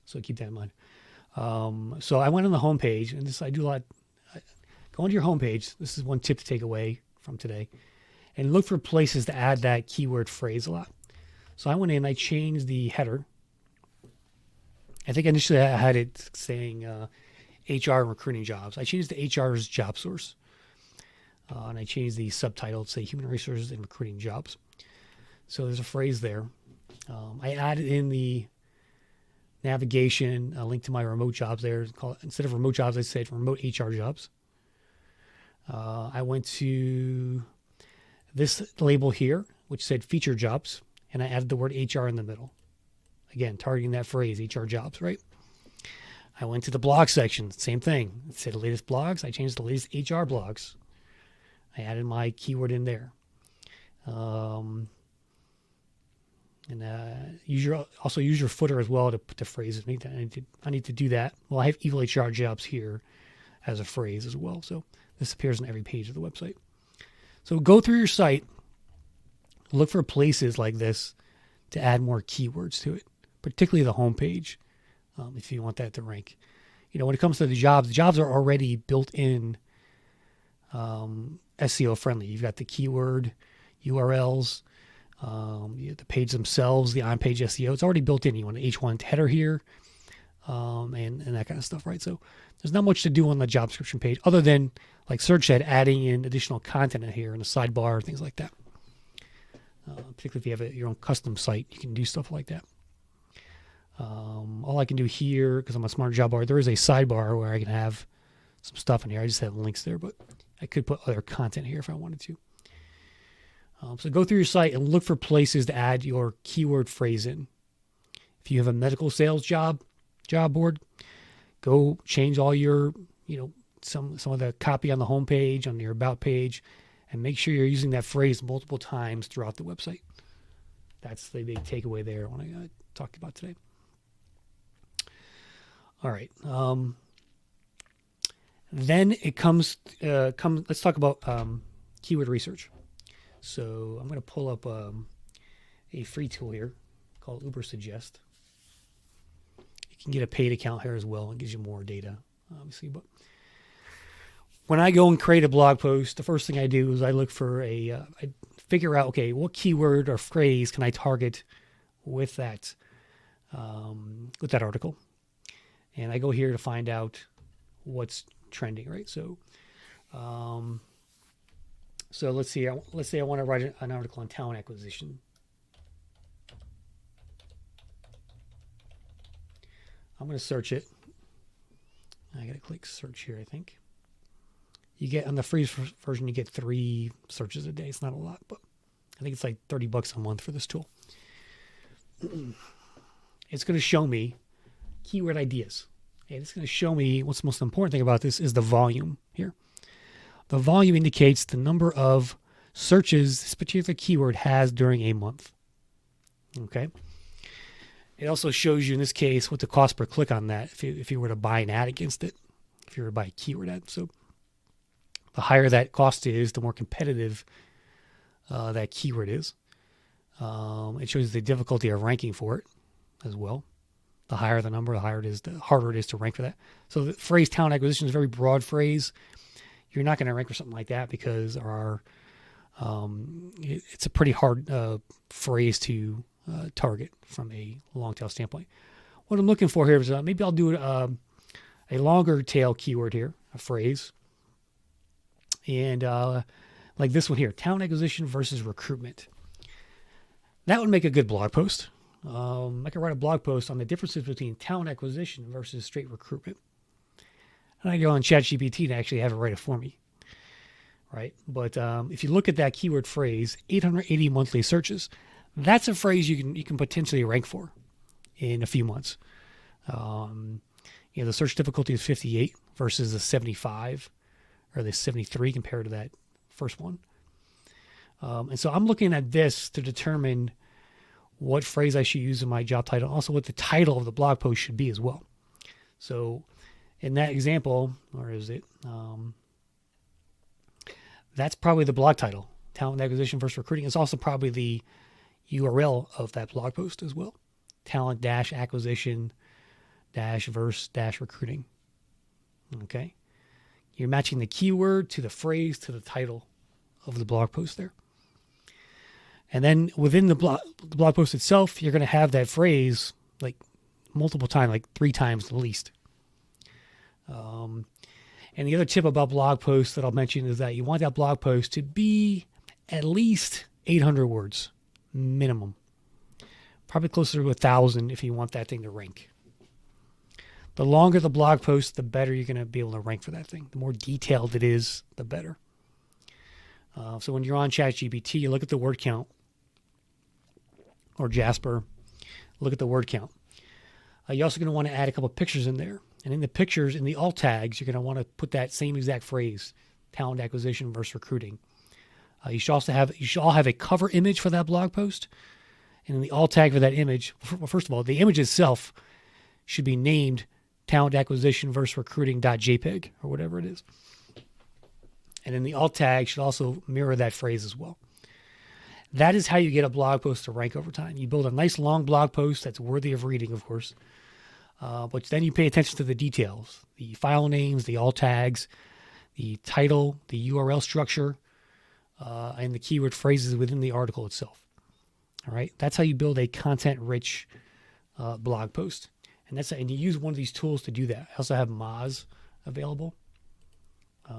So keep that in mind. So I went on the homepage, and I do a lot. Go onto your homepage. This is one tip to take away from today. And look for places to add that keyword phrase a lot. So I went in, I changed the header. I think initially I had it saying HR and recruiting jobs. I changed the HR's job source. And I changed the subtitle to say human resources and recruiting jobs. So there's a phrase there. I added in the navigation, a link to my remote jobs there. Instead of remote jobs, I said remote HR jobs. I went to this label here, which said feature jobs, and I added the word HR in the middle. Again, targeting that phrase, HR jobs, right? I went to the blog section, same thing. It said latest blogs. I changed the latest HR blogs. I added my keyword in there. Also use your footer as well to put the phrases. I need to do that. Well, I have Evil HR jobs here as a phrase as well. So this appears on every page of the website. So go through your site, look for places like this to add more keywords to it, particularly the homepage, if you want that to rank. When it comes to the jobs are already built in SEO friendly. You've got the keyword URLs, the page themselves, the on-page SEO. It's already built in. You want an H1 header here, and that kind of stuff, right? So there's not much to do on the job description page other than, like Search said, adding in additional content in here in the sidebar, things like that. Particularly if you have your own custom site, you can do stuff like that. All I can do here, because I'm a Smart Job Board, there is a sidebar where I can have some stuff in here. I just have links there, but I could put other content here if I wanted to. So go through your site and look for places to add your keyword phrase in. If you have a medical sales job board, go change all your, some of the copy on the homepage, on your about page, and make sure you're using that phrase multiple times throughout the website. That's the big takeaway there when I talked about today. All right. Then it comes. Let's talk about keyword research. So I'm going to pull up a free tool here called Uber Suggest. You can get a paid account here as well. It gives you more data, obviously. But when I go and create a blog post, the first thing I do is I look for I figure out, okay, what keyword or phrase can I target with that article, and I go here to find out what's trending, right? So, let's see. Let's say I want to write an article on talent acquisition. I'm going to search it. I got to click search here, I think. You get, on the free version, you get 3 searches a day. It's not a lot, but I think it's like $30 a month for this tool. It's going to show me keyword ideas. And it's going to show me, what's the most important thing about this is the volume here. The volume indicates the number of searches this particular keyword has during a month. Okay. It also shows you, in this case, what the cost per click on that, if you were to buy an ad against it, if you were to buy a keyword ad. So the higher that cost is, the more competitive that keyword is. It shows the difficulty of ranking for it as well. The higher the number, the higher it is, the harder it is to rank for that. So the phrase talent acquisition is a very broad phrase. You're not going to rank for something like that because there are, it's a pretty hard phrase to target from a long tail standpoint. What I'm looking for here is maybe I'll do a longer tail keyword here, a phrase. And like this one here, talent acquisition versus recruitment. That would make a good blog post. I could write a blog post on the differences between talent acquisition versus straight recruitment. And I go on ChatGPT to actually have it write it for me, right? But if you look at that keyword phrase, 880 monthly searches, that's a phrase you can potentially rank for in a few months. The search difficulty is 58 versus the 75 or the 73 compared to that first one. And so I'm looking at this to determine what phrase I should use in my job title, also what the title of the blog post should be as well. So in that example, where is it? That's probably the blog title, talent acquisition versus recruiting. It's also probably the URL of that blog post as well. Talent-acquisition versus recruiting. Okay. You're matching the keyword to the phrase to the title of the blog post there. And then within the blog post itself, you're going to have that phrase like multiple times, like 3 times at least. And the other tip about blog posts that I'll mention is that you want that blog post to be at least 800 words minimum. Probably closer to 1,000 if you want that thing to rank. The longer the blog post, the better you're going to be able to rank for that thing. The more detailed it is, the better. So when you're on ChatGPT, you look at the word count, or Jasper, look at the word count. You're also going to want to add a couple of pictures in there. And in the pictures, in the alt tags, you're going to want to put that same exact phrase, talent acquisition versus recruiting. You should all have a cover image for that blog post. And in the alt tag for that image, well, first of all, the image itself should be named talent acquisition versus recruiting.jpg or whatever it is. And then the alt tag should also mirror that phrase as well. That is how you get a blog post to rank over time. You build a nice long blog post that's worthy of reading, of course. But then you pay attention to the details, the file names, the alt tags, the title, the URL structure, and the keyword phrases within the article itself. All right. That's how you build a content-rich blog post. And you use one of these tools to do that. I also have Moz available. If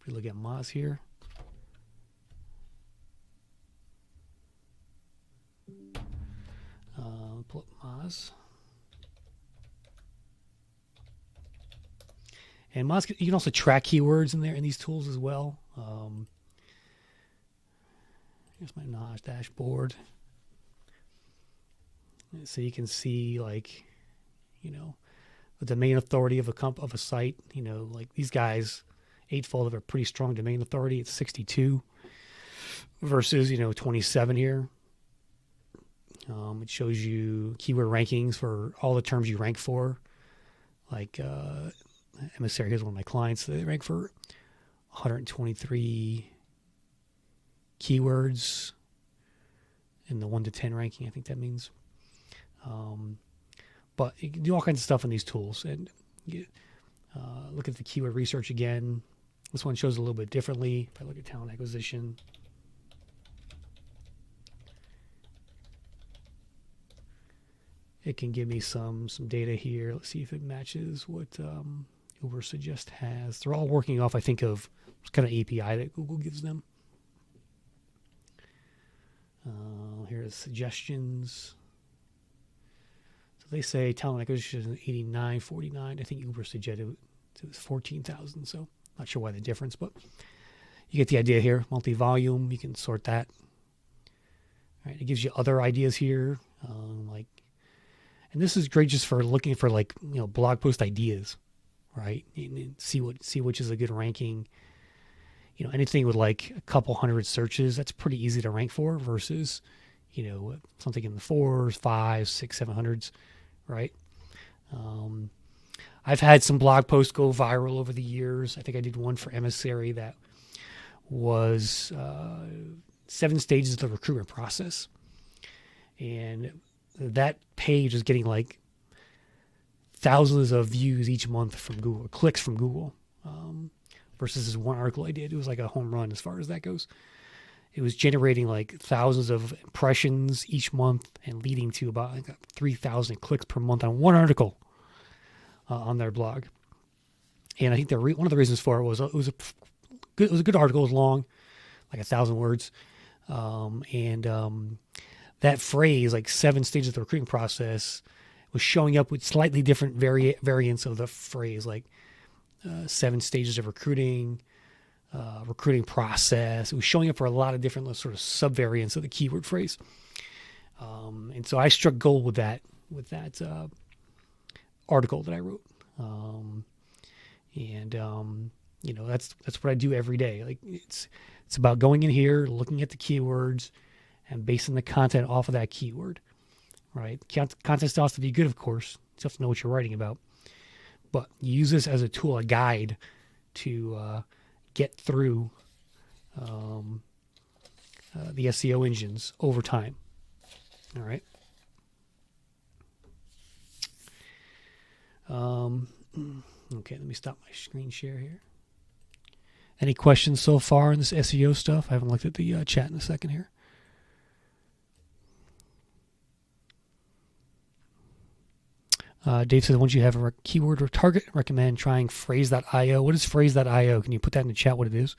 we look at Moz here. Pull up Moz. And Moz, you can also track keywords in there in these tools as well. Here's my Moz dashboard. So you can see, like, the domain authority of a site. Like these guys, Eightfold have a pretty strong domain authority. It's 62 versus 27 here. It shows you keyword rankings for all the terms you rank for. Like Emissary, here's one of my clients. They rank for 123 keywords in the 1 to 10 ranking, I think that means. But you can do all kinds of stuff in these tools. And look at the keyword research again. This one shows a little bit differently. If I look at talent acquisition, it can give me some data here. Let's see if it matches what Uber Suggest has. They're all working off, I think, of kind of API that Google gives them. Here's suggestions. So they say talent acquisition is 89.49. I think Uber suggested it was 14,000. So not sure why the difference, but you get the idea here. Multi-volume, you can sort that. All right, it gives you other ideas here, and this is great just for looking for blog post ideas, right? And see which is a good ranking. Anything with like a couple hundred searches, that's pretty easy to rank for versus, something in the 4s, 5s, 600, 700s, right? I've had some blog posts go viral over the years. I think I did one for Emissary that was 7 stages of the recruitment process. And that page is getting like thousands of views each month from Google, clicks from Google, versus this one article I did. It was like a home run as far as that goes. It was generating like thousands of impressions each month and leading to about like 3,000 clicks per month on one article on their blog. And I think one of the reasons for it was it was a good article. It was long, like 1,000 words, and that phrase, like 7 stages of the recruiting process, was showing up with slightly different variants of the phrase, like 7 stages of recruiting, recruiting process. It was showing up for a lot of different sort of subvariants of the keyword phrase. And so I struck gold with that article that I wrote. That's what I do every day. Like it's about going in here, looking at the keywords, and basing the content off of that keyword. Right? Content still has to be good, of course. You have to know what you're writing about. But you use this as a tool, a guide to get through the SEO engines over time. All right. Okay, let me stop my screen share here. Any questions so far on this SEO stuff? I haven't looked at the chat in a second here. Dave says, once you have a keyword or target, recommend trying phrase.io. What is phrase.io? Can you put that in the chat what it is?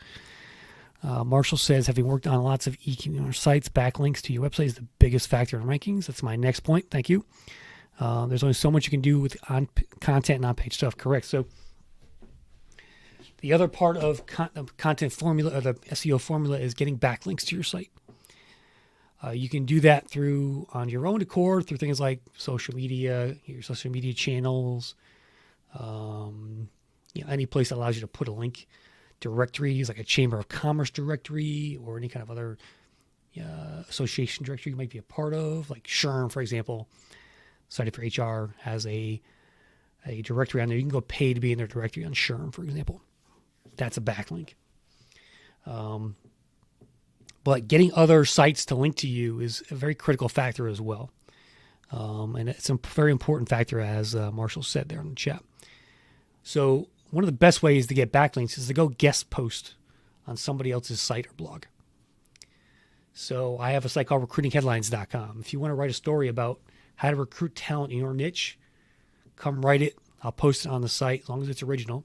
Marshall says, having worked on lots of e-commerce sites, backlinks to your website is the biggest factor in rankings. That's my next point. Thank you. There's only so much you can do with content and on-page stuff. Correct. So the other part of content formula, or the SEO formula, is getting backlinks to your site. You can do that on your own accord through things like social media, your social media channels, any place that allows you to put a link. Directories like a Chamber of Commerce directory or any kind of other association directory you might be a part of, like SHRM, for example. Cited for HR has a directory on there. You can go pay to be in their directory on SHRM, for example. That's a backlink. But getting other sites to link to you is a very critical factor as well. And it's a very important factor, as Marshall said there in the chat. So one of the best ways to get backlinks is to go guest post on somebody else's site or blog. So I have a site called recruitingheadlines.com. If you want to write a story about how to recruit talent in your niche, come write it. I'll post it on the site as long as it's original.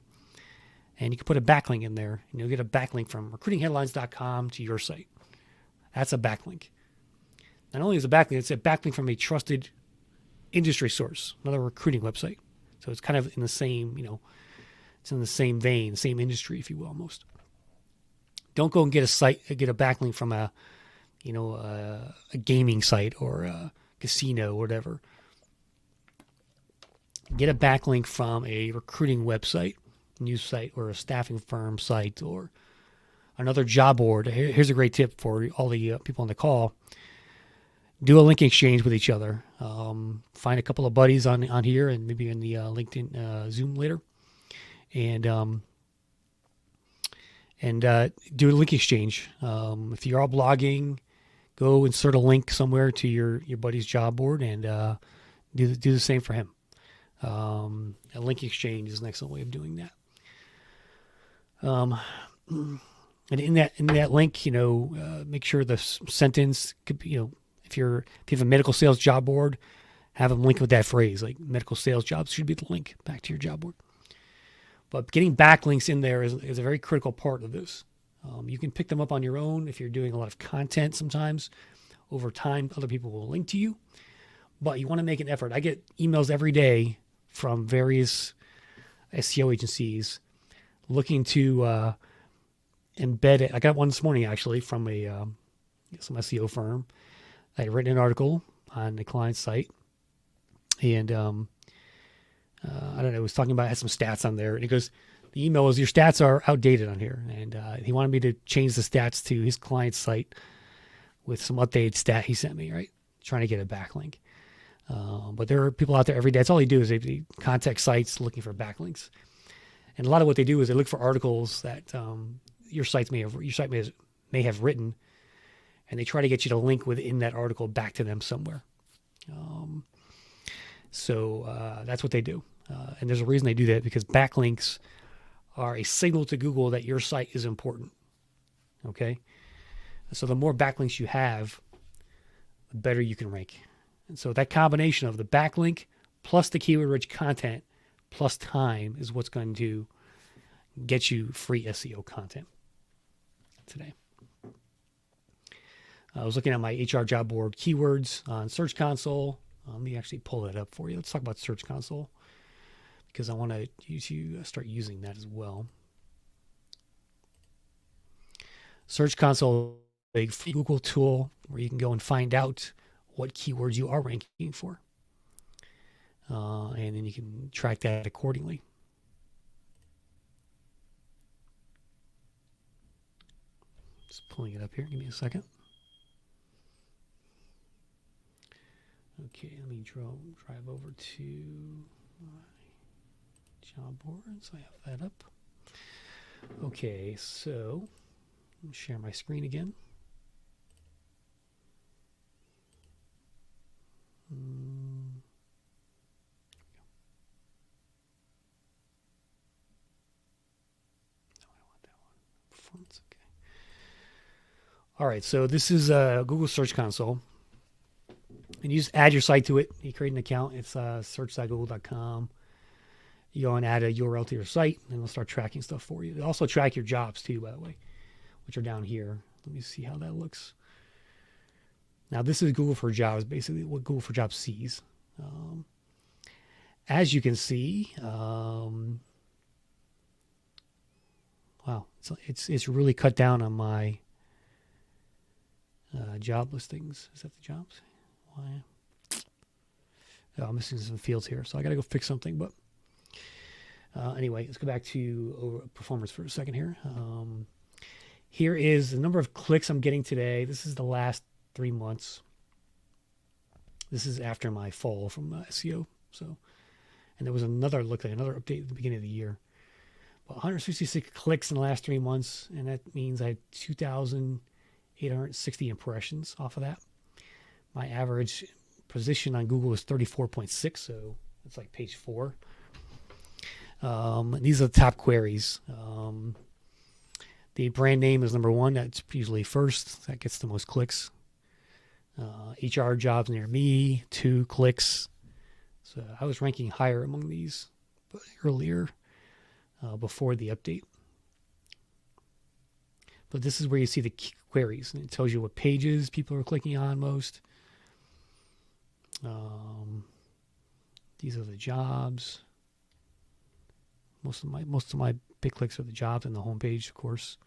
And you can put a backlink in there, and you'll get a backlink from recruitingheadlines.com to your site. That's a backlink. Not only is it a backlink, it's a backlink from a trusted industry source, another recruiting website. So it's kind of in the same, it's in the same vein, same industry, if you will, almost. Don't go and get a backlink from a gaming site or a casino or whatever. Get a backlink from a recruiting website, news site, or a staffing firm site, or another job board. Here's a great tip for all the people on the call. Do a link exchange with each other. Find a couple of buddies on here and maybe in the LinkedIn Zoom later. And do a link exchange. If you're all blogging, go insert a link somewhere to your buddy's job board and do the same for him. A link exchange is an excellent way of doing that. And in that link, make sure the sentence could be, if you have a medical sales job board, have them link with that phrase, like medical sales jobs should be the link back to your job board. But getting backlinks in there is a very critical part of this. You can pick them up on your own if you're doing a lot of content sometimes. Over time, other people will link to you. But you want to make an effort. I get emails every day from various SEO agencies looking to embed it. I got one this morning, actually, from some SEO firm. I had written an article on the client's site. And I don't know, it was talking about, it had some stats on there. And he goes, the email was, your stats are outdated on here. And he wanted me to change the stats to his client's site with some updated stat he sent me, right? Trying to get a backlink. But there are people out there every day. That's all they do is they contact sites looking for backlinks. And a lot of what they do is they look for articles that your site may have written, and they try to get you to link within that article back to them somewhere. So that's what they do. And there's a reason they do that, because backlinks are a signal to Google that your site is important. Okay? So the more backlinks you have, the better you can rank. And so that combination of the backlink plus the keyword-rich content plus time is what's going to get you free SEO content today. I was looking at my HR job board keywords on Search Console. Let me actually pull that up for you. Let's talk about Search Console, because I want to start using that as well. Search Console is a free Google tool where you can go and find out what keywords you are ranking for. And then you can track that accordingly. Just pulling it up here. Give me a second. Okay, let me drive over to my job board so I have that up. Okay, so let me share my screen again. No, I want that one. Performance, okay. All right, so this is Google Search Console. And you just add your site to it. You create an account. It's search.google.com. You go and add a URL to your site, and it'll start tracking stuff for you. It'll also track your jobs too, by the way, which are down here. Let me see how that looks. Now, this is Google for Jobs, basically what Google for Jobs sees. As you can see, wow, it's really cut down on my job listings. Is that the jobs? Why? Oh, I'm missing some fields here, so I got to go fix something. But anyway, let's go back to performance for a second here. Here is the number of clicks I'm getting today. This is the last 3 months. This is after my fall from SEO. So, and there was another update at the beginning of the year. Well, 166 clicks in the last 3 months, and that means I had 2,860 impressions off of that. My average position on Google is 34.6, so it's like page 4. These are the top queries. The brand name is number 1. That's usually first. That gets the most clicks. HR jobs near me, 2 clicks. So I was ranking higher among these earlier before the update. But this is where you see the queries, and it tells you what pages people are clicking on most. These are the jobs. Most of my big clicks are the jobs and the homepage, of course.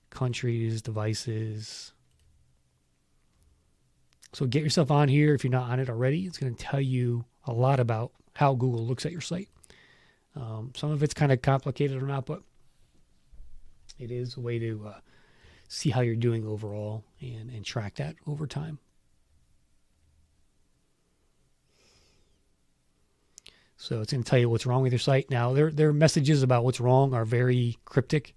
Countries, devices. So get yourself on here if you're not on it already. It's going to tell you a lot about how Google looks at your site. Some of it's kind of complicated or not, but it is a way to see how you're doing overall and track that over time. So it's going to tell you what's wrong with your site. Now, their messages about what's wrong are very cryptic.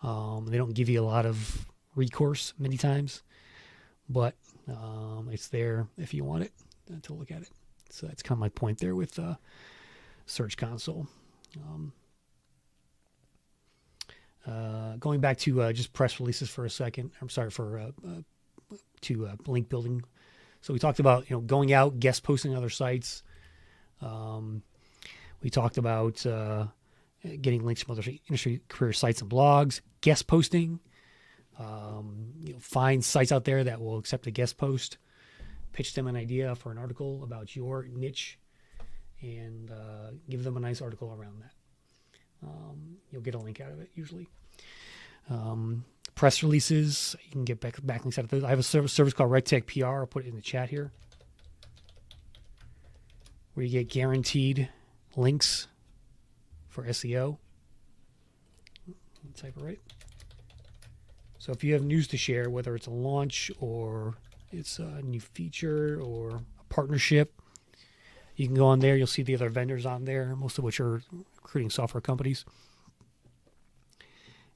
They don't give you a lot of recourse many times, but it's there if you want it to look at it. So that's kind of my point there with Search Console. Going back to just press releases for a second. I'm sorry for link building. So we talked about going out, guest posting on other sites. We talked about getting links from other industry career sites and blogs, guest posting. Find sites out there that will accept a guest post, pitch them an idea for an article about your niche, and give them a nice article around that. You'll get a link out of it usually. Press releases, you can get backlinks out of those. I have a service called RedTech PR. I'll put it in the chat here, where you get guaranteed links for SEO. Type it right. So if you have news to share, whether it's a launch or it's a new feature or a partnership, you can go on there. You'll see the other vendors on there, most of which are recruiting software companies.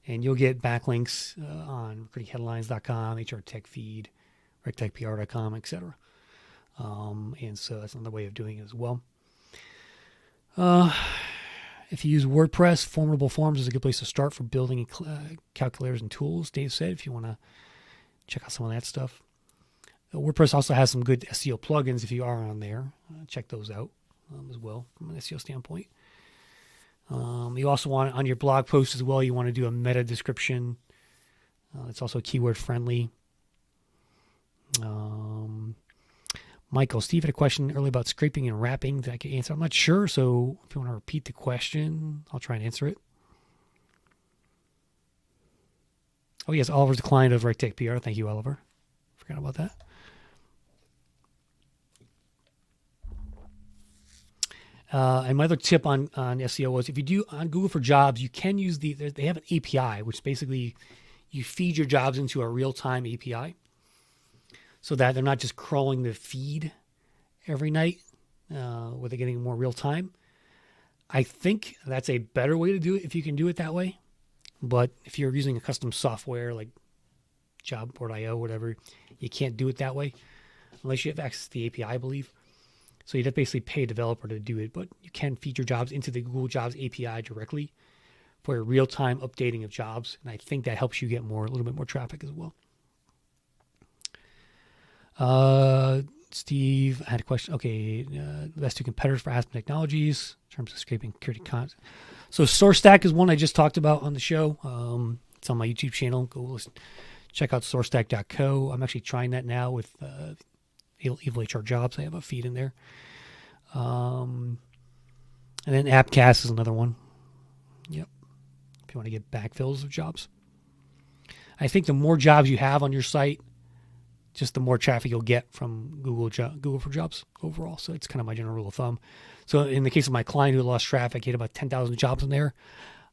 And you'll get backlinks on recruitingheadlines.com, HR Tech Feed, rectechpr.com, etc. And so that's another way of doing it as well. If you use WordPress, Formidable Forms is a good place to start for building calculators and tools. Dave said, if you want to check out some of that stuff. WordPress also has some good SEO plugins if you are on there. Check those out as well from an SEO standpoint. You also want, on your blog post as well, you want to do a meta description. It's also keyword friendly. Michael, Steve had a question earlier about scraping and wrapping that I could answer. I'm not sure, so if you want to repeat the question, I'll try and answer it. Oh, yes, Oliver's the client of RightTech PR. Thank you, Oliver. Forgot about that. And my other tip on SEO was, if you do on Google for Jobs, you can use they have an API, which basically you feed your jobs into a real-time API so that they're not just crawling the feed every night where they're getting more real-time. I think that's a better way to do it if you can do it that way. But if you're using a custom software like Jobboard.io, whatever, you can't do it that way unless you have access to the API, I believe. So you'd have to basically pay a developer to do it, but you can feed your jobs into the Google Jobs API directly for a real-time updating of jobs, and I think that helps you get a little bit more traffic as well. Steve, I had a question. Okay, the best two competitors for Aspen Technologies in terms of scraping security content. So SourceStack is one I just talked about on the show. It's on my YouTube channel. Go listen. Check out sourcestack.co. I'm actually trying that now with Evil HR Jobs. I have a feed in there. And then Appcast is another one. Yep. If you want to get backfills of jobs. I think the more jobs you have on your site, just the more traffic you'll get from Google for Jobs overall. So it's kind of my general rule of thumb. So in the case of my client who lost traffic, he had about 10,000 jobs in there.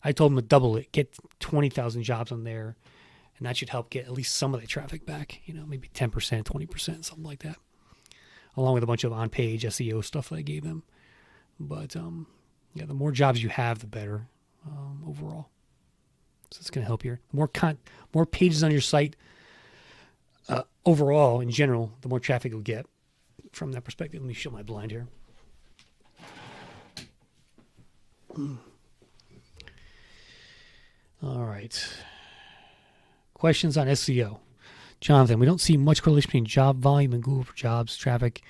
I told him to double it, get 20,000 jobs on there, and that should help get at least some of the traffic back, maybe 10%, 20%, something like that, along with a bunch of on-page SEO stuff that I gave them. But yeah, the more jobs you have, the better overall. So it's going to help here. More pages on your site overall, in general, the more traffic you'll get from that perspective. Let me show my blind here. All right. Questions on SEO. Jonathan, we don't see much correlation between job volume and Google for Jobs traffic.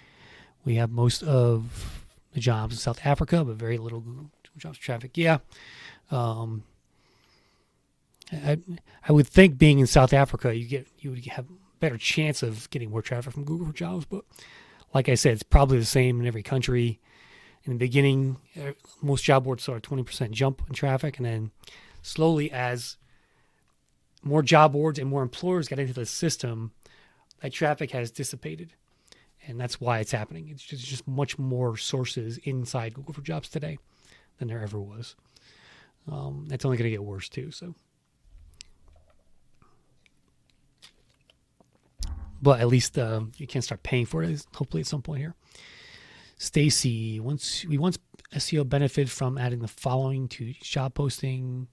We have most of the jobs in South Africa, but very little Google for Jobs traffic. Yeah. I would think being in South Africa, you would have a better chance of getting more traffic from Google for Jobs. But like I said, it's probably the same in every country. In the beginning, most job boards saw a 20% jump in traffic, and then slowly, as more job boards and more employers got into the system, that traffic has dissipated. And that's why it's happening. It's just much more sources inside Google for Jobs today than there ever was. That's only going to get worse too. So, but at least you can start paying for it, hopefully at some point here. Stacy, once SEO benefited from adding the following to job posting.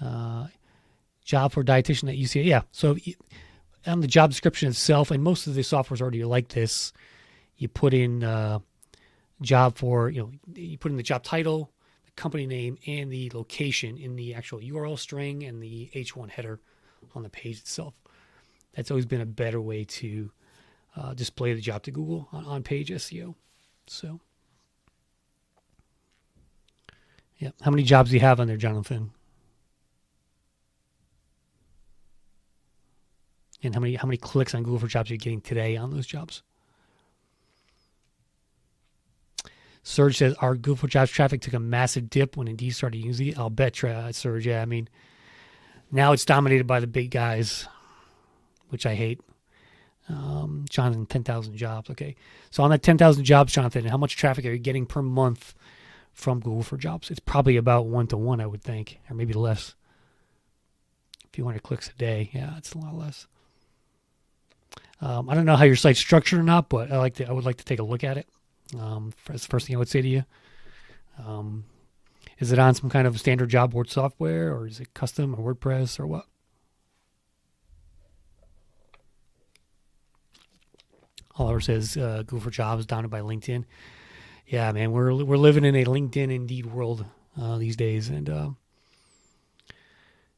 Job for dietitian at UCA. Yeah. So on the job description itself, and most of the software is already like this, you put in job for, you put in the job title, the company name, and the location in the actual URL string and the H1 header on the page itself. That's always been a better way to display the job to Google on page SEO. So, yeah. How many jobs do you have on there, Jonathan? And how many clicks on Google for Jobs are you getting today on those jobs? Serge says, our Google for Jobs traffic took a massive dip when Indeed started using it. I'll bet, Serge. Yeah, I mean, now it's dominated by the big guys, which I hate. Jonathan, 10,000 jobs. Okay. So on that 10,000 jobs, Jonathan, how much traffic are you getting per month from Google for Jobs? It's probably about 1-to-1, I would think, or maybe less. A few hundred clicks a day. Yeah, it's a lot less. I don't know how your site's structured or not, but I would like to take a look at it. That's the first thing I would say to you. Is it on some kind of standard job board software, or is it custom or WordPress or what? Oliver says Google for Jobs dominated by LinkedIn. Yeah, man, we're living in a LinkedIn Indeed world these days, and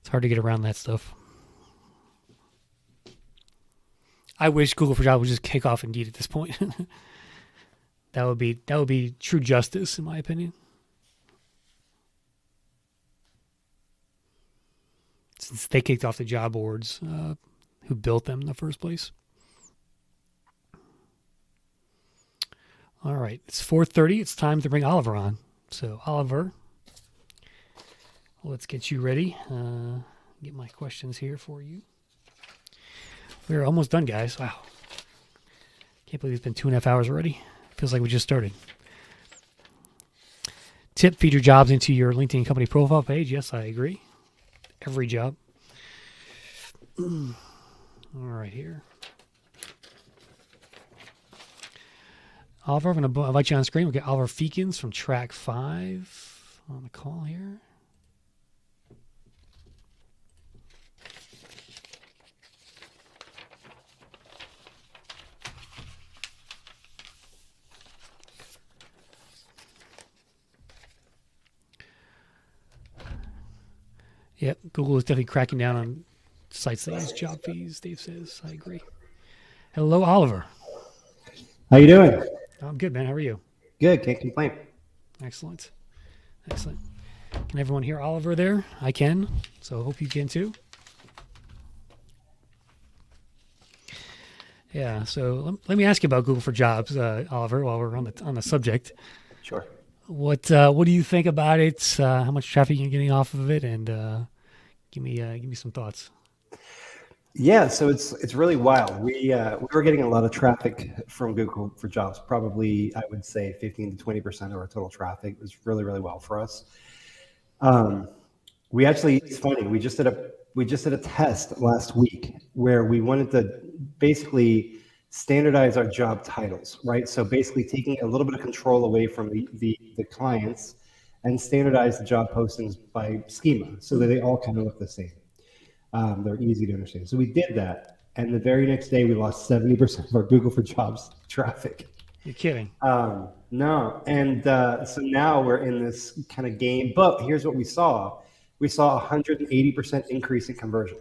it's hard to get around that stuff. I wish Google for Jobs would just kick off Indeed at this point. That would be true justice, in my opinion. Since they kicked off the job boards, who built them in the first place. All right, it's 4:30. It's time to bring Oliver on. So, Oliver, let's get you ready. Get my questions here for you. We're almost done, guys. Wow. Can't believe it's been 2.5 hours already. Feels like we just started. Tip, feed your jobs into your LinkedIn company profile page. Yes, I agree. Every job. All right, here. Oliver, I'm going to invite you on screen. We'll get Oliver Feekins from Track 5 on the call here. Yep, Google is definitely cracking down on sites that use job fees, Dave says. I agree. Hello, Oliver. How you doing? I'm good, man. How are you? Good. Can't complain. Excellent. Excellent. Can everyone hear Oliver there? I can, so I hope you can too. Yeah, so let me ask you about Google for Jobs, Oliver, while we're on the subject. Sure. What do you think about it? How much traffic you're getting off of it, and give me some thoughts. Yeah, so it's really wild. We were getting a lot of traffic from Google for Jobs. Probably, I would say 15 to 20% of our total traffic. It was really, really well for us. We actually, it's funny. We just did a test last week where we wanted to basically standardize our job titles, right? So basically taking a little bit of control away from the clients and standardize the job postings by schema so that they all kind of look the same. They're easy to understand. So we did that. And the very next day, we lost 70% of our Google for Jobs traffic. You're kidding. No. And so now we're in this kind of game. But here's what we saw. We saw 180% increase in conversion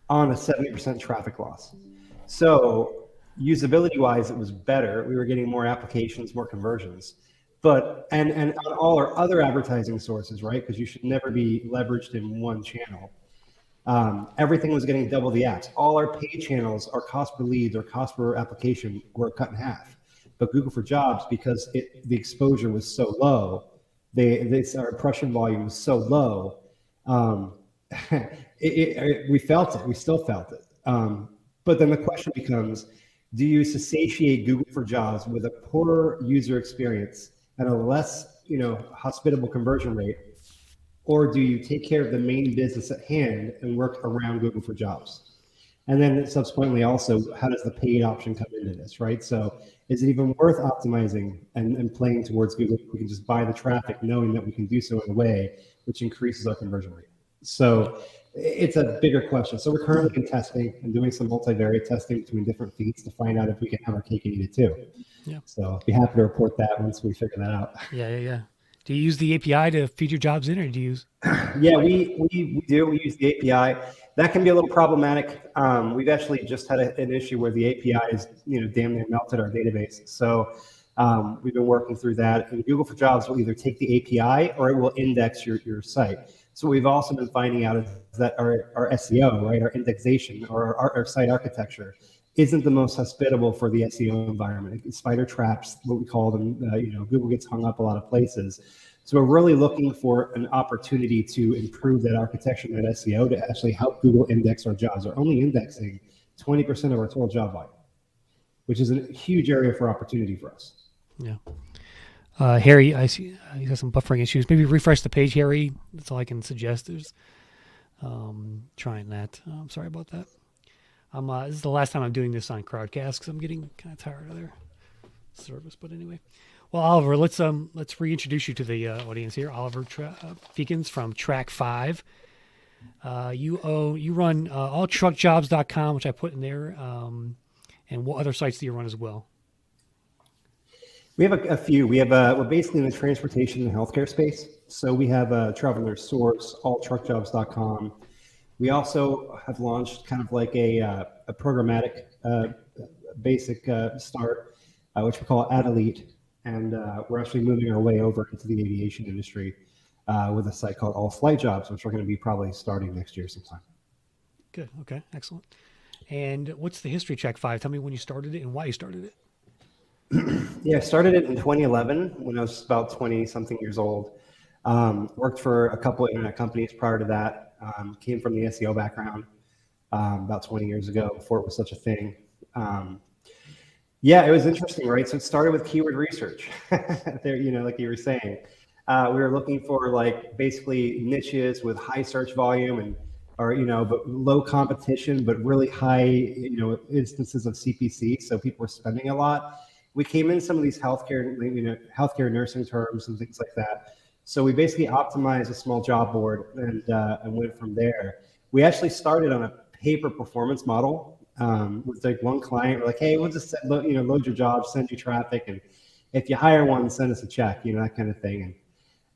on a 70% traffic loss. So usability-wise, it was better. We were getting more applications, more conversions. But and on all our other advertising sources, right? Because you should never be leveraged in one channel. Everything was getting double the ads. All our paid channels, our cost per lead, or cost per application were cut in half. But Google for Jobs, because the exposure was so low, our impression volume was so low, we felt it. We still felt it. But then the question becomes, do you satiate Google for Jobs with a poorer user experience and a less, hospitable conversion rate? Or do you take care of the main business at hand and work around Google for Jobs? And then subsequently also, how does the paid option come into this, right? So is it even worth optimizing and playing towards Google? We can just buy the traffic knowing that we can do so in a way which increases our conversion rate. So it's a bigger question. So we're currently in testing and doing some multivariate testing between different feeds to find out if we can have our cake and eat it too. Yeah. So I'll be happy to report that once we figure that out. Yeah. Do you use the API to feed your jobs in, or do you use? Yeah, we do. We use the API. That can be a little problematic. We've actually just had an issue where the API is, damn near melted our database. So we've been working through that. And Google for Jobs will either take the API or it will index your site. So what we've also been finding out is that our SEO, right, our indexation or our site architecture isn't the most hospitable for the SEO environment. Spider traps, what we call them. Google gets hung up a lot of places. So we're really looking for an opportunity to improve that architecture and that SEO to actually help Google index our jobs. We're only indexing 20% of our total job volume, which is a huge area for opportunity for us. Yeah. Harry, I see you got some buffering issues. Maybe refresh the page, Harry. That's all I can suggest. There's trying that. I'm sorry about that. This is the last time I'm doing this on Crowdcast because I'm getting kind of tired of their service. But anyway, well, Oliver, let's reintroduce you to the audience here. Oliver Feekins from Track 5. You run alltruckjobs.com, which I put in there, And what other sites do you run as well? We have a few. We're basically in the transportation and healthcare space. So we have Travel Nurse Source, alltruckjobs.com. We also have launched kind of like a programmatic basic start, which we call Ad Elite. And we're actually moving our way over into the aviation industry with a site called All Flight Jobs, which we're going to be probably starting next year sometime. Good. Okay. Excellent. And what's the history check 5? Tell me when you started it and why you started it. Yeah, I started it in 2011 when I was about 20 something years old. Worked for a couple of internet companies prior to that. Came from the SEO background about 20 years ago before it was such a thing. Yeah, it was interesting, right? So it started with keyword research. There, like you were saying, we were looking for like basically niches with high search volume but low competition, but really high, instances of CPC. So people were spending a lot. We came in some of these healthcare nursing terms and things like that. So we basically optimized a small job board and went from there. We actually started on a pay per performance model with like one client. We're like, hey, we'll just load your jobs, send you traffic, and if you hire one, send us a check, that kind of thing.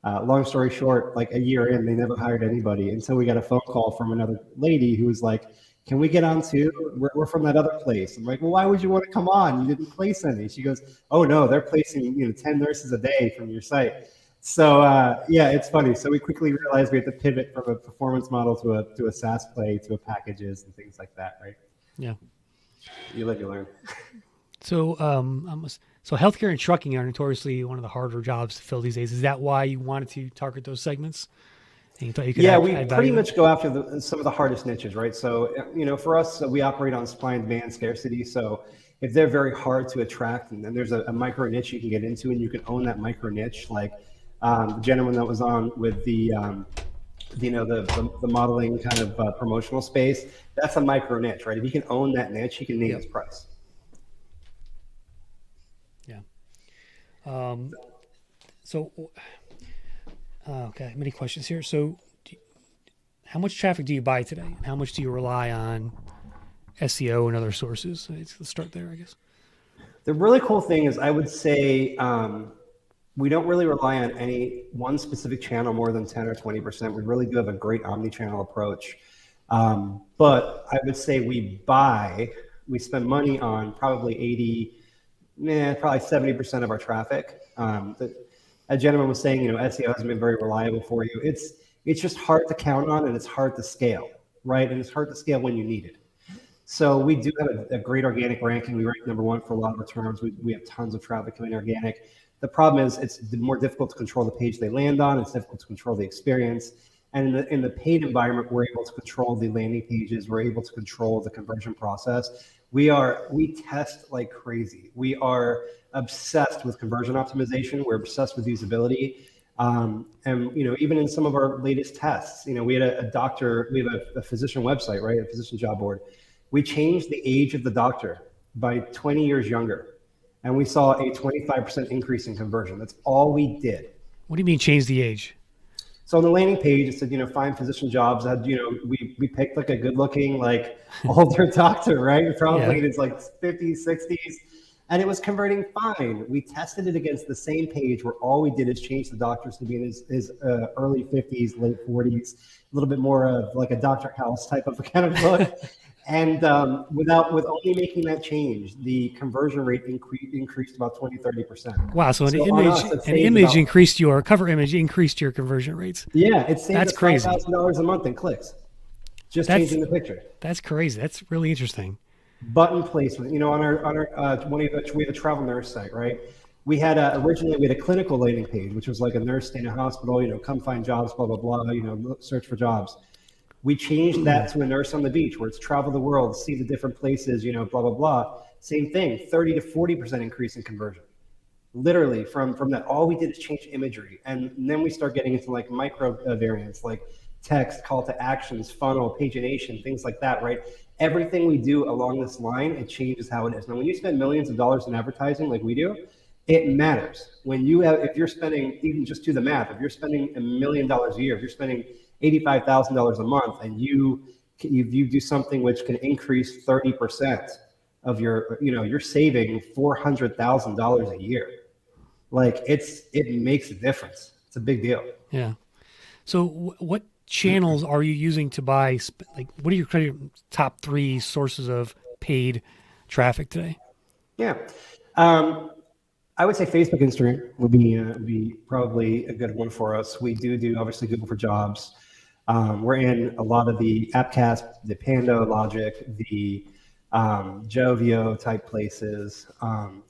And long story short, like a year in, they never hired anybody until we got a phone call from another lady who was like, can we get on too? We're from that other place. I'm like, well, why would you want to come on? You didn't place any. She goes, oh no, they're placing 10 nurses a day from your site. So yeah, it's funny. So we quickly realized we had to pivot from a performance model to a SaaS play to a packages and things like that, right? Yeah. You live, you learn. So, so healthcare and trucking are notoriously one of the harder jobs to fill these days. Is that why you wanted to target those segments? And you thought you could we pretty much go after some of the hardest niches, right? So, for us, we operate on supply and demand scarcity. So if they're very hard to attract and then there's a micro niche you can get into and you can own that micro niche, like the gentleman that was on with the modeling kind of promotional space, that's a micro niche, right? If you can own that niche, you can name its price. Yeah. Okay, many questions here. So how much traffic do you buy today? And how much do you rely on SEO and other sources? Let's start there, I guess. The really cool thing is I would say we don't really rely on any one specific channel more than 10 or 20%. We really do have a great omni-channel approach. But I would say we spend money on probably probably 70% of our traffic. A gentleman was saying, SEO hasn't been very reliable for you. It's just hard to count on and it's hard to scale, right? And it's hard to scale when you need it. So we do have a great organic ranking. We rank number 1 for a lot of our terms. We have tons of traffic coming organic. The problem is it's more difficult to control the page they land on. It's difficult to control the experience. And in the paid environment, we're able to control the landing pages. We're able to control the conversion process. We test like crazy. We are obsessed with conversion optimization. We're obsessed with usability. And even in some of our latest tests, we had we have a physician website, right? A physician job board. We changed the age of the doctor by 20 years younger. And we saw a 25% increase in conversion. That's all we did. What do you mean change the age? So on the landing page, it said, find physician jobs. We picked like a good looking, like older doctor, right? Probably in his like 50s, 60s. And it was converting fine. We tested it against the same page where all we did is change the doctors to be in his early 50s, late 40s, a little bit more of like a Dr. House type of kind of look. And with only making that change, the conversion rate increased about 20-30%. Wow! So your cover image increased your conversion rates. Yeah, it saved that's crazy. $5,000 a month in clicks. Changing the picture. That's crazy. That's really interesting. Button placement. On our we have a travel nurse site, right? We had originally we had a clinical landing page, which was like a nurse staying in a hospital. Come find jobs, blah blah blah. Search for jobs. We changed that to a nurse on the beach where it's travel the world, see the different places, blah, blah, blah. Same thing, 30 to 40% increase in conversion. Literally from that, all we did is change imagery. And then we start getting into like micro variants, like text, call to actions, funnel, pagination, things like that, right? Everything we do along this line, it changes how it is. Now, when you spend millions of dollars in advertising like we do, it matters. If you're spending, even just do the math, if you're spending $1 million a year, if you're spending $85,000 a month and you do something which can increase 30% of your, you're saving $400,000 a year. Like it makes a difference. It's a big deal. Yeah. So what channels are you using to buy? Like, what are your kind of top three sources of paid traffic today? Yeah. I would say Facebook, Instagram would be probably a good one for us. We do obviously Google for Jobs. We're in a lot of the AppCast, the Pando, Logic, the Jovio type places.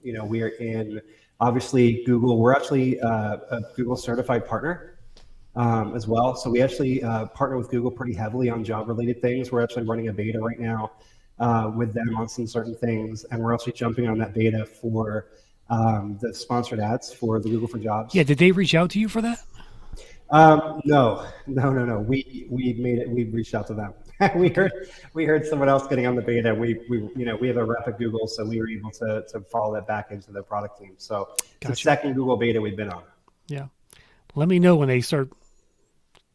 We are in obviously Google. We're actually a Google certified partner as well. So we actually partner with Google pretty heavily on job related things. We're actually running a beta right now with them on some certain things, and we're actually jumping on that beta for the sponsored ads for the Google for Jobs. Yeah. Did they reach out to you for that? No. We made it. We reached out to them. we heard someone else getting on the beta. We have a rep at Google, so we were able to follow that back into the product team. So it's the second Google beta we've been on. Yeah. Let me know when they start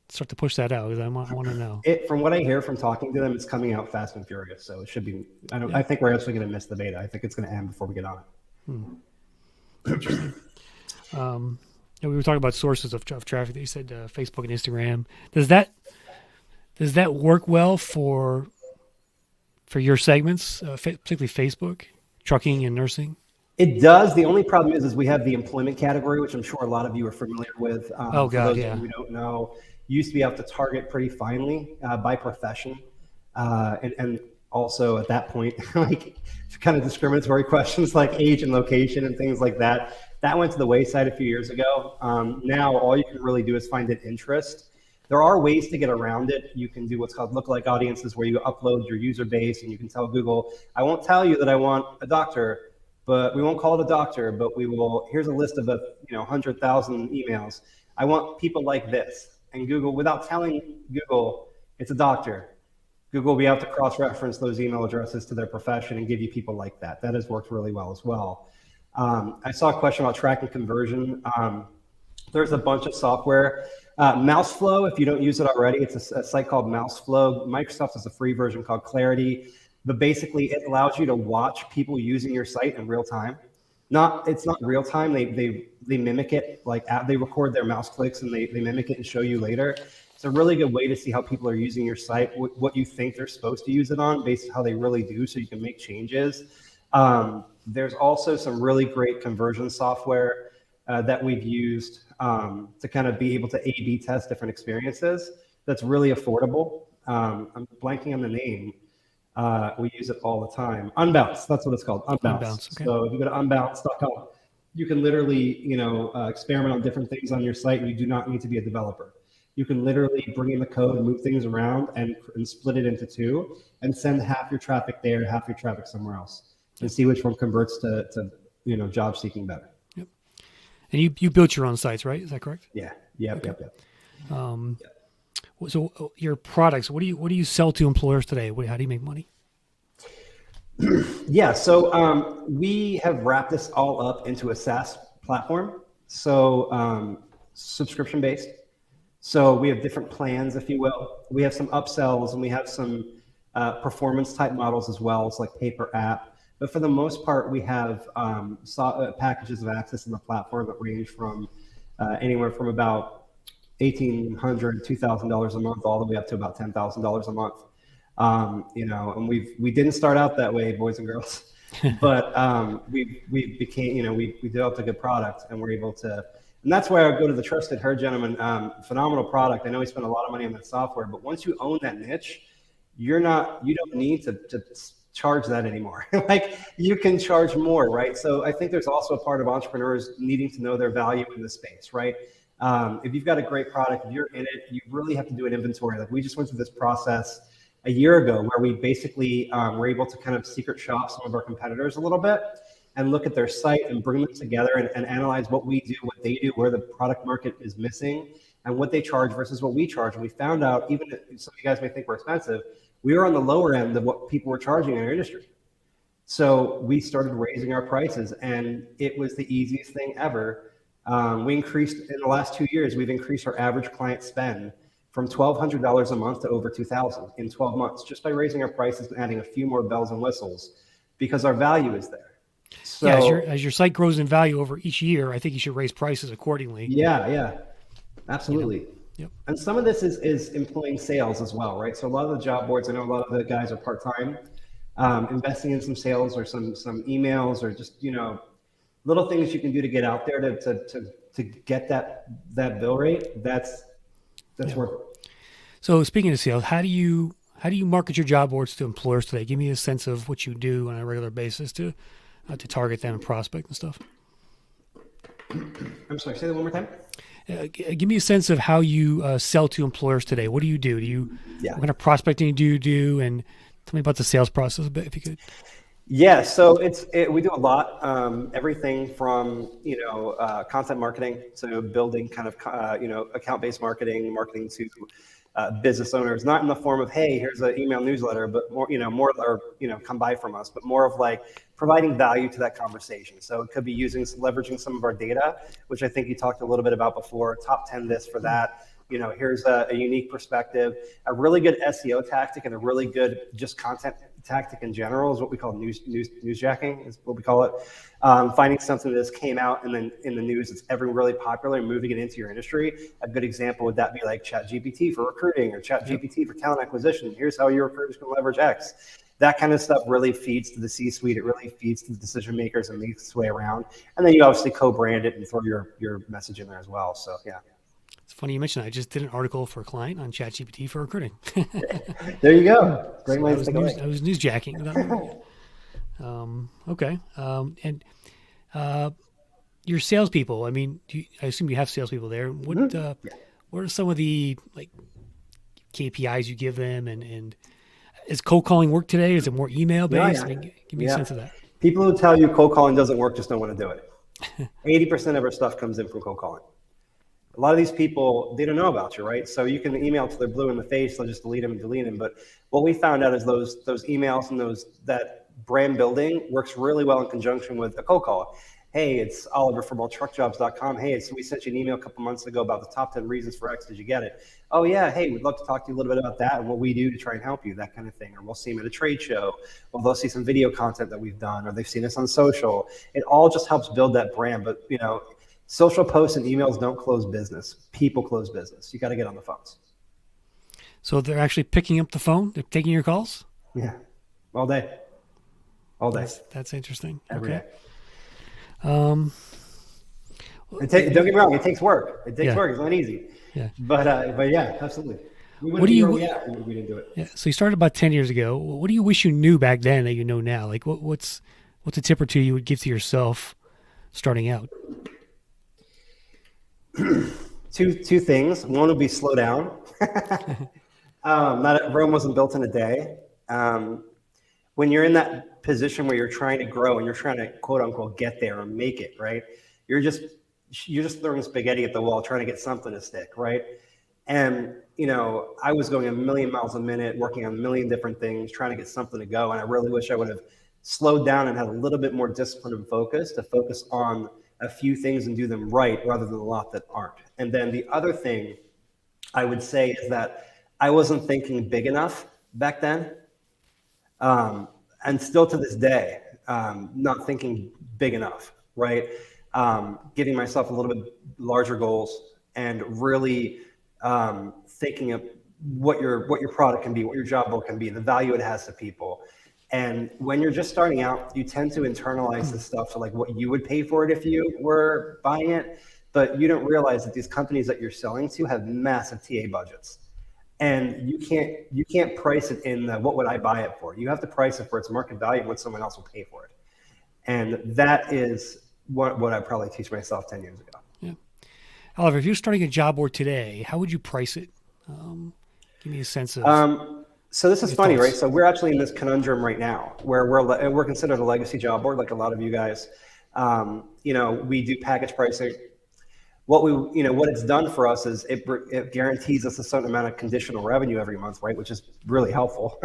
to push that out, because I want to know. From what I hear from talking to them, it's coming out fast and furious. So it should be. I think we're actually going to miss the beta. I think it's going to end before we get on it. Interesting. We were talking about sources of traffic. That you said Facebook and Instagram. Does that work well for your segments, particularly Facebook, trucking and nursing? It does. The only problem is we have the employment category, which I'm sure a lot of you are familiar with. For those of you who don't know, you used to be able to target pretty finely by profession, and also at that point, like kind of discriminatory questions like age and location and things like that. That went to the wayside a few years ago. Now all you can really do is find an interest. There are ways to get around it. You can do what's called lookalike audiences, where you upload your user base and you can tell Google, I won't tell you that I want a doctor, but we won't call it a doctor, but we will, here's a list of 100,000 emails. I want people like this. And Google, without telling Google it's a doctor, Google will be able to cross-reference those email addresses to their profession and give you people like that. That has worked really well as well. I saw a question about tracking conversion. There's a bunch of software. Mouseflow, if you don't use it already, it's a site called Mouseflow. Microsoft has a free version called Clarity, but basically it allows you to watch people using your site in real time. It's not real time. They mimic it, like they record their mouse clicks and they mimic it and show you later. It's a really good way to see how people are using your site, what you think they're supposed to use it on based on how they really do, so you can make changes. There's also some really great conversion software that we've used to kind of be able to A/B test different experiences. That's really affordable. I'm blanking on the name. We use it all the time. Unbounce, that's what it's called. Unbounce. Okay. So if you go to unbounce.com, you can literally, experiment on different things on your site, and you do not need to be a developer. You can literally bring in the code, move things around, and split it into two, and send half your traffic there, half your traffic somewhere else, and see which one converts to job seeking better. Yep. And you built your own sites, right? Is that correct? Yeah. Yep. Okay. So your products, what do you sell to employers today? How do you make money? Yeah, so we have wrapped this all up into a SaaS platform. So subscription based. So we have different plans, if you will. We have some upsells, and we have some performance type models as well. It's like pay per app. But for the most part, we have packages of access in the platform that range from anywhere from about $1,800, $2,000 a month, all the way up to about $10,000 a month. And we didn't start out that way, boys and girls, but we became, we developed a good product, and we're able to. And that's where I go to the Trusted Her Gentleman. Phenomenal product. I know we spent a lot of money on that software, but once you own that niche, you don't need to charge that anymore. Like, you can charge more, right? So I think there's also a part of entrepreneurs needing to know their value in the space, right? If you've got a great product, if you're in it, you really have to do an inventory. Like, we just went through this process a year ago where we basically were able to kind of secret shop some of our competitors a little bit and look at their site and bring them together and analyze what we do, what they do, where the product market is missing, and what they charge versus what we charge. And we found out, even if some of you guys may think we're expensive, we were on the lower end of what people were charging in our industry. So we started raising our prices, and it was the easiest thing ever. We increased, in the last 2 years, we've increased our average client spend from $1,200 a month to over $2,000 in 12 months, just by raising our prices and adding a few more bells and whistles. because our value is there. So Yeah, as your site grows in value over each year, I think you should raise prices accordingly. yeah, You know. absolutely. Yep. And some of this is employing sales as well, right? So a lot of the job boards, I know a lot of the guys are part-time, investing in some sales or some emails or just, little things you can do to get out there to get that bill rate. That's Yeah. worth it. So speaking of sales, how do you market your job boards to employers today? Give me a sense of what you do on a regular basis to target them and prospect and stuff. I'm sorry, say that one more time. Give me a sense of how you sell to employers today. What do you do? Yeah. What kind of prospecting do you do? And tell me about the sales process a bit, if you could. Yeah, so we do a lot, everything from content marketing, so building kind of account-based marketing to business owners, not in the form of, hey, here's an email newsletter, but more or come buy from us, but more of like providing value to that conversation. So it could be leveraging some of our data, which I think you talked a little bit about before. Top 10 this for that. Here's a unique perspective. A really good SEO tactic and a really good just content tactic in general is what we call newsjacking, is what we call it. Finding something that just came out and then in the news it's really popular and moving it into your industry. A good example would that be like ChatGPT for recruiting or ChatGPT for talent acquisition. Here's how your recruiters can leverage X. That kind of stuff really feeds to the C-suite. It really feeds to the decision makers and makes its way around. And then you obviously co-brand it and throw your message in there as well. So yeah. It's funny you mentioned that. I just did an article for a client on ChatGPT for recruiting. There you go. Great minds think I was newsjacking. Okay. And your salespeople. I mean, I assume you have salespeople there. What are some of the KPIs you give them? And is cold calling work today? Is it more email based? Yeah. I mean, give me a sense of that. People who tell you cold calling doesn't work just don't want to do it. 80% of our stuff comes in from cold calling. A lot of these people, they don't know about you, right? So you can email till they're blue in the face, they'll just delete them and delete them. But what we found out is those emails and that brand building works really well in conjunction with a cold call. Hey, it's Oliver from alltruckjobs.com. Hey, so we sent you an email a couple months ago about the top 10 reasons for X. Did you get it? Oh yeah, hey, we'd love to talk to you a little bit about that and what we do to try and help you, that kind of thing. Or we'll see them at a trade show, or they'll see some video content that we've done, or they've seen us on social. It all just helps build that brand. But social posts and emails don't close business. People close business. You got to get on the phones. So they're actually picking up the phone? They're taking your calls? Yeah. All day. That's interesting. Every day. Don't get me wrong. It takes work. It takes work. It's not easy. Yeah. But yeah, absolutely. What do you? We didn't do it. Yeah. So you started about 10 years ago. What do you wish you knew back then that you know now? Like what's a tip or two you would give to yourself starting out? Two things. One would be slow down. Rome wasn't built in a day. When you're in that position where you're trying to grow and you're trying to quote unquote get there or make it, right? You're just throwing spaghetti at the wall trying to get something to stick, right? And I was going a million miles a minute, working on a million different things, trying to get something to go. And I really wish I would have slowed down and had a little bit more discipline and focus to focus on a few things and do them right rather than a lot that aren't. And then the other thing I would say is that I wasn't thinking big enough back then. And still to this day, not thinking big enough, right? Giving myself a little bit larger goals and really thinking of what your product can be, what your job role can be, the value it has to people. And when you're just starting out, you tend to internalize this stuff to like what you would pay for it if you were buying it. But you don't realize that these companies that you're selling to have massive TA budgets. And you can't price it in the what would I buy it for? You have to price it for its market value and what someone else will pay for it. And that is what I probably teach myself 10 years ago. Yeah. Oliver, if you're starting a job board today, how would you price it? Give me a sense of. So this is funny, right? So we're actually in this conundrum right now where we're considered a legacy job board, like a lot of you guys. We do package pricing. What it's done for us is it guarantees us a certain amount of conditional revenue every month, right? Which is really helpful.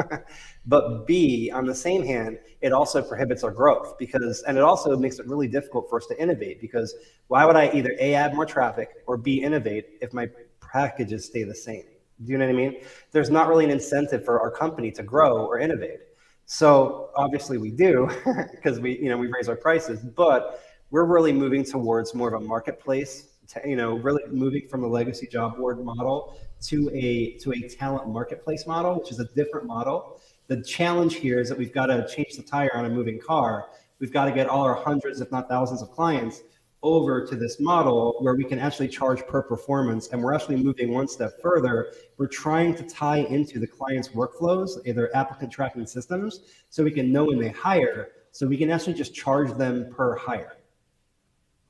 But B, on the same hand, it also prohibits our growth and it also makes it really difficult for us to innovate because why would I either A, add more traffic or B, innovate if my packages stay the same? Do you know what I mean? There's not really an incentive for our company to grow or innovate. So obviously we do because we raise our prices, but we're really moving towards more of a marketplace, really moving from a legacy job board model to a talent marketplace model, which is a different model. The challenge here is that we've got to change the tire on a moving car. We've got to get all our hundreds, if not thousands of clients over to this model where we can actually charge per performance. And we're actually moving one step further. We're trying to tie into the client's workflows, either applicant tracking systems, so we can know when they hire, so we can actually just charge them per hire.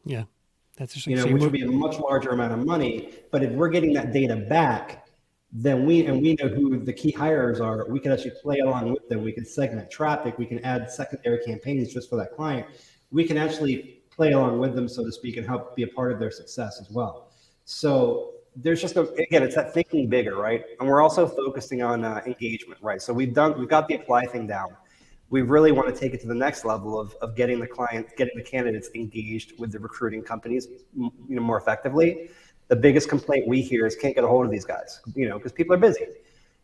Yeah, that's which would be a much larger amount of money. But if we're getting that data back, then we know who the key hires are. We can actually play along with them. We can segment traffic. We can add secondary campaigns just for that client. We can actually play along with them, so to speak, and help be a part of their success as well. So there's just again, it's that thinking bigger, right? And we're also focusing on engagement, right? So we've got the apply thing down. We really want to take it to the next level of getting the candidates engaged with the recruiting companies, more effectively. The biggest complaint we hear is can't get a hold of these guys, because people are busy.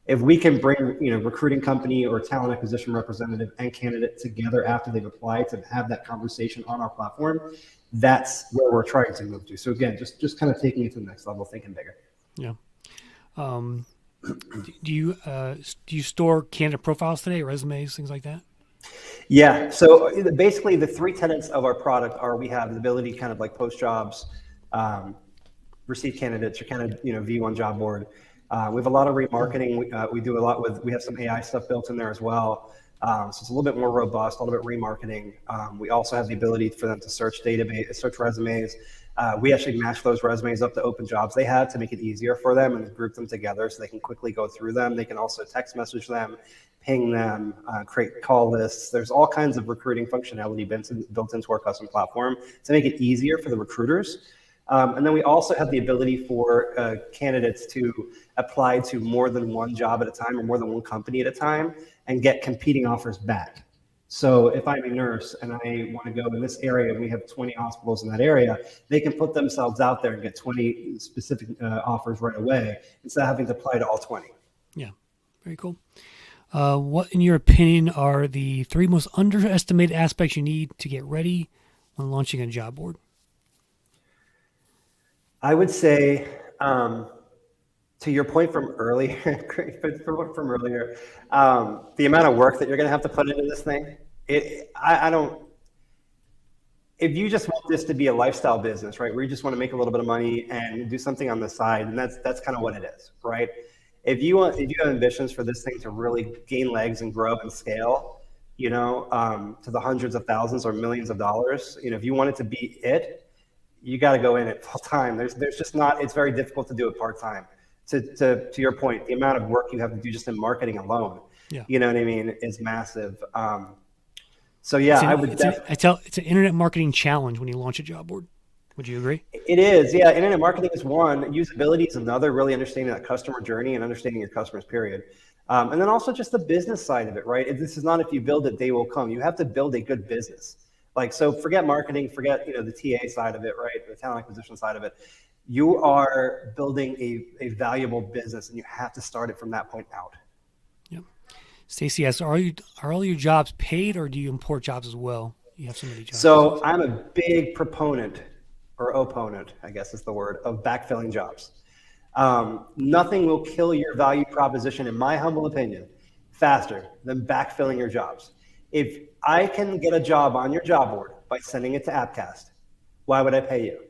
If we can bring, recruiting company or talent acquisition representative and candidate together after they've applied to have that conversation on our platform, that's where we're trying to move to. So again, just kind of taking it to the next level, thinking bigger. Yeah. Do you store candidate profiles today, resumes, things like that? Yeah. So basically, the three tenets of our product are: we have the ability, kind of like post jobs, receive candidates, or kind of V1 job board. We have a lot of remarketing. We do a lot we have some AI stuff built in there as well. So it's a little bit more robust, a little bit remarketing. We also have the ability for them to search resumes. We actually match those resumes up to open jobs they have to make it easier for them and group them together so they can quickly go through them. They can also text message them, ping them, create call lists. There's all kinds of recruiting functionality built into our custom platform to make it easier for the recruiters. And then we also have the ability for candidates to apply to more than one job at a time or more than one company at a time and get competing offers back. So if I'm a nurse and I want to go in this area, we have 20 hospitals in that area, they can put themselves out there and get 20 specific offers right away instead of having to apply to all 20. Yeah, very cool. What, in your opinion, are the three most underestimated aspects you need to get ready when launching a job board? I would say, to your point from earlier, the amount of work that you're going to have to put into this thing, if you just want this to be a lifestyle business, right, where you just want to make a little bit of money and do something on the side, and that's kind of what it is, right? If you have ambitions for this thing to really gain legs and grow and scale, to the hundreds of thousands or millions of dollars, if you want it to be it, you got to go in it full time. There's just not, it's very difficult to do it part time. To your point, the amount of work you have to do just in marketing alone, you know what I mean, is massive. So yeah, it's an internet marketing challenge when you launch a job board. Would you agree? It is, yeah. Internet marketing is one. Usability is another. Really understanding that customer journey and understanding your customers, period. And then also just the business side of it, right? This is not if you build it, they will come. You have to build a good business. So forget marketing, forget the TA side of it, right? The talent acquisition side of it. You are building a valuable business, and you have to start it from that point out. Yep. Stacy asks, are all your jobs paid, or do you import jobs as well? You have so many jobs. So I'm a big proponent, or opponent, I guess is the word, of backfilling jobs. Nothing will kill your value proposition, in my humble opinion, faster than backfilling your jobs. If I can get a job on your job board by sending it to Appcast, why would I pay you?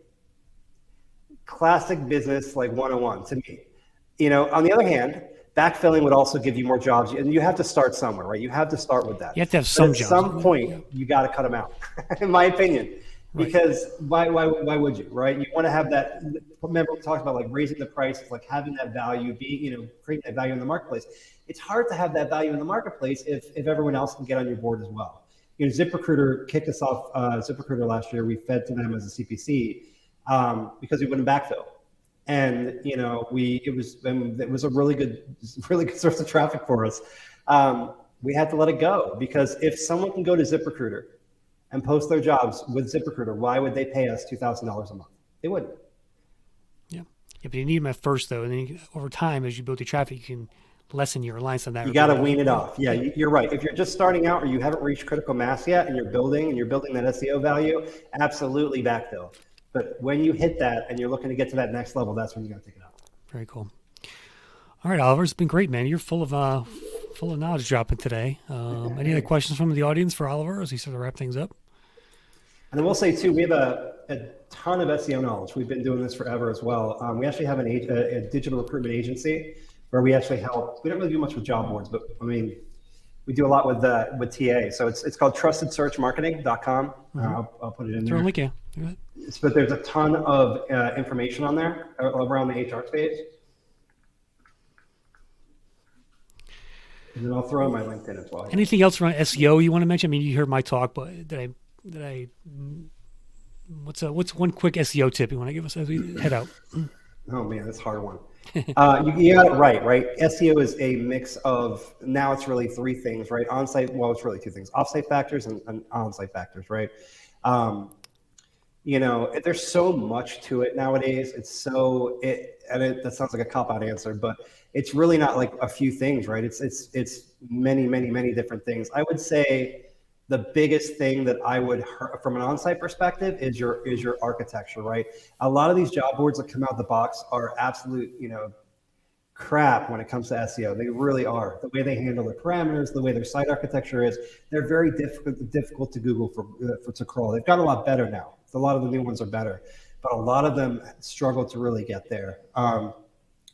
Classic business 101 to me. On the other hand, backfilling would also give you more jobs, and you have to start somewhere, right? You have to start with that. You have to have some jobs. At some point, you got to cut them out, in my opinion. Because why would you, right? You want to have that. Remember, we talked about raising the price, having that value, creating that value in the marketplace. It's hard to have that value in the marketplace if everyone else can get on your board as well. ZipRecruiter kicked us off. ZipRecruiter last year, we fed to them as a CPC because we wouldn't backfill, and it was a really good source of traffic for us. We had to let it go because if someone can go to ZipRecruiter and post their jobs with ZipRecruiter, why would they pay us $2,000 a month? They wouldn't. Yeah, but you need them at first, though, and then over time, as you build your traffic, you can lessen your reliance on that. You got to wean it off. Yeah, you're right. If you're just starting out or you haven't reached critical mass yet and you're building that SEO value, absolutely backfill. But when you hit that and you're looking to get to that next level, that's when you got to take it up. Very cool. All right, Oliver, it's been great, man. You're full of knowledge dropping today. Any other questions from the audience for Oliver as he sort of wrap things up? And I will say too, we have a ton of SEO knowledge. We've been doing this forever as well. We actually have a digital recruitment agency where we actually help. We don't really do much with job boards, but I mean, we do a lot with TA. So it's called trustedsearchmarketing.com. I'll put it in there. Throw a link, yeah. But there's a ton of information on there around the HR space. And then I'll throw in my LinkedIn as well. Anything else around SEO you want to mention? I mean, you heard my talk, but did I? What's one quick SEO tip you want to give us as we head out? Oh man, that's a hard one. You got it right. SEO is a mix of, now it's really three things, right? On-site, well, it's really two things: off-site factors and on-site factors, right? There's so much to it nowadays. That sounds like a cop-out answer, but it's really not like a few things, right? It's many different things. I would say the biggest thing that I would, from an on-site perspective, is your architecture, right? A lot of these job boards that come out the box are absolute, crap when it comes to SEO. They really are. The way they handle the parameters, the way their site architecture is, they're very difficult to Google to crawl. They've gotten a lot better now. A lot of the new ones are better, but a lot of them struggle to really get there.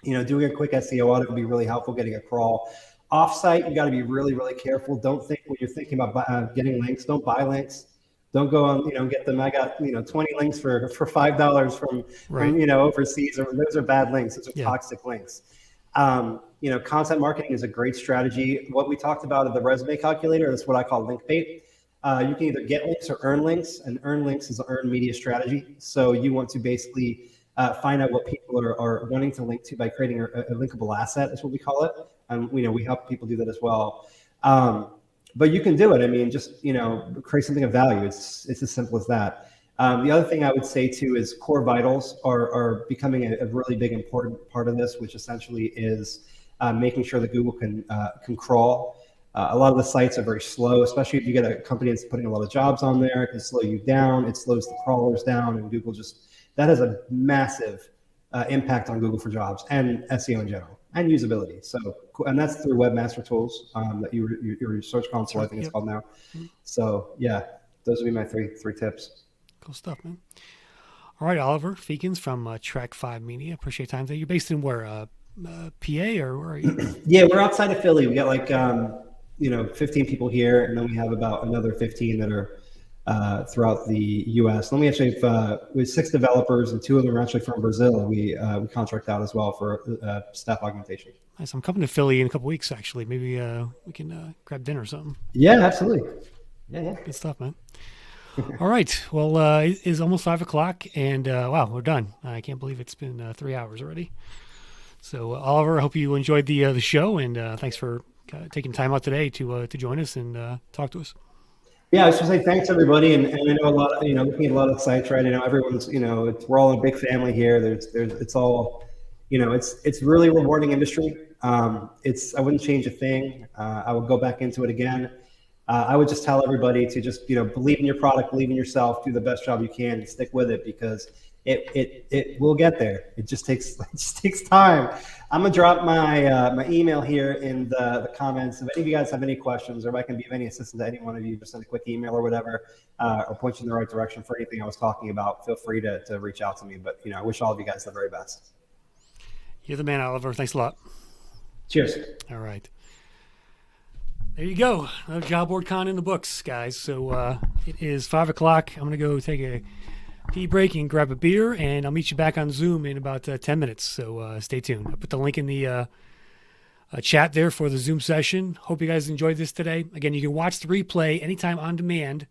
Doing a quick SEO audit would be really helpful, getting a crawl. Offsite, you got to be really careful. Don't think when you're thinking about getting links, don't buy links. Don't go on, get them. I got, 20 links for $5 from overseas. Those are bad links. Those are toxic links. Content marketing is a great strategy. What we talked about at the resume calculator, that's what I call link bait. You can either get links or earn links, and earn links is an earned media strategy. So you want to basically find out what people are wanting to link to by creating a linkable asset, is what we call it. And we help people do that as well. But you can do it. I mean, just create something of value. It's as simple as that. The other thing I would say too is core vitals are becoming a really big important part of this, which essentially is making sure that Google can crawl. A lot of the sites are very slow, especially if you get a company that's putting a lot of jobs on there. It can slow you down. It slows the crawlers down, and Google that has a massive impact on Google for Jobs and SEO in general and usability. So, and that's through Webmaster Tools that your Search Console, I think it's called now. So yeah, those would be my three tips. Cool stuff, man. All right, Oliver Feekins from Track 5 Media. Appreciate your time today. You're based in where? PA, or where are you? Yeah, we're outside of Philly. We got like 15 people here, and then we have about another 15 that are throughout the U.S. Then we actually have 6 developers, and 2 of them are actually from Brazil. We contract out as well for staff augmentation. Nice. I'm coming to Philly in a couple weeks, actually. Maybe we can grab dinner or something. Yeah, absolutely. Yeah. Good stuff, man. All right. Well, it is almost 5 o'clock, and wow, we're done. I can't believe it's been 3 hours already. So, Oliver, I hope you enjoyed the show, and thanks for taking time out today to join us and talk to us. Yeah, I was just saying thanks everybody, and I know a lot of looking at a lot of sites, right? Everyone's we're all a big family here. It's all it's really rewarding industry. I wouldn't change a thing. I would go back into it again. I would just tell everybody to just believe in your product, believe in yourself, do the best job you can, and stick with it, because it will get there. It just takes time. I'm gonna drop my email here in the comments. If any of you guys have any questions, or if I can be of any assistance to any one of you, just send a quick email or whatever, or point you in the right direction for anything I was talking about. Feel free to reach out to me. But I wish all of you guys the very best. You're the man, Oliver. Thanks a lot. Cheers. All right. There you go. Another Job Board Con in the books, guys. So it is 5 o'clock. I'm going to go take a pee break and grab a beer, and I'll meet you back on Zoom in about 10 minutes. So stay tuned. I'll put the link in the chat there for the Zoom session. Hope you guys enjoyed this today. Again, you can watch the replay anytime on demand,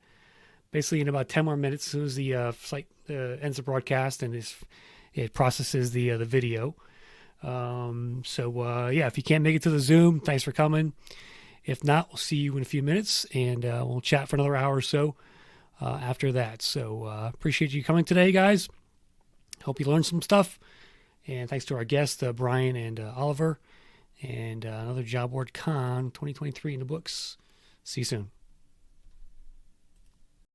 basically in about 10 more minutes as soon as the site ends the broadcast and it processes the video. Yeah, if you can't make it to the Zoom, thanks for coming. If not, we'll see you in a few minutes, and we'll chat for another hour or so after that. So appreciate you coming today, guys. Hope you learned some stuff. And thanks to our guests, Brian and Oliver. And another Job Board Con 2023 in the books. See you soon.